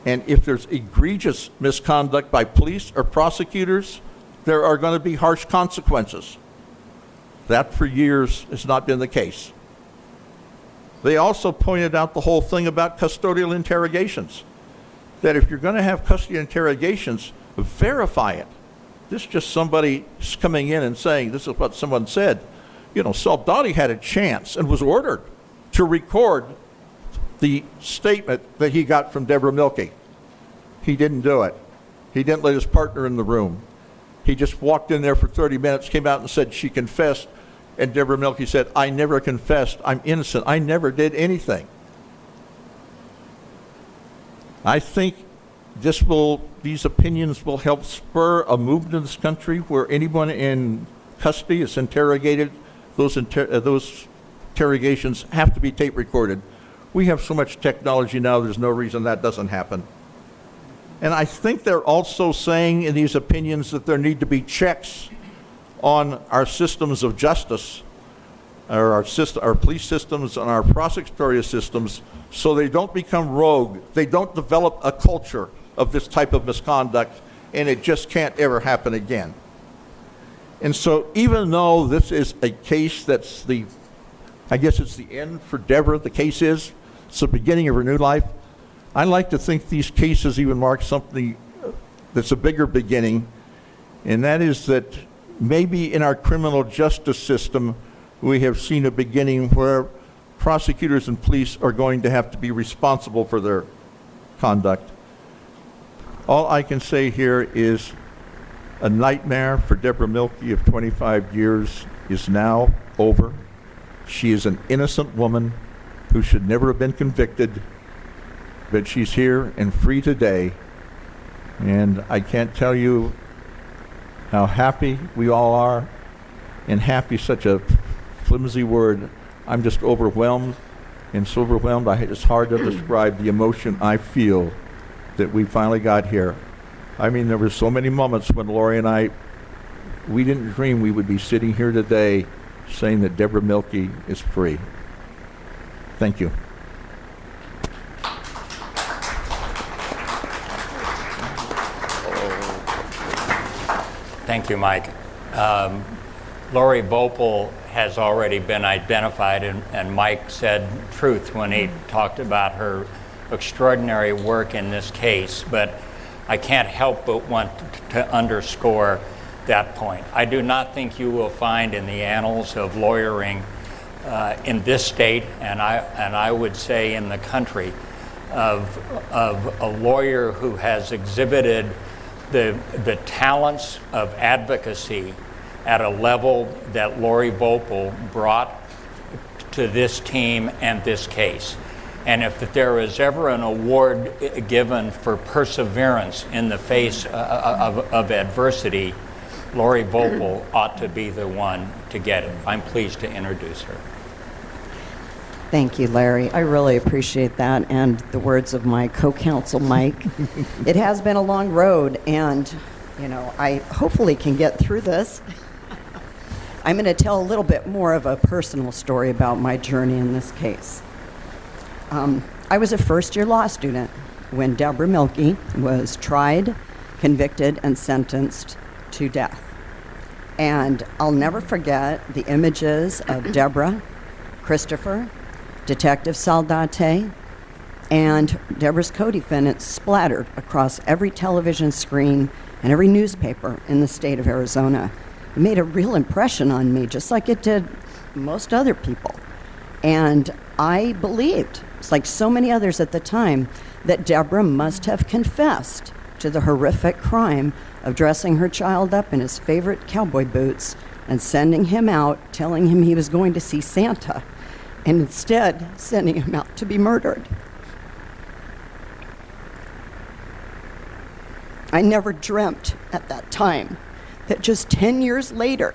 And if there's egregious misconduct by police or prosecutors, there are going to be harsh consequences. That for years has not been the case. They also pointed out the whole thing about custodial interrogations, that if you're going to have custody interrogations, verify it. This is just somebody coming in and saying, this is what someone said. You know, Soldati had a chance and was ordered to record the statement that he got from Deborah Milkey. He didn't do it. He didn't let his partner in the room. He just walked in there for 30 minutes, came out and said she confessed, and Deborah Milkey said, I never confessed. I'm innocent. I never did anything. I think these opinions will help spur a movement in this country where anyone in custody is interrogated. Those interrogations have to be tape recorded. We have so much technology now, there's no reason that doesn't happen. And I think they're also saying in these opinions that there need to be checks on our systems of justice, our police systems and our prosecutorial systems so they don't become rogue. They don't develop a culture of this type of misconduct, and it just can't ever happen again. And so even though this is a case that's I guess it's the end for Deborah, the case is, it's the beginning of her new life, I like to think these cases even mark something that's a bigger beginning, and that is that maybe in our criminal justice system, we have seen a beginning where prosecutors and police are going to have to be responsible for their conduct. All I can say here is a nightmare for Deborah Milkey of 25 years is now over. She is an innocent woman who should never have been convicted, but she's here and free today. And I can't tell you how happy we all are, and happy, such a flimsy word. I'm just overwhelmed, and so overwhelmed it's hard to describe the emotion I feel that we finally got here. I mean, there were so many moments when Lori and we didn't dream we would be sitting here today saying that Deborah Milkey is free. Thank you. Thank you, Mike. Lori Vopel has already been identified, and Mike said truth when he talked about her extraordinary work in this case, but I can't help but want to underscore that point. I do not think you will find in the annals of lawyering in this state, and I would say in the country, of a lawyer who has exhibited the talents of advocacy at a level that Lori Vopel brought to this team and this case. And if there is ever an award given for perseverance in the face of adversity, Lori Vopel ought to be the one to get it. I'm pleased to introduce her. Thank you, Larry. I really appreciate that, and the words of my co-counsel, Mike. It has been a long road, and I hopefully can get through this. I'm going to tell a little bit more of a personal story about my journey in this case. I was a first-year law student when Deborah Milkey was tried, convicted, and sentenced to death. And I'll never forget the images of Deborah, Christopher, Detective Saldate, and Deborah's co-defendants splattered across every television screen and every newspaper in the state of Arizona. It made a real impression on me, just like it did most other people. And I believed, it's like so many others at the time, that Deborah must have confessed to the horrific crime of dressing her child up in his favorite cowboy boots and sending him out, telling him he was going to see Santa, and instead sending him out to be murdered. I never dreamt at that time that just 10 years later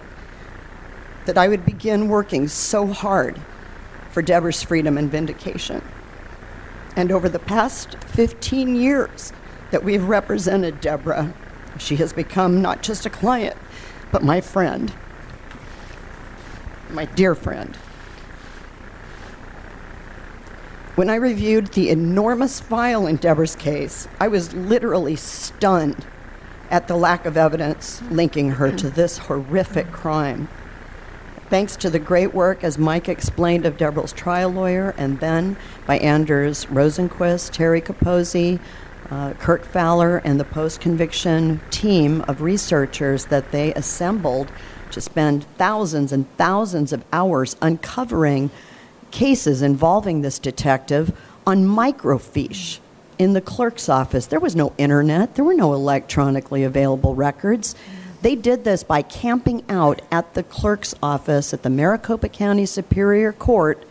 that I would begin working so hard for Deborah's freedom and vindication. And over the past 15 years that we've represented Deborah, she has become not just a client, but my friend, my dear friend. When I reviewed the enormous file in Deborah's case, I was literally stunned at the lack of evidence linking her to this horrific crime. Thanks to the great work, as Mike explained, of Deborah's trial lawyer, and then by Anders Rosenquist, Terry Capozzi, Kurt Fowler, and the post-conviction team of researchers that they assembled to spend thousands and thousands of hours uncovering cases involving this detective on microfiche in the clerk's office. There was no internet. There were no electronically available records. They did this by camping out at the clerk's office at the Maricopa County Superior Court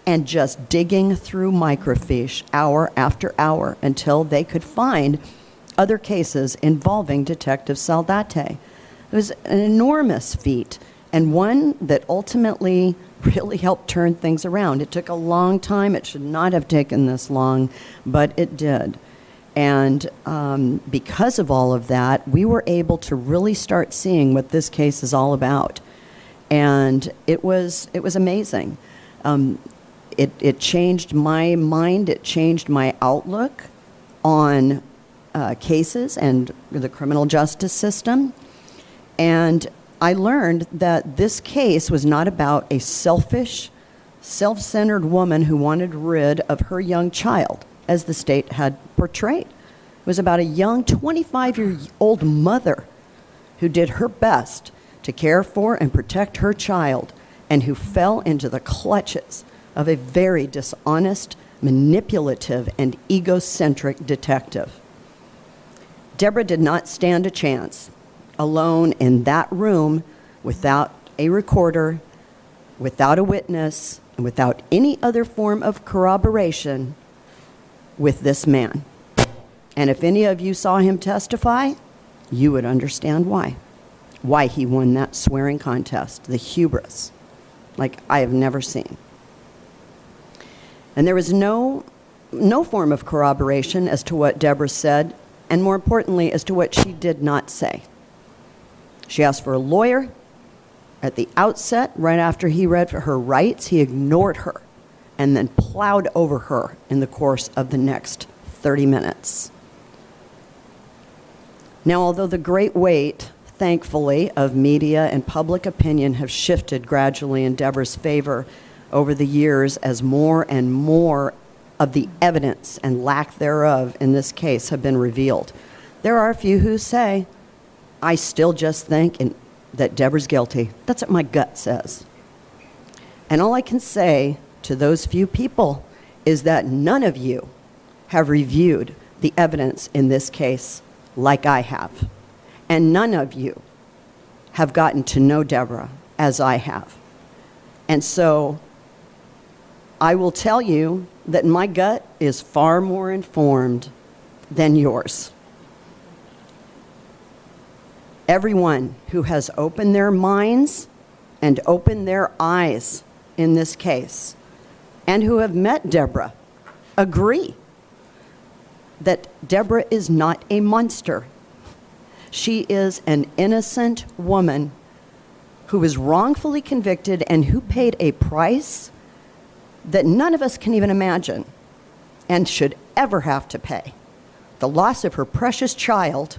and just digging through microfiche hour after hour until they could find other cases involving Detective Saldate. It was an enormous feat, and one that ultimately really helped turn things around. It took a long time. It should not have taken this long, but it did. And because of all of that, we were able to really start seeing what this case is all about. And it was amazing. It changed my mind. It changed my outlook on cases and the criminal justice system. And I learned that this case was not about a selfish, self-centered woman who wanted rid of her young child, as the state had portrayed. It was about a young 25-year-old mother who did her best to care for and protect her child, and who fell into the clutches of a very dishonest, manipulative, and egocentric detective. Deborah did not stand a chance alone in that room without a recorder, without a witness, and without any other form of corroboration with this man. And if any of you saw him testify, you would understand why he won that swearing contest, the hubris, like I have never seen. And there was no form of corroboration as to what Deborah said, and more importantly, as to what she did not say. She asked for a lawyer. At the outset, right after he read for her rights, he ignored her and then plowed over her in the course of the next 30 minutes. Now, although the great weight, thankfully, of media and public opinion have shifted gradually in Deborah's favor over the years as more and more of the evidence and lack thereof in this case have been revealed, there are a few who say, I still just think that Deborah's guilty. That's what my gut says. And all I can say to those few people is that none of you have reviewed the evidence in this case like I have. And none of you have gotten to know Deborah as I have. And so I will tell you that my gut is far more informed than yours. Everyone who has opened their minds and opened their eyes in this case, and who have met Deborah, agree that Deborah is not a monster. She is an innocent woman who was wrongfully convicted and who paid a price that none of us can even imagine and should ever have to pay. The loss of her precious child,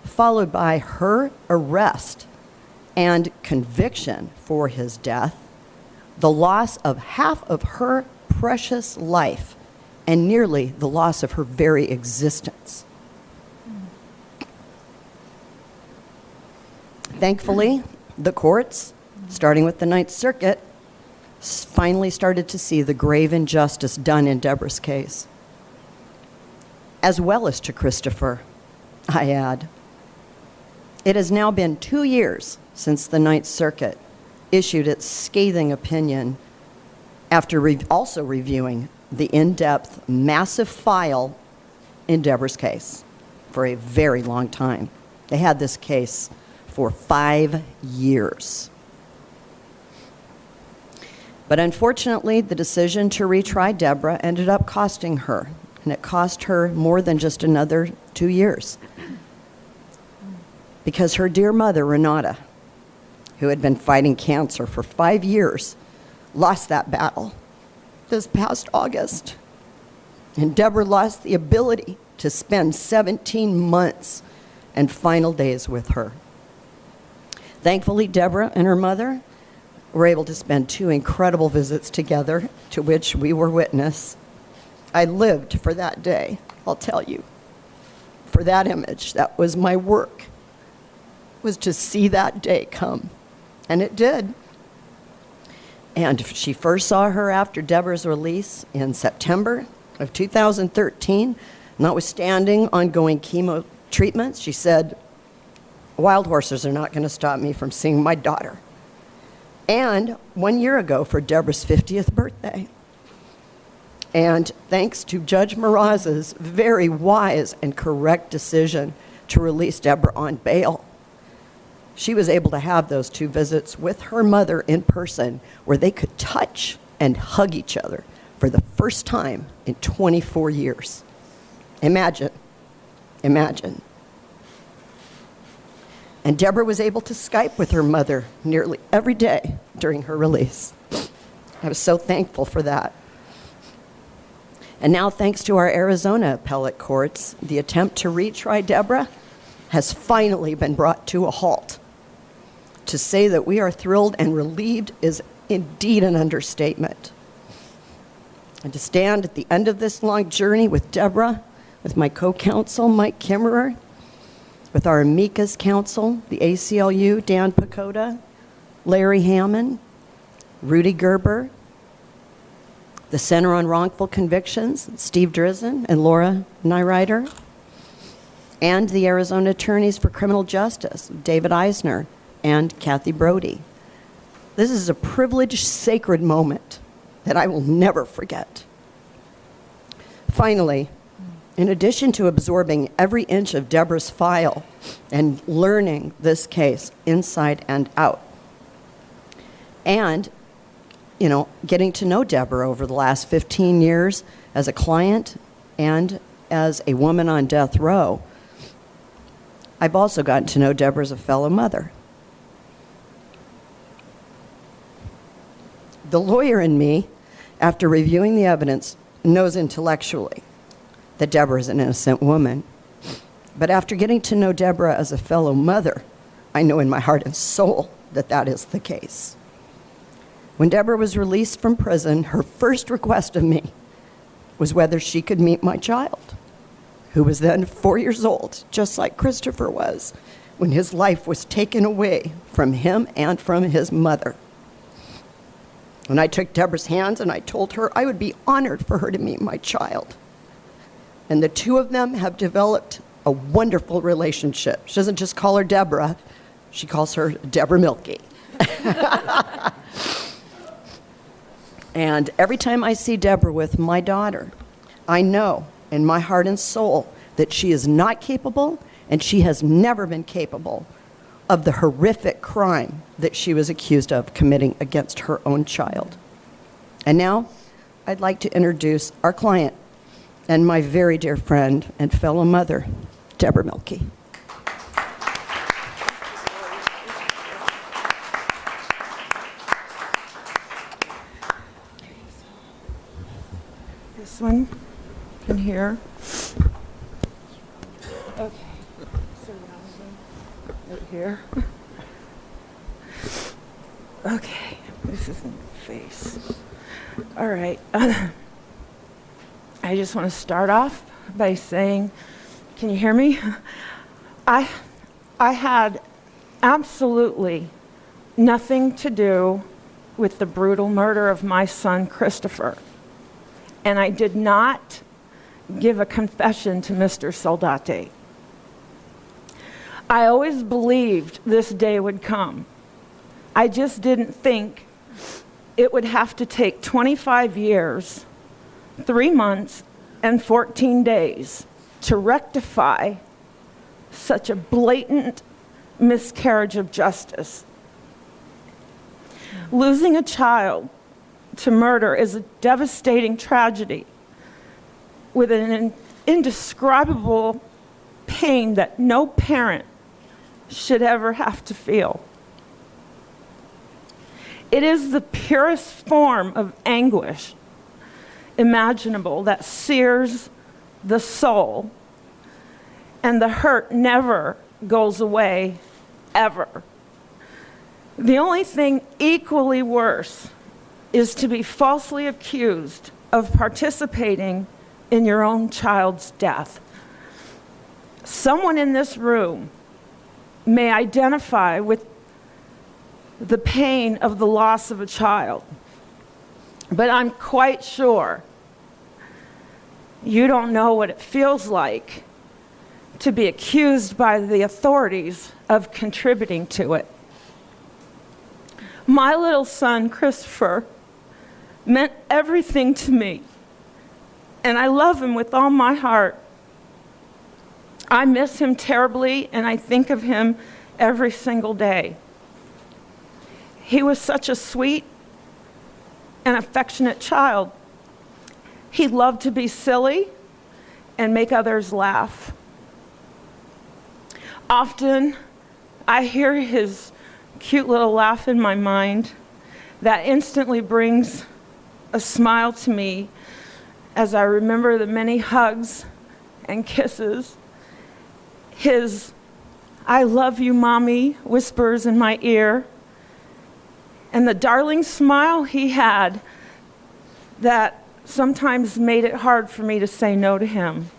followed by her arrest and conviction for his death, the loss of half of her precious life, and nearly the loss of her very existence. Thankfully, the courts, starting with the Ninth Circuit, finally started to see the grave injustice done in Deborah's case, as well as to Christopher, I add. It has now been 2 years since the Ninth Circuit issued its scathing opinion after also reviewing the in-depth, massive file in Deborah's case for a very long time. They had this case for 5 years. But unfortunately, the decision to retry Deborah ended up costing her, and it cost her more than just another 2 years. Because her dear mother, Renata, who had been fighting cancer for 5 years, lost that battle this past August. And Deborah lost the ability to spend 17 months and final days with her. Thankfully, Deborah and her mother were able to spend 2 incredible visits together, to which we were witness. I lived for that day, I'll tell you. For that image, that was my work, was to see that day come. And it did. And she first saw her after Deborah's release in September of 2013. Notwithstanding ongoing chemo treatments, she said, wild horses are not going to stop me from seeing my daughter. And 1 year ago for Deborah's 50th birthday. And thanks to Judge Meraz's very wise and correct decision to release Deborah on bail, she was able to have those 2 visits with her mother in person where they could touch and hug each other for the first time in 24 years. Imagine. And Deborah was able to Skype with her mother nearly every day during her release. I was so thankful for that. And now, thanks to our Arizona appellate courts, the attempt to retry Deborah has finally been brought to a halt. To say that we are thrilled and relieved is indeed an understatement. And to stand at the end of this long journey with Deborah, with my co-counsel, Mike Kimmerer, with our amicus counsel, the ACLU, Dan Pacoda, Larry Hammond, Rudy Gerber, the Center on Wrongful Convictions, Steve Drizzen and Laura Nyrider, and the Arizona Attorneys for Criminal Justice, David Eisner and Kathy Brody. This is a privileged, sacred moment that I will never forget. Finally, in addition to absorbing every inch of Deborah's file and learning this case inside and out, and getting to know Deborah over the last 15 years as a client and as a woman on death row, I've also gotten to know Deborah as a fellow mother. The lawyer in me, after reviewing the evidence, knows intellectually that Deborah is an innocent woman. But after getting to know Deborah as a fellow mother, I know in my heart and soul that that is the case. When Deborah was released from prison, her first request of me was whether she could meet my child, who was then 4 years old, just like Christopher was, when his life was taken away from him and from his mother. And I took Deborah's hands and I told her I would be honored for her to meet my child. And the two of them have developed a wonderful relationship. She doesn't just call her Deborah, she calls her Deborah Milkey. And every time I see Deborah with my daughter, I know in my heart and soul that she is not capable, and she has never been capable, of the horrific crime that she was accused of committing against her own child. And now, I'd like to introduce our client and my very dear friend and fellow mother, Deborah Milkey. This one in here. Okay. So right here. Okay. This is in the face. All right. I just want to start off by saying, can you hear me? I had absolutely nothing to do with the brutal murder of my son, Christopher. And I did not give a confession to Mr. Soldati. I always believed this day would come. I just didn't think it would have to take 25 years, 3 months, and 14 days to rectify such a blatant miscarriage of justice. Losing a child to murder is a devastating tragedy with an indescribable pain that no parent should ever have to feel. It is the purest form of anguish imaginable that sears the soul, and the hurt never goes away, ever. The only thing equally worse is to be falsely accused of participating in your own child's death. Someone in this room may identify with the pain of the loss of a child, but I'm quite sure you don't know what it feels like to be accused by the authorities of contributing to it. My little son, Christopher, meant everything to me, and I love him with all my heart. I miss him terribly, and I think of him every single day. He was such a sweet and affectionate child. He loved to be silly and make others laugh. Often, I hear his cute little laugh in my mind that instantly brings a smile to me as I remember the many hugs and kisses. His "I love you, Mommy" whispers in my ear, and the darling smile he had that sometimes made it hard for me to say no to him.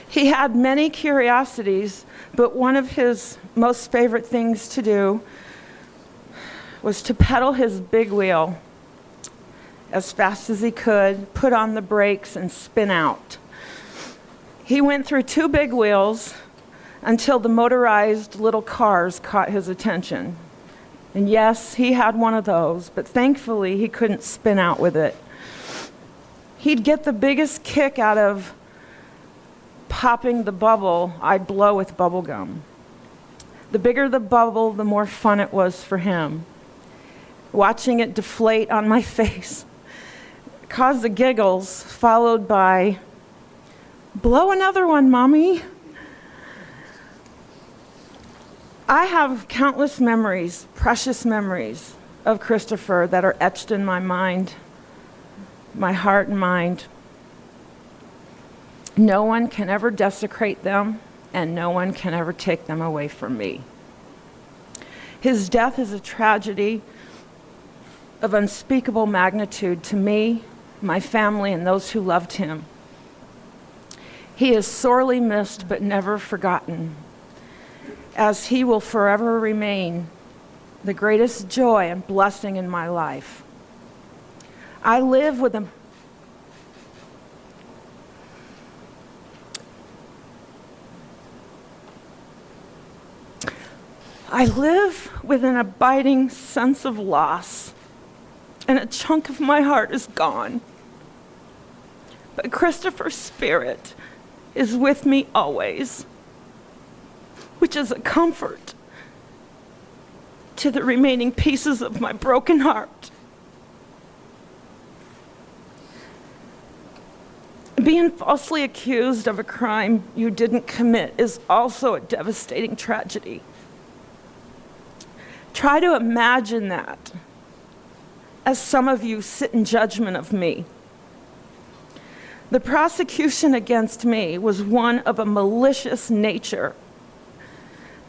He had many curiosities, but one of his most favorite things to do was to pedal his big wheel as fast as he could, put on the brakes, and spin out. He went through 2 big wheels until the motorized little cars caught his attention. And yes, he had one of those, but thankfully he couldn't spin out with it. He'd get the biggest kick out of popping the bubble I'd blow with bubble gum. The bigger the bubble, the more fun it was for him. Watching it deflate on my face caused the giggles, followed by, "Blow another one, Mommy." I have countless memories, precious memories of Christopher that are etched in my mind, my heart and mind. No one can ever desecrate them, and no one can ever take them away from me. His death is a tragedy of unspeakable magnitude to me, my family, and those who loved him. He is sorely missed but never forgotten, as he will forever remain the greatest joy and blessing in my life. I live within an abiding sense of loss, and a chunk of my heart is gone. But Christopher's spirit is with me always, which is a comfort to the remaining pieces of my broken heart. Being falsely accused of a crime you didn't commit is also a devastating tragedy. Try to imagine that as some of you sit in judgment of me. The prosecution against me was one of a malicious nature.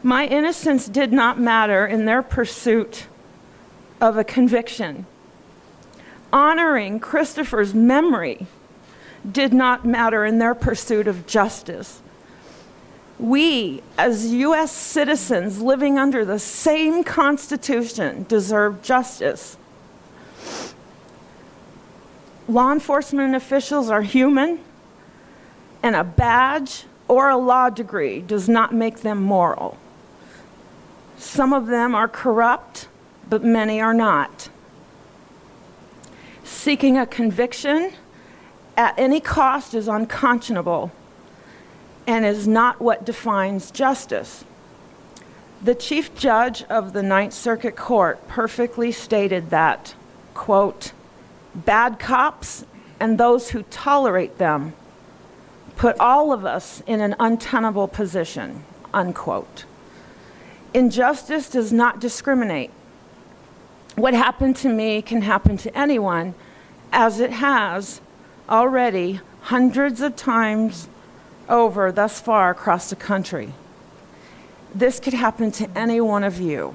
My innocence did not matter in their pursuit of a conviction. Honoring Christopher's memory did not matter in their pursuit of justice. We, as U.S. citizens living under the same Constitution, deserve justice. Law enforcement officials are human, and a badge or a law degree does not make them moral. Some of them are corrupt, but many are not. Seeking a conviction at any cost is unconscionable and is not what defines justice. The Chief Judge of the Ninth Circuit Court perfectly stated that, quote, "Bad cops and those who tolerate them put all of us in an untenable position," unquote. Injustice does not discriminate. What happened to me can happen to anyone, as it has already hundreds of times over thus far across the country. This could happen to any one of you.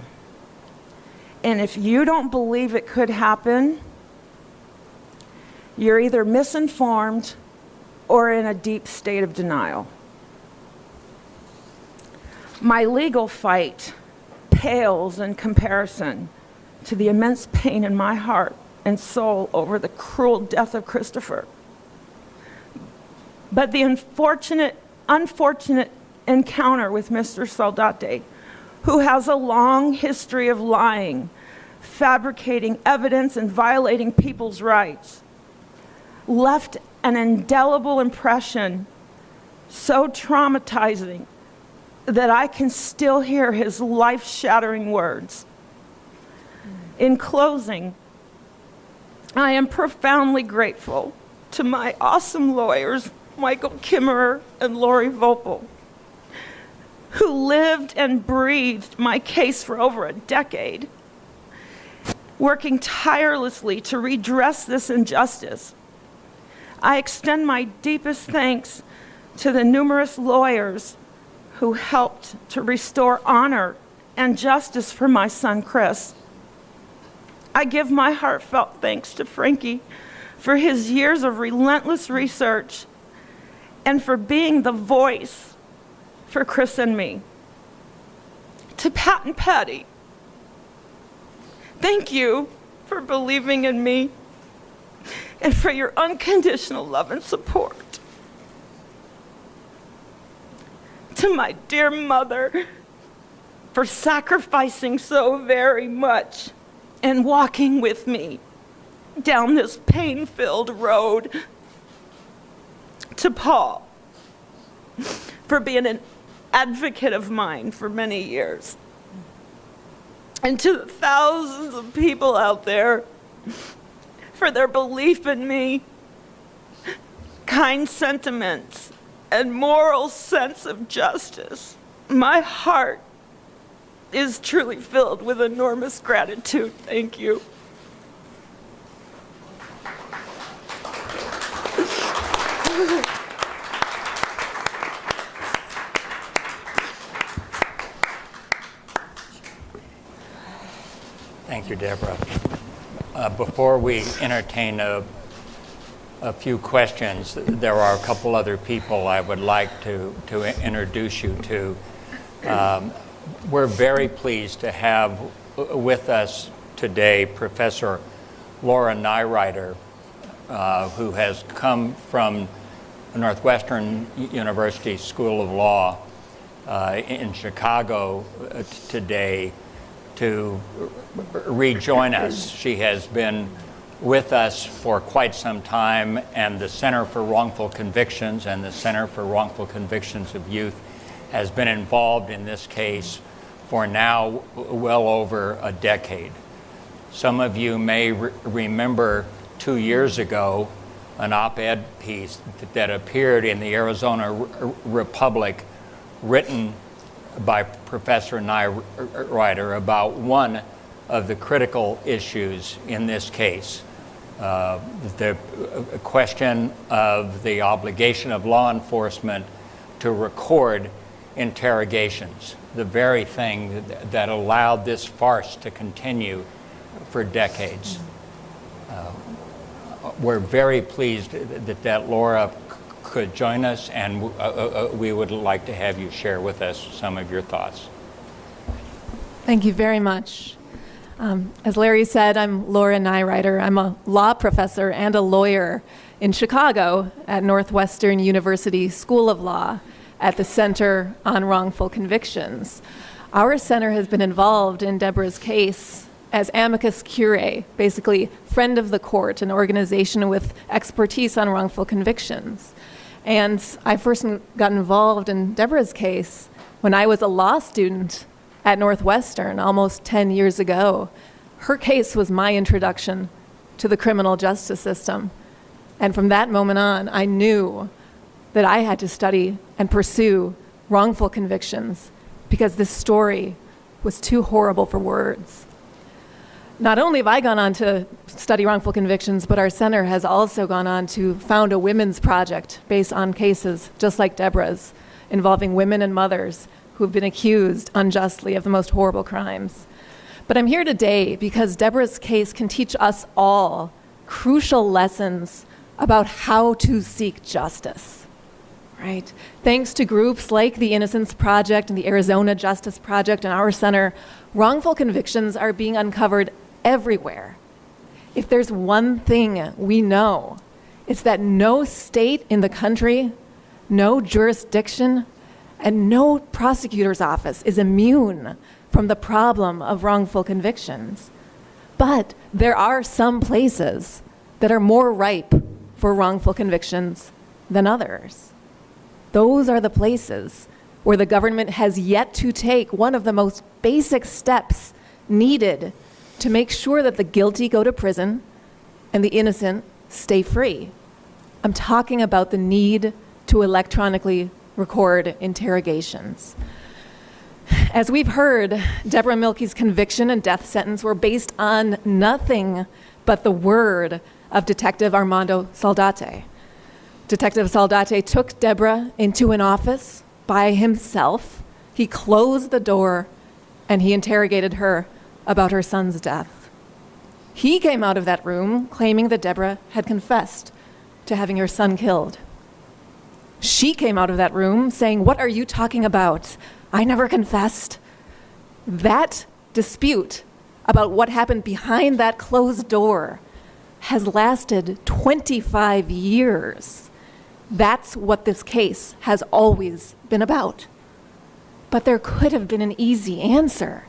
And if you don't believe it could happen, you're either misinformed or in a deep state of denial. My legal fight pales in comparison to the immense pain in my heart and soul over the cruel death of Christopher. But the unfortunate encounter with Mr. Soldate, who has a long history of lying, fabricating evidence, and violating people's rights, left an indelible impression so traumatizing that I can still hear his life-shattering words. In closing, I am profoundly grateful to my awesome lawyers, Michael Kimmerer and Lori Vopel. who lived and breathed my case for over a decade, working tirelessly to redress this injustice. I extend my deepest thanks to the numerous lawyers who helped to restore honor and justice for my son, Chris. I give my heartfelt thanks to Frankie for his years of relentless research and for being the voice for Chris and me. To Pat and Patty, thank you for believing in me and for your unconditional love and support. To my dear mother, for sacrificing so very much and walking with me down this pain-filled road. To Paul, for being an advocate of mine for many years. And to the thousands of people out there for their belief in me, kind sentiments, and moral sense of justice. My heart is truly filled with enormous gratitude. Thank you. Thank you, Deborah. Before we entertain a few questions, there are a couple other people I would like to introduce you to. We're very pleased to have with us today Professor Laura Nyrider, who has come from Northwestern University School of Law in Chicago today to rejoin us. She has been with us for quite some time, and the Center for Wrongful Convictions and the Center for Wrongful Convictions of Youth has been involved in this case for now well over a decade. Some of you may remember 2 years ago an op-ed piece that appeared in the Arizona Republic written by Professor Nyrider about one of the critical issues in this case. The question of the obligation of law enforcement to record interrogations, the very thing that allowed this farce to continue for decades. We're very pleased that Laura could join us, and we would like to have you share with us some of your thoughts. Thank you very much. As Larry said, I'm Laura Nyrider. I'm a law professor and a lawyer in Chicago at Northwestern University School of Law at the Center on Wrongful Convictions. Our center has been involved in Deborah's case as amicus curiae, basically friend of the court, an organization with expertise on wrongful convictions. And I first got involved in Deborah's case when I was a law student at Northwestern almost 10 years ago. Her case was my introduction to the criminal justice system. And from that moment on, I knew that I had to study and pursue wrongful convictions because this story was too horrible for words. Not only have I gone on to study wrongful convictions, but our center has also gone on to found a women's project based on cases just like Deborah's, involving women and mothers who have been accused unjustly of the most horrible crimes. But I'm here today because Deborah's case can teach us all crucial lessons about how to seek justice, right? Thanks to groups like the Innocence Project and the Arizona Justice Project and our center, wrongful convictions are being uncovered everywhere. If there's one thing we know, it's that no state in the country, no jurisdiction, and no prosecutor's office is immune from the problem of wrongful convictions. But there are some places that are more ripe for wrongful convictions than others. Those are the places where the government has yet to take one of the most basic steps needed to make sure that the guilty go to prison and the innocent stay free. I'm talking about the need to electronically record interrogations. as we've heard, Deborah Milkey's conviction and death sentence were based on nothing but the word of Detective Armando Saldate. Detective Saldate took Deborah into an office by himself. He closed the door and he interrogated her about her son's death. He came out of that room claiming that Deborah had confessed to having her son killed. She came out of that room saying, "What are you talking about? I never confessed." That dispute about what happened behind that closed door has lasted 25 years. That's what this case has always been about. But there could have been an easy answer.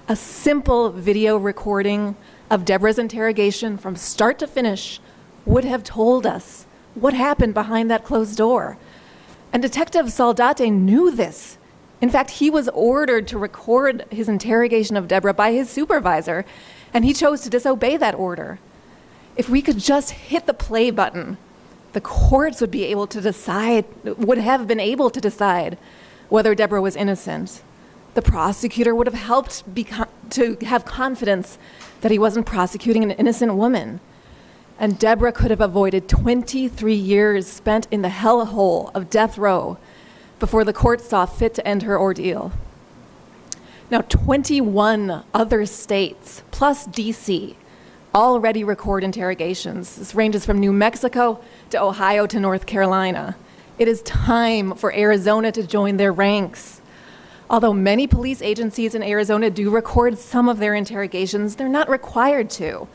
A simple video recording of Deborah's interrogation from start to finish would have told us what happened behind that closed door. And Detective Saldate knew this. In fact, he was ordered to record his interrogation of Deborah by his supervisor, and he chose to disobey that order. If we could just hit the play button, the courts would have been able to decide whether Deborah was innocent. The prosecutor would have helped to have confidence that he wasn't prosecuting an innocent woman. And Deborah could have avoided 23 years spent in the hellhole of death row before the court saw fit to end her ordeal. Now, 21 other states, plus DC, already record interrogations. This ranges from New Mexico to Ohio to North Carolina. It is time for Arizona to join their ranks. Although many police agencies in Arizona do record some of their interrogations, they're not required to.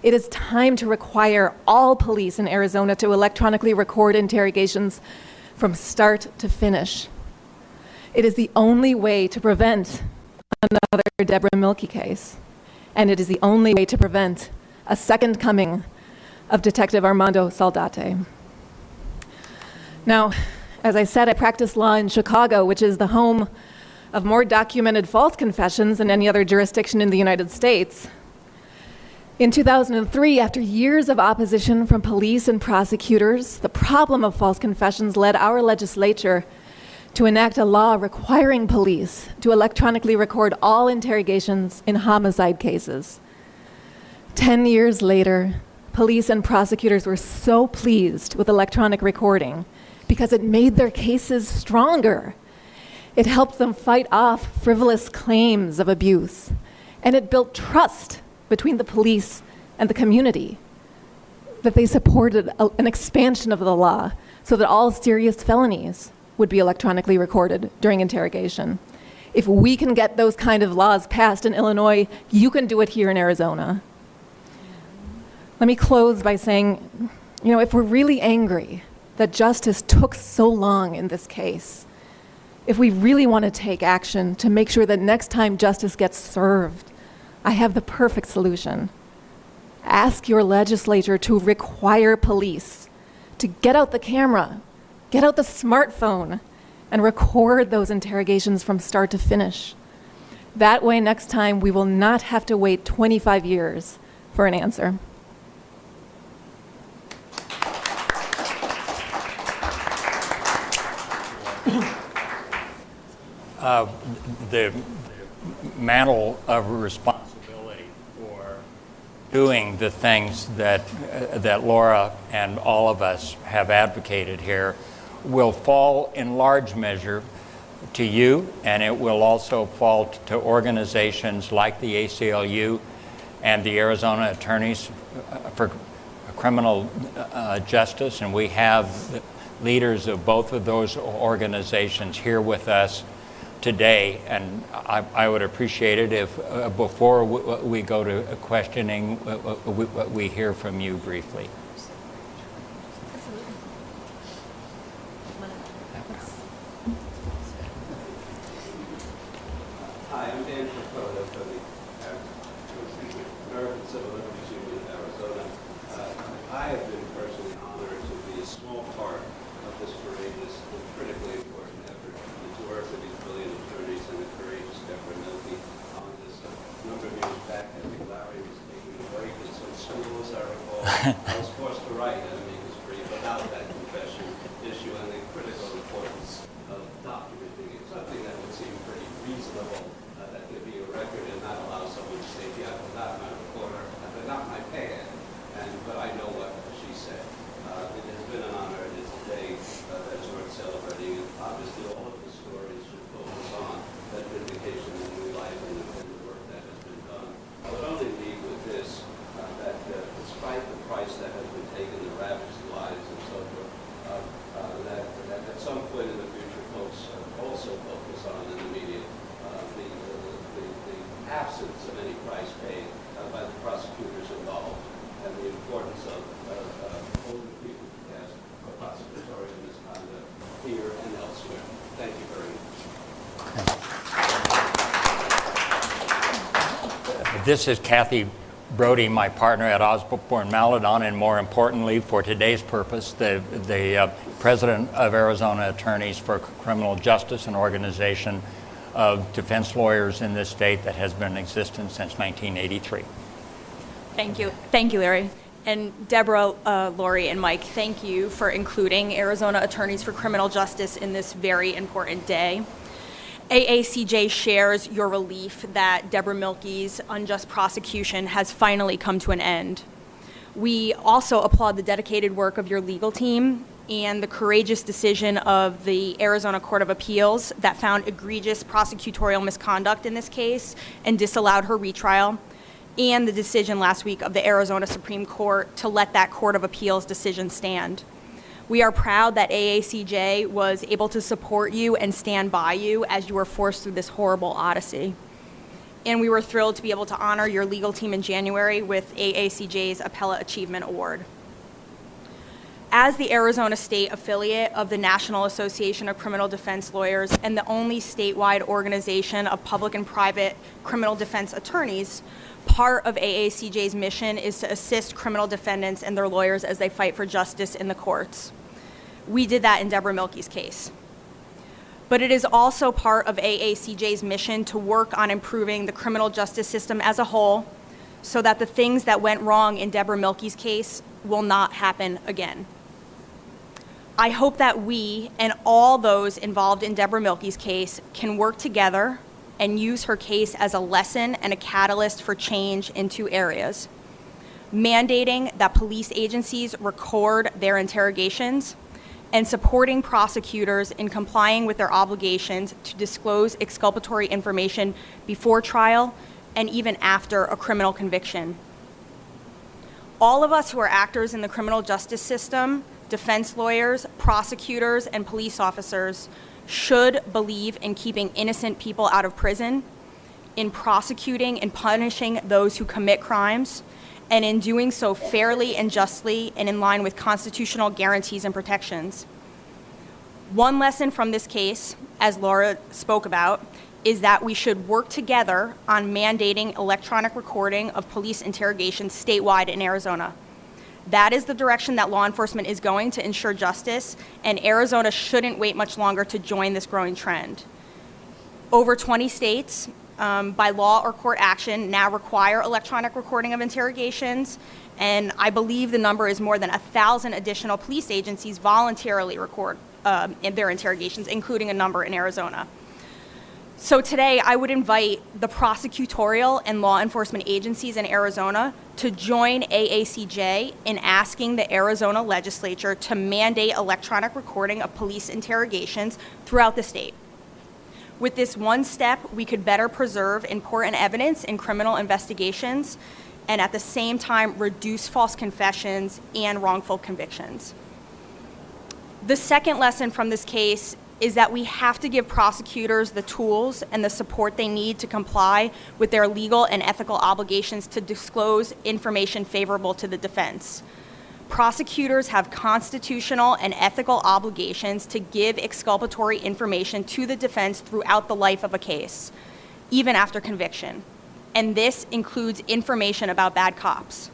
It is time to require all police in Arizona to electronically record interrogations from start to finish. It is the only way to prevent another Debra Milke case. And it is the only way to prevent a second coming of Detective Armando Saldate. Now, as I said, I practice law in Chicago, which is the home of more documented false confessions than any other jurisdiction in the United States. In 2003, after years of opposition from police and prosecutors, the problem of false confessions led our legislature to enact a law requiring police to electronically record all interrogations in homicide cases. 10 years later, police and prosecutors were so pleased with electronic recording because it made their cases stronger. It helped them fight off frivolous claims of abuse, and it built trust between the police and the community, that they supported an expansion of the law so that all serious felonies would be electronically recorded during interrogation. If we can get those kind of laws passed in Illinois, you can do it here in Arizona. Let me close by saying, if we're really angry that justice took so long in this case, if we really want to take action to make sure that next time justice gets served, I have the perfect solution. Ask your legislature to require police to get out the camera, get out the smartphone, and record those interrogations from start to finish. That way, next time, we will not have to wait 25 years for an answer. The mantle of responsibility for doing the things that Laura and all of us have advocated here will fall in large measure to you, and it will also fall to organizations like the ACLU and the Arizona Attorneys for Criminal Justice, and we have leaders of both of those organizations here with us today, and I would appreciate it if before we go to questioning, we hear from you briefly. Hi, I'm Dan Capote from the American Civil Liberties Union of Arizona. I have been personally honored to be a small part of this courageous and critically important effort and to work with these brilliant attorneys and the courageous Deborah Milkey on this. A number of years back, I think Larry was taking a break in some schools, I recall. I was forced to write an amicus brief about that confession issue and the critical importance of documenting it, something that would seem pretty reasonable that there be a record and not allow someone to say, yeah, I forgot my recorder, I forgot my pad, but I know what she said. It has been an honor, and it's a day that is worth celebrating, and obviously all of the stories should focus on that vindication and new life and the work that has been done. I would only leave with this, that despite the price that has been taken, the ravaged lives and so forth, that at some point in the future folks also focus on in the media the absence of any price paid by the prosecutors involved and the importance of holding people to task for prosecutorial misconduct here and elsewhere. Thank you very much. This is Kathy Brody, my partner at Osborne Maladon, and more importantly, for today's purpose, the president of Arizona Attorneys for Criminal Justice, an organization of defense lawyers in this state that has been in existence since 1983. Thank you, Larry. And Deborah, Lori, and Mike, thank you for including Arizona Attorneys for Criminal Justice in this very important day. AACJ shares your relief that Deborah Milkey's unjust prosecution has finally come to an end. We also applaud the dedicated work of your legal team and the courageous decision of the Arizona Court of Appeals that found egregious prosecutorial misconduct in this case and disallowed her retrial, and the decision last week of the Arizona Supreme Court to let that Court of Appeals decision stand. We are proud that AACJ was able to support you and stand by you as you were forced through this horrible odyssey. And we were thrilled to be able to honor your legal team in January with AACJ's Appellate Achievement Award. As the Arizona State affiliate of the National Association of Criminal Defense Lawyers and the only statewide organization of public and private criminal defense attorneys, part of AACJ's mission is to assist criminal defendants and their lawyers as they fight for justice in the courts. We did that in Deborah Milkey's case. But it is also part of AACJ's mission to work on improving the criminal justice system as a whole so that the things that went wrong in Deborah Milkey's case will not happen again. I hope that we and all those involved in Deborah Milkey's case can work together and use her case as a lesson and a catalyst for change in two areas: mandating that police agencies record their interrogations and supporting prosecutors in complying with their obligations to disclose exculpatory information before trial and even after a criminal conviction. All of us who are actors in the criminal justice system, defense lawyers, prosecutors, and police officers should believe in keeping innocent people out of prison, in prosecuting and punishing those who commit crimes, and in doing so fairly and justly and in line with constitutional guarantees and protections. One lesson from this case, as Laura spoke about, is that we should work together on mandating electronic recording of police interrogations statewide in Arizona. That is the direction that law enforcement is going to ensure justice, and Arizona shouldn't wait much longer to join this growing trend. Over 20 states, by law or court action, now require electronic recording of interrogations, and I believe the number is more than 1,000 additional police agencies voluntarily record in their interrogations, including a number in Arizona. So today, I would invite the prosecutorial and law enforcement agencies in Arizona to join AACJ in asking the Arizona legislature to mandate electronic recording of police interrogations throughout the state. With this one step, we could better preserve important evidence in criminal investigations and at the same time reduce false confessions and wrongful convictions. The second lesson from this case is that we have to give prosecutors the tools and the support they need to comply with their legal and ethical obligations to disclose information favorable to the defense. Prosecutors have constitutional and ethical obligations to give exculpatory information to the defense throughout the life of a case, even after conviction. And this includes information about bad cops.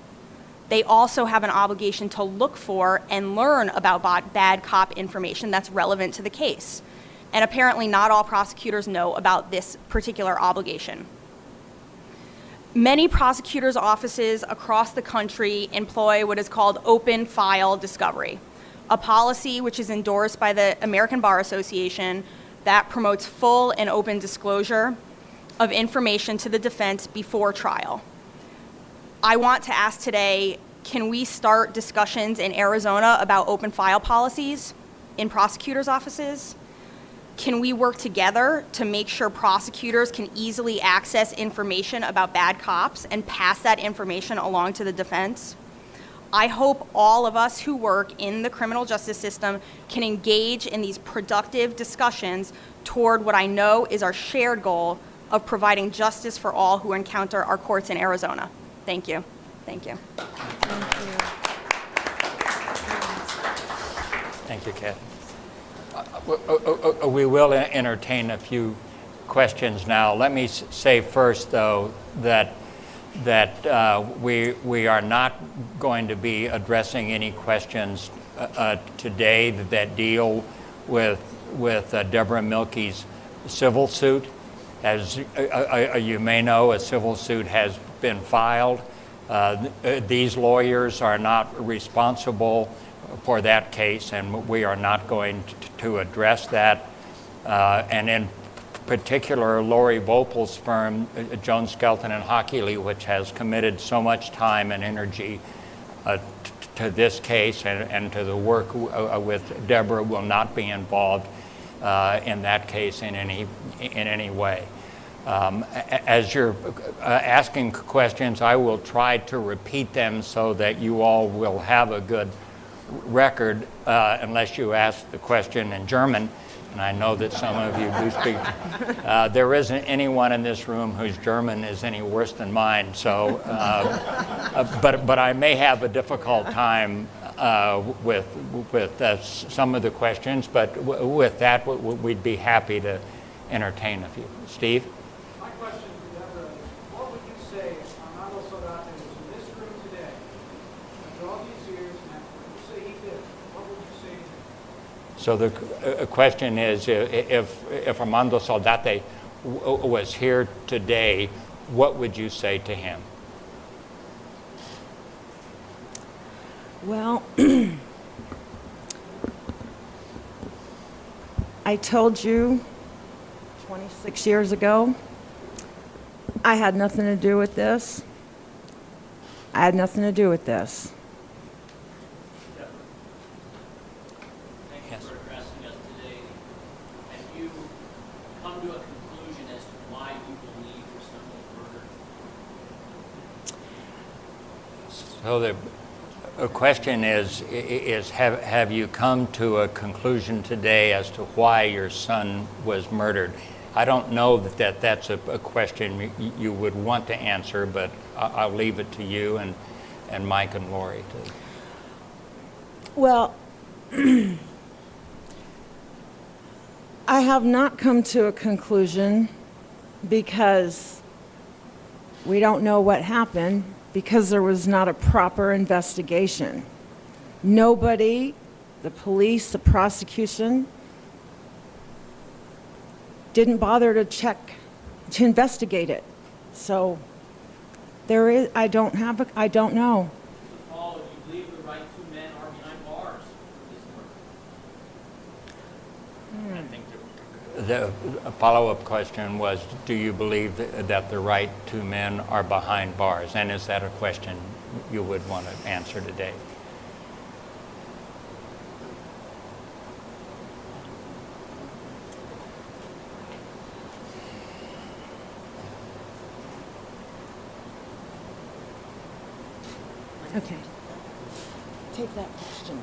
They also have an obligation to look for and learn about bad cop information that's relevant to the case. And apparently not all prosecutors know about this particular obligation. Many prosecutors' offices across the country employ what is called open file discovery, a policy which is endorsed by the American Bar Association, that promotes full and open disclosure of information to the defense before trial. I want to ask today, can we start discussions in Arizona about open file policies in prosecutors' offices? Can we work together to make sure prosecutors can easily access information about bad cops and pass that information along to the defense? I hope all of us who work in the criminal justice system can engage in these productive discussions toward what I know is our shared goal of providing justice for all who encounter our courts in Arizona. Thank you. Thank you. Thank you, Kathy. We will entertain a few questions now. Let me say first, though, that we are not going to be addressing any questions today that deal with Deborah Milkey's civil suit. As you may know, a civil suit has been filed. These lawyers are not responsible for that case, and we are not going to address that. And in particular, Lori Vopel's firm, Jones, Skelton and Hockley, which has committed so much time and energy to this case and to the work with Deborah, will not be involved in that case in any way. As you're asking questions, I will try to repeat them so that you all will have a good record, unless you ask the question in German. And I know that some of you do speak. There isn't anyone in this room whose German is any worse than mine. So, but I may have a difficult time with some of the questions. But with that, we'd be happy to entertain a few. Steve? My question to Deborah is, what would you say if Armando Soldate was in this room today, after all these years, and after what you say he did, what would you say to him? So the question is, if Armando Soldate was here today, what would you say to him? Well, I told you 26 years ago, I had nothing to do with this. I had nothing to do with this. Thank you for addressing us today. Have you come to a conclusion as to why you believe your son was murdered? So the question is have you come to a conclusion today as to why your son was murdered? I don't know that that's a question you would want to answer, but I'll leave it to you and Mike and Lori to. Well, I have not come to a conclusion because we don't know what happened, because there was not a proper investigation. Nobody, the police, the prosecution, didn't bother to check, to investigate it. So there is, I don't know. Paul, do you believe the right two men are behind bars for this murder? I think the follow-up question was, do you believe that the right two men are behind bars? And is that a question you would want to answer today? Okay. Take that question.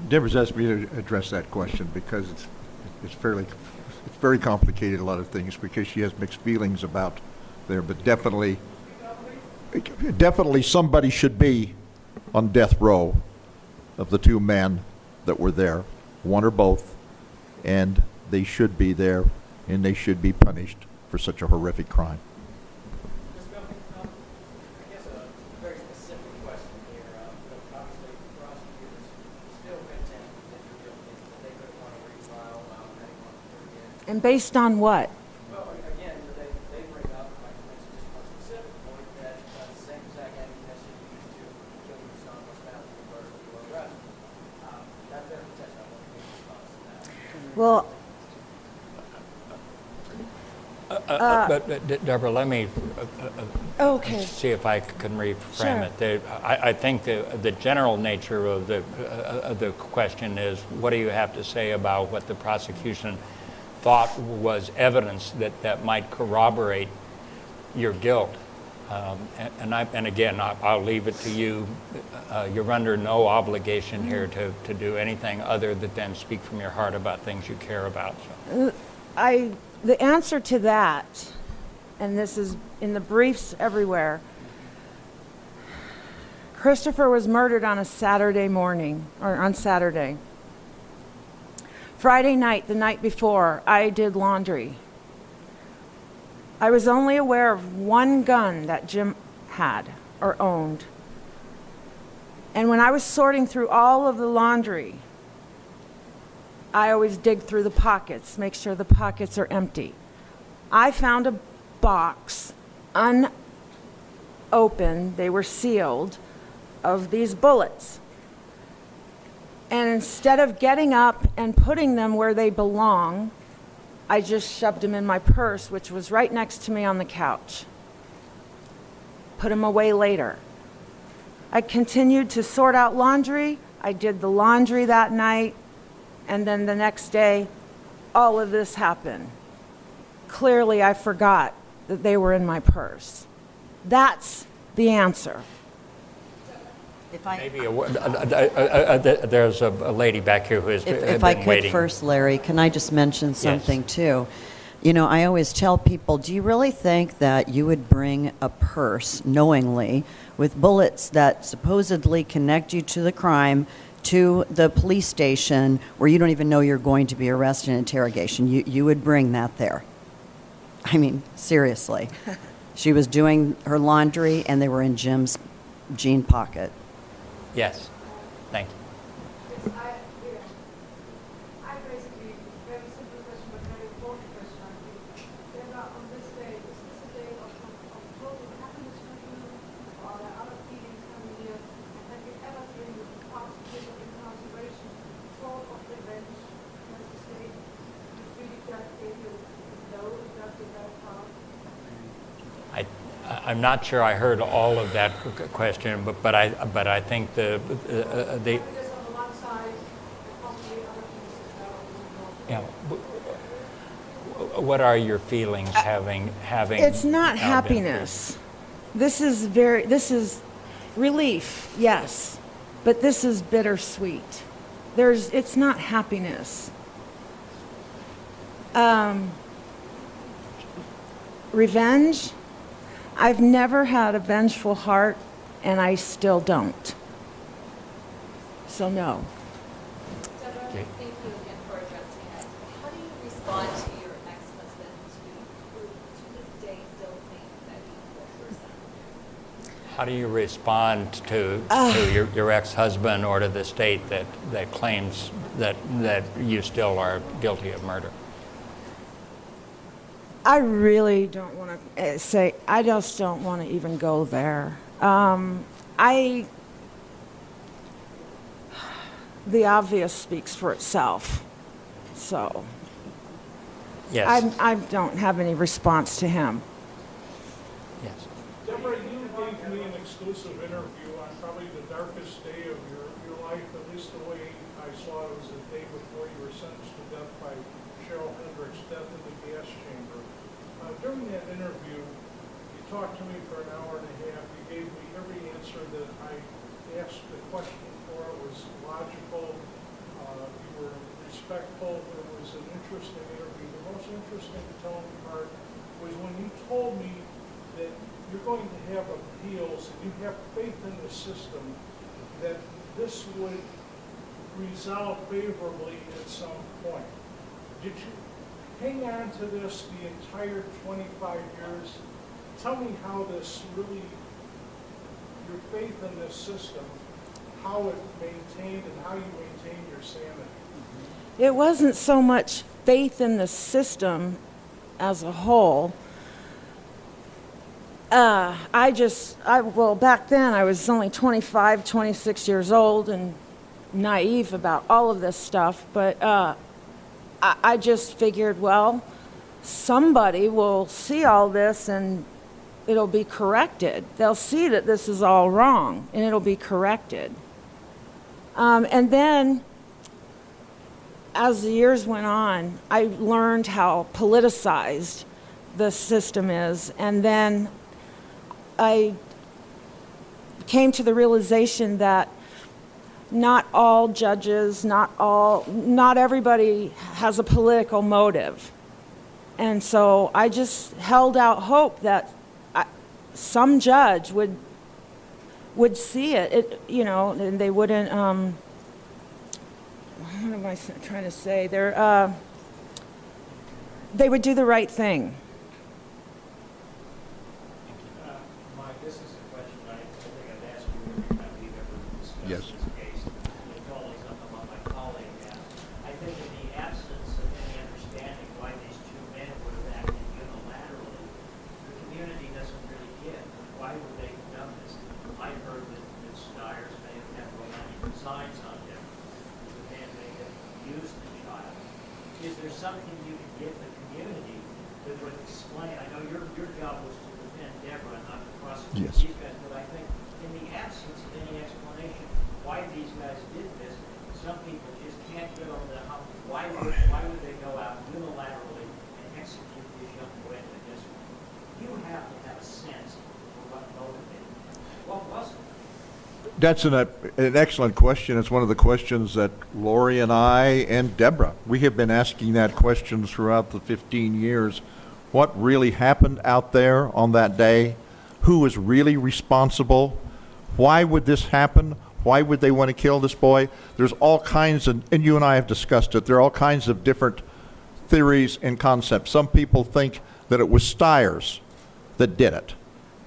Deborah's asked me to address that question because it's very complicated, a lot of things, because she has mixed feelings about there, but definitely somebody should be on death row of the two men that were there, one or both, and they should be there, and they should be punished for such a horrific crime. I guess a very specific question here. Obviously, prosecutors still contend that you're guilty, that they could want to refile, that he wants to again. And based on what? Well, again, they Well, but Deborah, let me okay. see if I can reframe Sure. it. I think the general nature of the question is, what do you have to say about what the prosecution thought was evidence that might corroborate your guilt? And again, I'll leave it to you. You're under no obligation here to do anything other than speak from your heart about things you care about. So. The answer to that, and this is in the briefs everywhere, Christopher was murdered on a Saturday morning, or on Saturday. Friday night, the night before, I did laundry. I was only aware of one gun that Jim had or owned. And when I was sorting through all of the laundry, I always dig through the pockets, make sure the pockets are empty. I found a box, unopened, they were sealed, of these bullets. And instead of getting up and putting them where they belong, I just shoved them in my purse, which was right next to me on the couch. Put them away later. I continued to sort out laundry. I did the laundry that night. And then the next day, all of this happened. Clearly, I forgot that they were in my purse. That's the answer. Maybe there's a lady back here who has been If I could waiting. first, Larry, can I just mention something too? You know, I always tell people, do you really think that you would bring a purse knowingly with bullets that supposedly connect you to the crime to the police station where you don't even know you're going to be arrested and interrogation? You would bring that there? I mean, seriously. She was doing her laundry and they were in Jim's jean pocket. Yes, thank you. I basically, very simple question, but very important question, I think. Deborah, on this day, is this a day of total happiness for you, or are there other feelings coming here? And have you ever, during the past years of incarceration, thought of revenge against the state? You really that gave you no, that did that part? I'm not sure I heard all of that question, but I think the yeah. What are your feelings having? It's not now happiness. This is relief, yes, but this is bittersweet. It's not happiness. Revenge. I've never had a vengeful heart, and I still don't. So no. Deborah, thank you again for addressing us. How do you respond to your ex-husband who to this day still thinks that he killed your son? How do you respond to your ex-husband or to the state that claims that you still are guilty of murder? I really don't want to say, I just don't want to even go there. The obvious speaks for itself. So, yes. I don't have any response to him. Yes. Deborah, you gave me an exclusive interview on probably the darkest day of your life, at least the way I saw it was the day before you were sentenced to death by Cheryl Hendricks' death in the gas chamber. During that interview, you talked to me for an hour and a half. You gave me every answer that I asked the question for. It was logical. You were respectful. It was an interesting interview. The most interesting telling part was when you told me that you're going to have appeals and you have faith in the system that this would resolve favorably at some point. Did you hang on to this the entire 25 years? Tell me how this really, your faith in this system, how it maintained and how you maintain your sanity. It wasn't so much faith in the system as a whole. Well, back then I was only 25, 26 years old and naive about all of this stuff, but I just figured, well, somebody will see all this and it'll be corrected. They'll see that this is all wrong and it'll be corrected. And then, as the years went on, I learned how politicized the system is. And then I came to the realization that not all judges, not everybody has a political motive. And so I just held out hope that some judge would see it, and they wouldn't, what am I trying to say? They would do the right thing. Mike, this is a question I think I've asked you every time we've ever discussed Yes. this case. It's always something my colleague asked. I think in the absence of any understanding why these two men would have acted unilaterally, the community doesn't really get why would they have done this. I heard that Stiers may have had romantic designs on him. The man may have used the child. Is there something you can give the community that would explain? I know your job was to defend Deborah, not to prosecute Yes. these guys, but I think in the absence of any explanation why these guys did this, some people just can't get over the hump. Why would they go out unilaterally and execute this young boy in this way? You have to have a sense for what motivated them. What was it? That's an excellent question. It's one of the questions that Lori and I and Deborah, we have been asking that question throughout the 15 years. What really happened out there on that day? Who was really responsible? Why would this happen? Why would they want to kill this boy? There's all kinds of, and you and I have discussed it, there are all kinds of different theories and concepts. Some people think that it was Stiers that did it,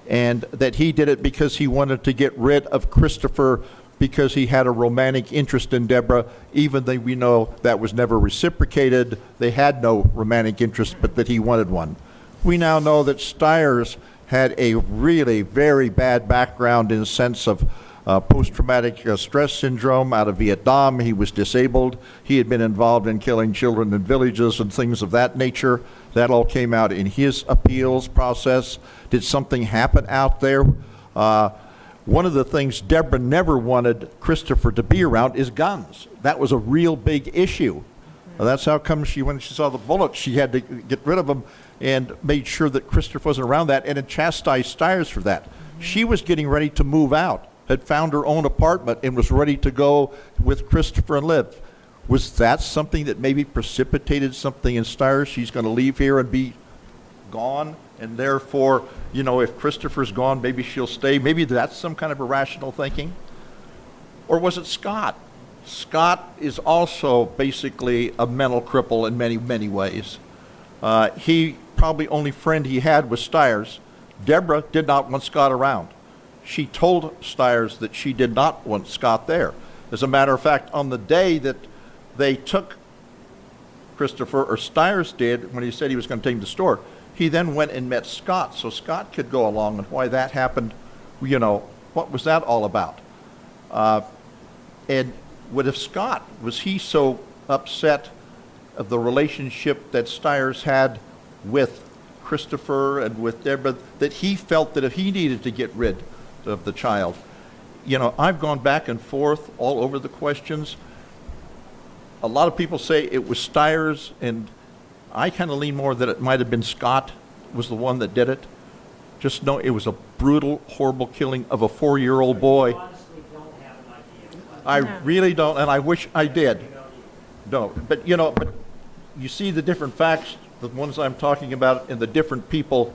and that he did it because he wanted to get rid of Christopher because he had a romantic interest in Deborah, even though we know that was never reciprocated. They had no romantic interest, but that he wanted one. We now know that Stiers had a really very bad background in the sense of post-traumatic stress syndrome out of Vietnam. He was disabled. He had been involved in killing children in villages and things of that nature. That all came out in his appeals process. Did something happen out there? One of the things Deborah never wanted Christopher to be around is guns. That was a real big issue. That's how come when she saw the bullets, she had to get rid of them and made sure that Christopher wasn't around that, and it chastised Stiers for that. She was getting ready to move out, had found her own apartment, and was ready to go with Christopher and live. Was that something that maybe precipitated something in Stiers? She's going to leave here and be gone, and therefore, if Christopher's gone, maybe she'll stay. Maybe that's some kind of irrational thinking. Or was it Scott? Scott is also basically a mental cripple in many, many ways. He probably only friend he had was Stiers. Deborah did not want Scott around. She told Stiers that she did not want Scott there. As a matter of fact, on the day that they took Christopher, or Stiers did, when he said he was going to take him to the store, he then went and met Scott, so Scott could go along. And why that happened, what was that all about? And what if Scott, was he so upset of the relationship that Stiers had with Christopher and with Deborah that he felt that if he needed to get rid of the child? I've gone back and forth all over the questions. A lot of people say it was Stiers, and I kind of lean more that it might have been Scott was the one that did it. Just know it was a brutal, horrible killing of a 4-year-old boy. I really don't, and I wish I did. No, but you see the different facts, the ones I'm talking about, and the different people.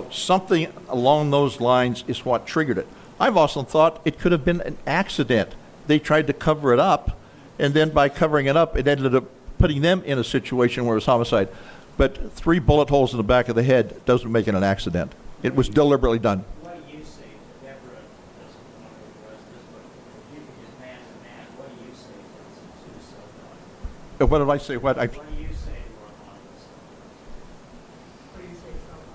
Something along those lines is what triggered it. I've also thought it could have been an accident. They tried to cover it up, and then by covering it up, it ended up putting them in a situation where it was homicide. But 3 bullet holes in the back of the head doesn't make it an accident. It was deliberately done. What do you say to Deborah doesn't want to address this, but if you can just man to man, what do you say to suicide? What did I say? What do you say to her on this? What do you say to someone?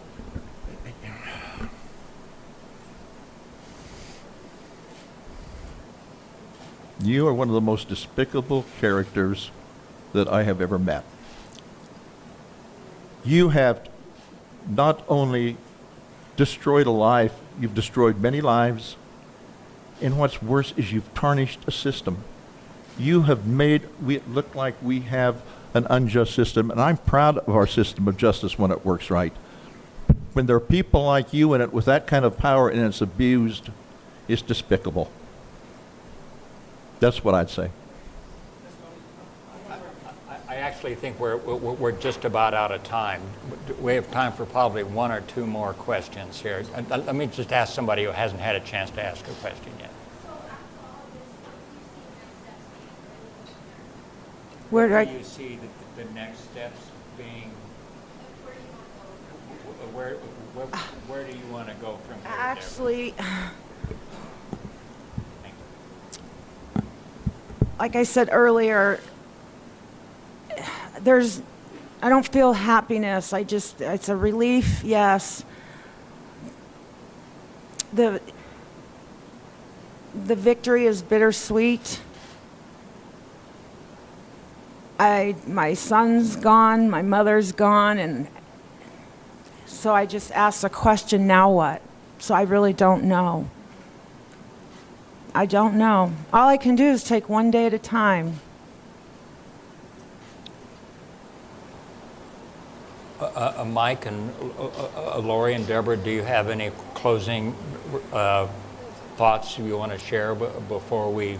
You are one of the most despicable characters that I have ever met. You have not only destroyed a life, you've destroyed many lives, and what's worse is you've tarnished a system. You have made it look like we have an unjust system, and I'm proud of our system of justice when it works right. When there are people like you in it with that kind of power and it's abused, it's despicable. That's what I'd say. I actually think we're just about out of time. We have time for probably one or two more questions here. Let me just ask somebody who hasn't had a chance to ask a question yet. Where do you see the next steps being? Where do you want to go from here? Actually, like I said earlier, I don't feel happiness. It's a relief, yes. The victory is bittersweet. My son's gone, my mother's gone, and so I just asked the question, now what? So I really don't know. I don't know. All I can do is take one day at a time. Mike and Lori and Deborah, do you have any closing thoughts you want to share before we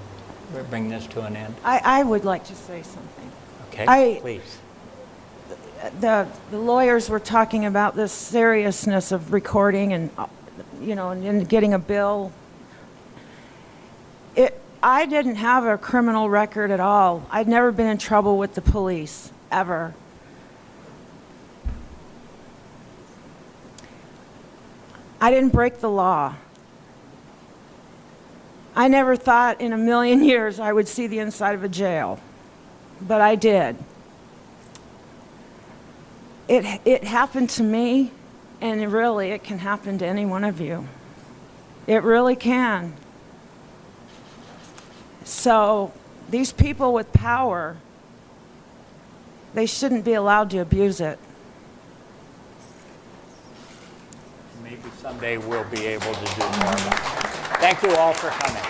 bring this to an end? I would like to say something. Okay, please. The lawyers were talking about the seriousness of recording and, and getting a bill. I didn't have a criminal record at all. I'd never been in trouble with the police, ever. I didn't break the law. I never thought in a million years I would see the inside of a jail, but I did. It happened to me, and it can happen to any one of you. It really can. So these people with power, they shouldn't be allowed to abuse it. Maybe someday we'll be able to do more. Thank you all for coming.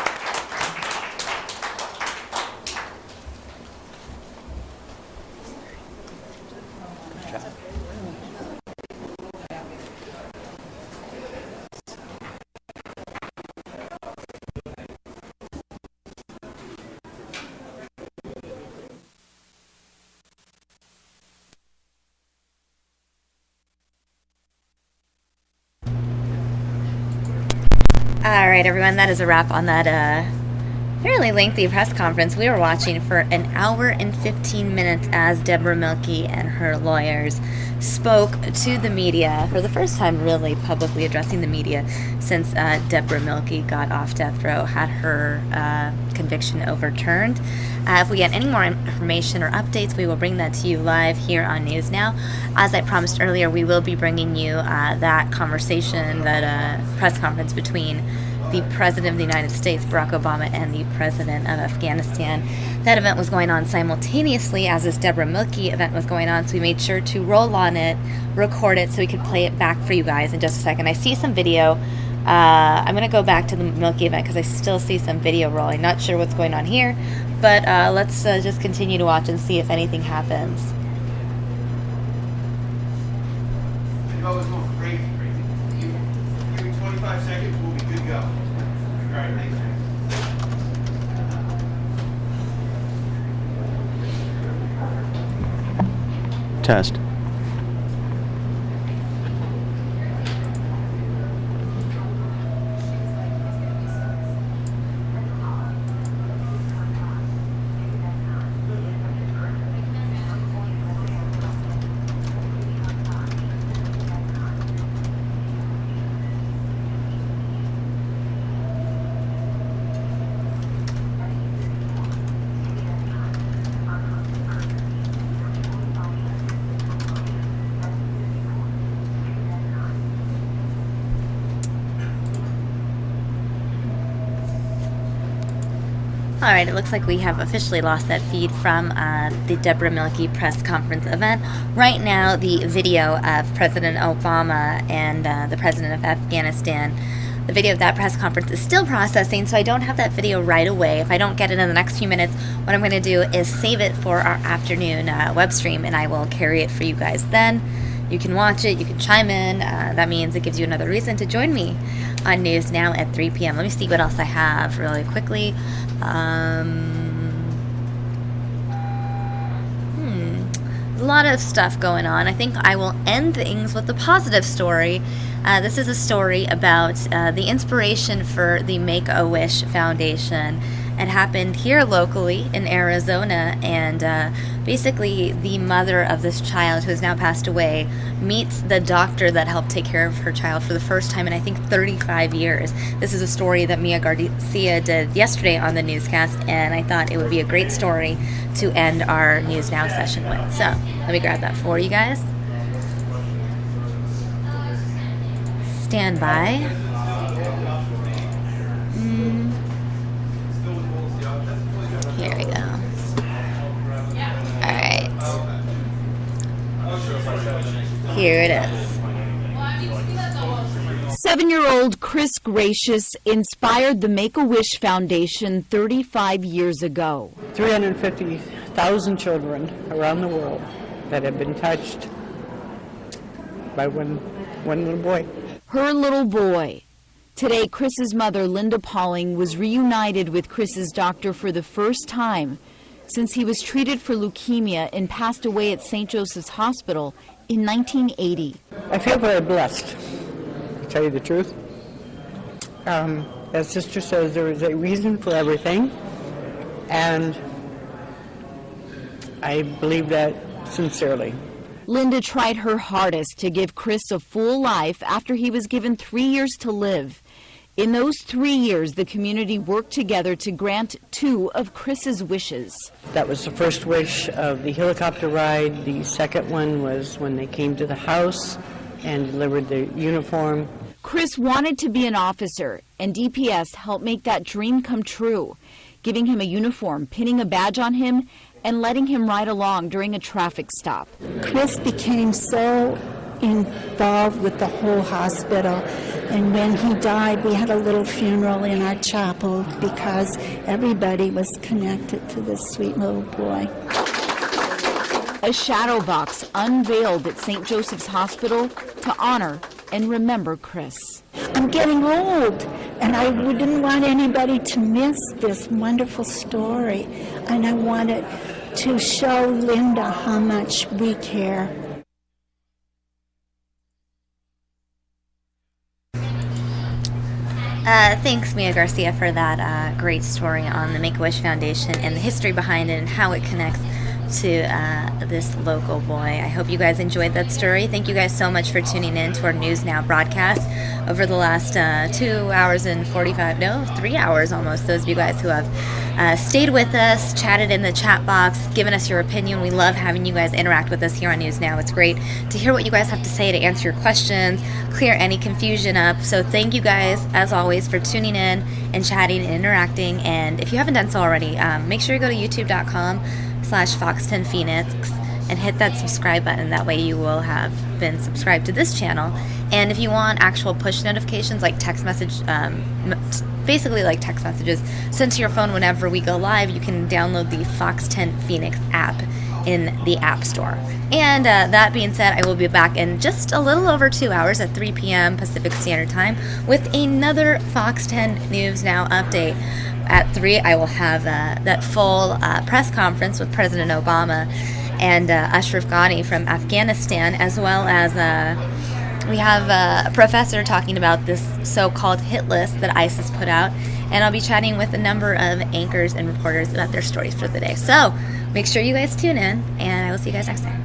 All right, everyone, that is a wrap on that fairly lengthy press conference. We were watching for an hour and 15 minutes as Deborah Milkey and her lawyers spoke to the media for the first time, really publicly addressing the media since Debra Milke got off death row, had her conviction overturned. If we get any more information or updates, we will bring that to you live here on News Now. As I promised earlier, we will be bringing you that conversation, that press conference between the President of the United States, Barack Obama, and the President of Afghanistan. That event was going on simultaneously as this Debra Milke event was going on, so we made sure to roll on it, record it, so we could play it back for you guys in just a second. I see some video. I'm going to go back to the Milke event because I still see some video rolling. Not sure what's going on here, but let's just continue to watch and see if anything happens. Oh, it's going crazy. Give me 25 seconds, we'll be good to go. All right, thanks, Test. All right, it looks like we have officially lost that feed from the Deborah Milkey press conference event. Right now, the video of President Obama and the President of Afghanistan, the video of that press conference is still processing, so I don't have that video right away. If I don't get it in the next few minutes, what I'm going to do is save it for our afternoon web stream, and I will carry it for you guys then. You can watch it, you can chime in. That means it gives you another reason to join me on News Now at 3 p.m. Let me see what else I have really quickly. A lot of stuff going on. I think I will end things with a positive story. This is a story about the inspiration for the Make-A-Wish Foundation. It happened here locally in Arizona, and basically the mother of this child who has now passed away meets the doctor that helped take care of her child for the first time in I think 35 years. This is a story that Mia Garcia did yesterday on the newscast, and I thought it would be a great story to end our News Now session with. So let me grab that for you guys. Stand by. Here we go. Alright. Here it is. 7-year-old Chris Gracious inspired the Make-A-Wish Foundation 35 years ago. 350,000 children around the world that have been touched by one little boy. Her little boy. Today, Chris's mother, Linda Pauling, was reunited with Chris's doctor for the first time since he was treated for leukemia and passed away at St. Joseph's Hospital in 1980. I feel very blessed, to tell you the truth. As Sister says, there is a reason for everything, and I believe that sincerely. Linda tried her hardest to give Chris a full life after he was given 3 years to live. In those 3 years, the community worked together to grant 2 of Chris's wishes. That was the first wish of the helicopter ride. The second one was when they came to the house and delivered the uniform. Chris wanted to be an officer, and DPS helped make that dream come true, giving him a uniform, pinning a badge on him, and letting him ride along during a traffic stop. Chris became so involved with the whole hospital, and when he died, we had a little funeral in our chapel because everybody was connected to this sweet little boy. A shadow box unveiled at St. Joseph's Hospital to honor and remember Chris. I'm getting old, and I didn't want anybody to miss this wonderful story, and I wanted to show Linda how much we care. Thanks, Mia Garcia, for that great story on the Make-A-Wish Foundation and the history behind it and how it connects to this local boy. I hope you guys enjoyed that story. Thank you guys so much for tuning in to our News Now broadcast over the last 2 hours and 3 hours almost. Those of you guys who have stayed with us, chatted in the chat box, given us your opinion. We love having you guys interact with us here on News Now. It's great to hear what you guys have to say, to answer your questions, clear any confusion up. So thank you guys, as always, for tuning in and chatting and interacting. And if you haven't done so already, make sure you go to youtube.com/Fox10Phoenix and hit that subscribe button. That way you will have been subscribed to this channel. And if you want actual push notifications, like text message, basically like text messages sent to your phone whenever we go live, you can download the Fox 10 Phoenix app in the App Store. And that being said, I will be back in just a little over 2 hours at 3 p.m. Pacific Standard Time with another Fox 10 News Now update. At 3, I will have that full press conference with President Obama and Ashraf Ghani from Afghanistan, as well as we have a professor talking about this so-called hit list that ISIS put out, and I'll be chatting with a number of anchors and reporters about their stories for the day. So make sure you guys tune in, and I will see you guys next time.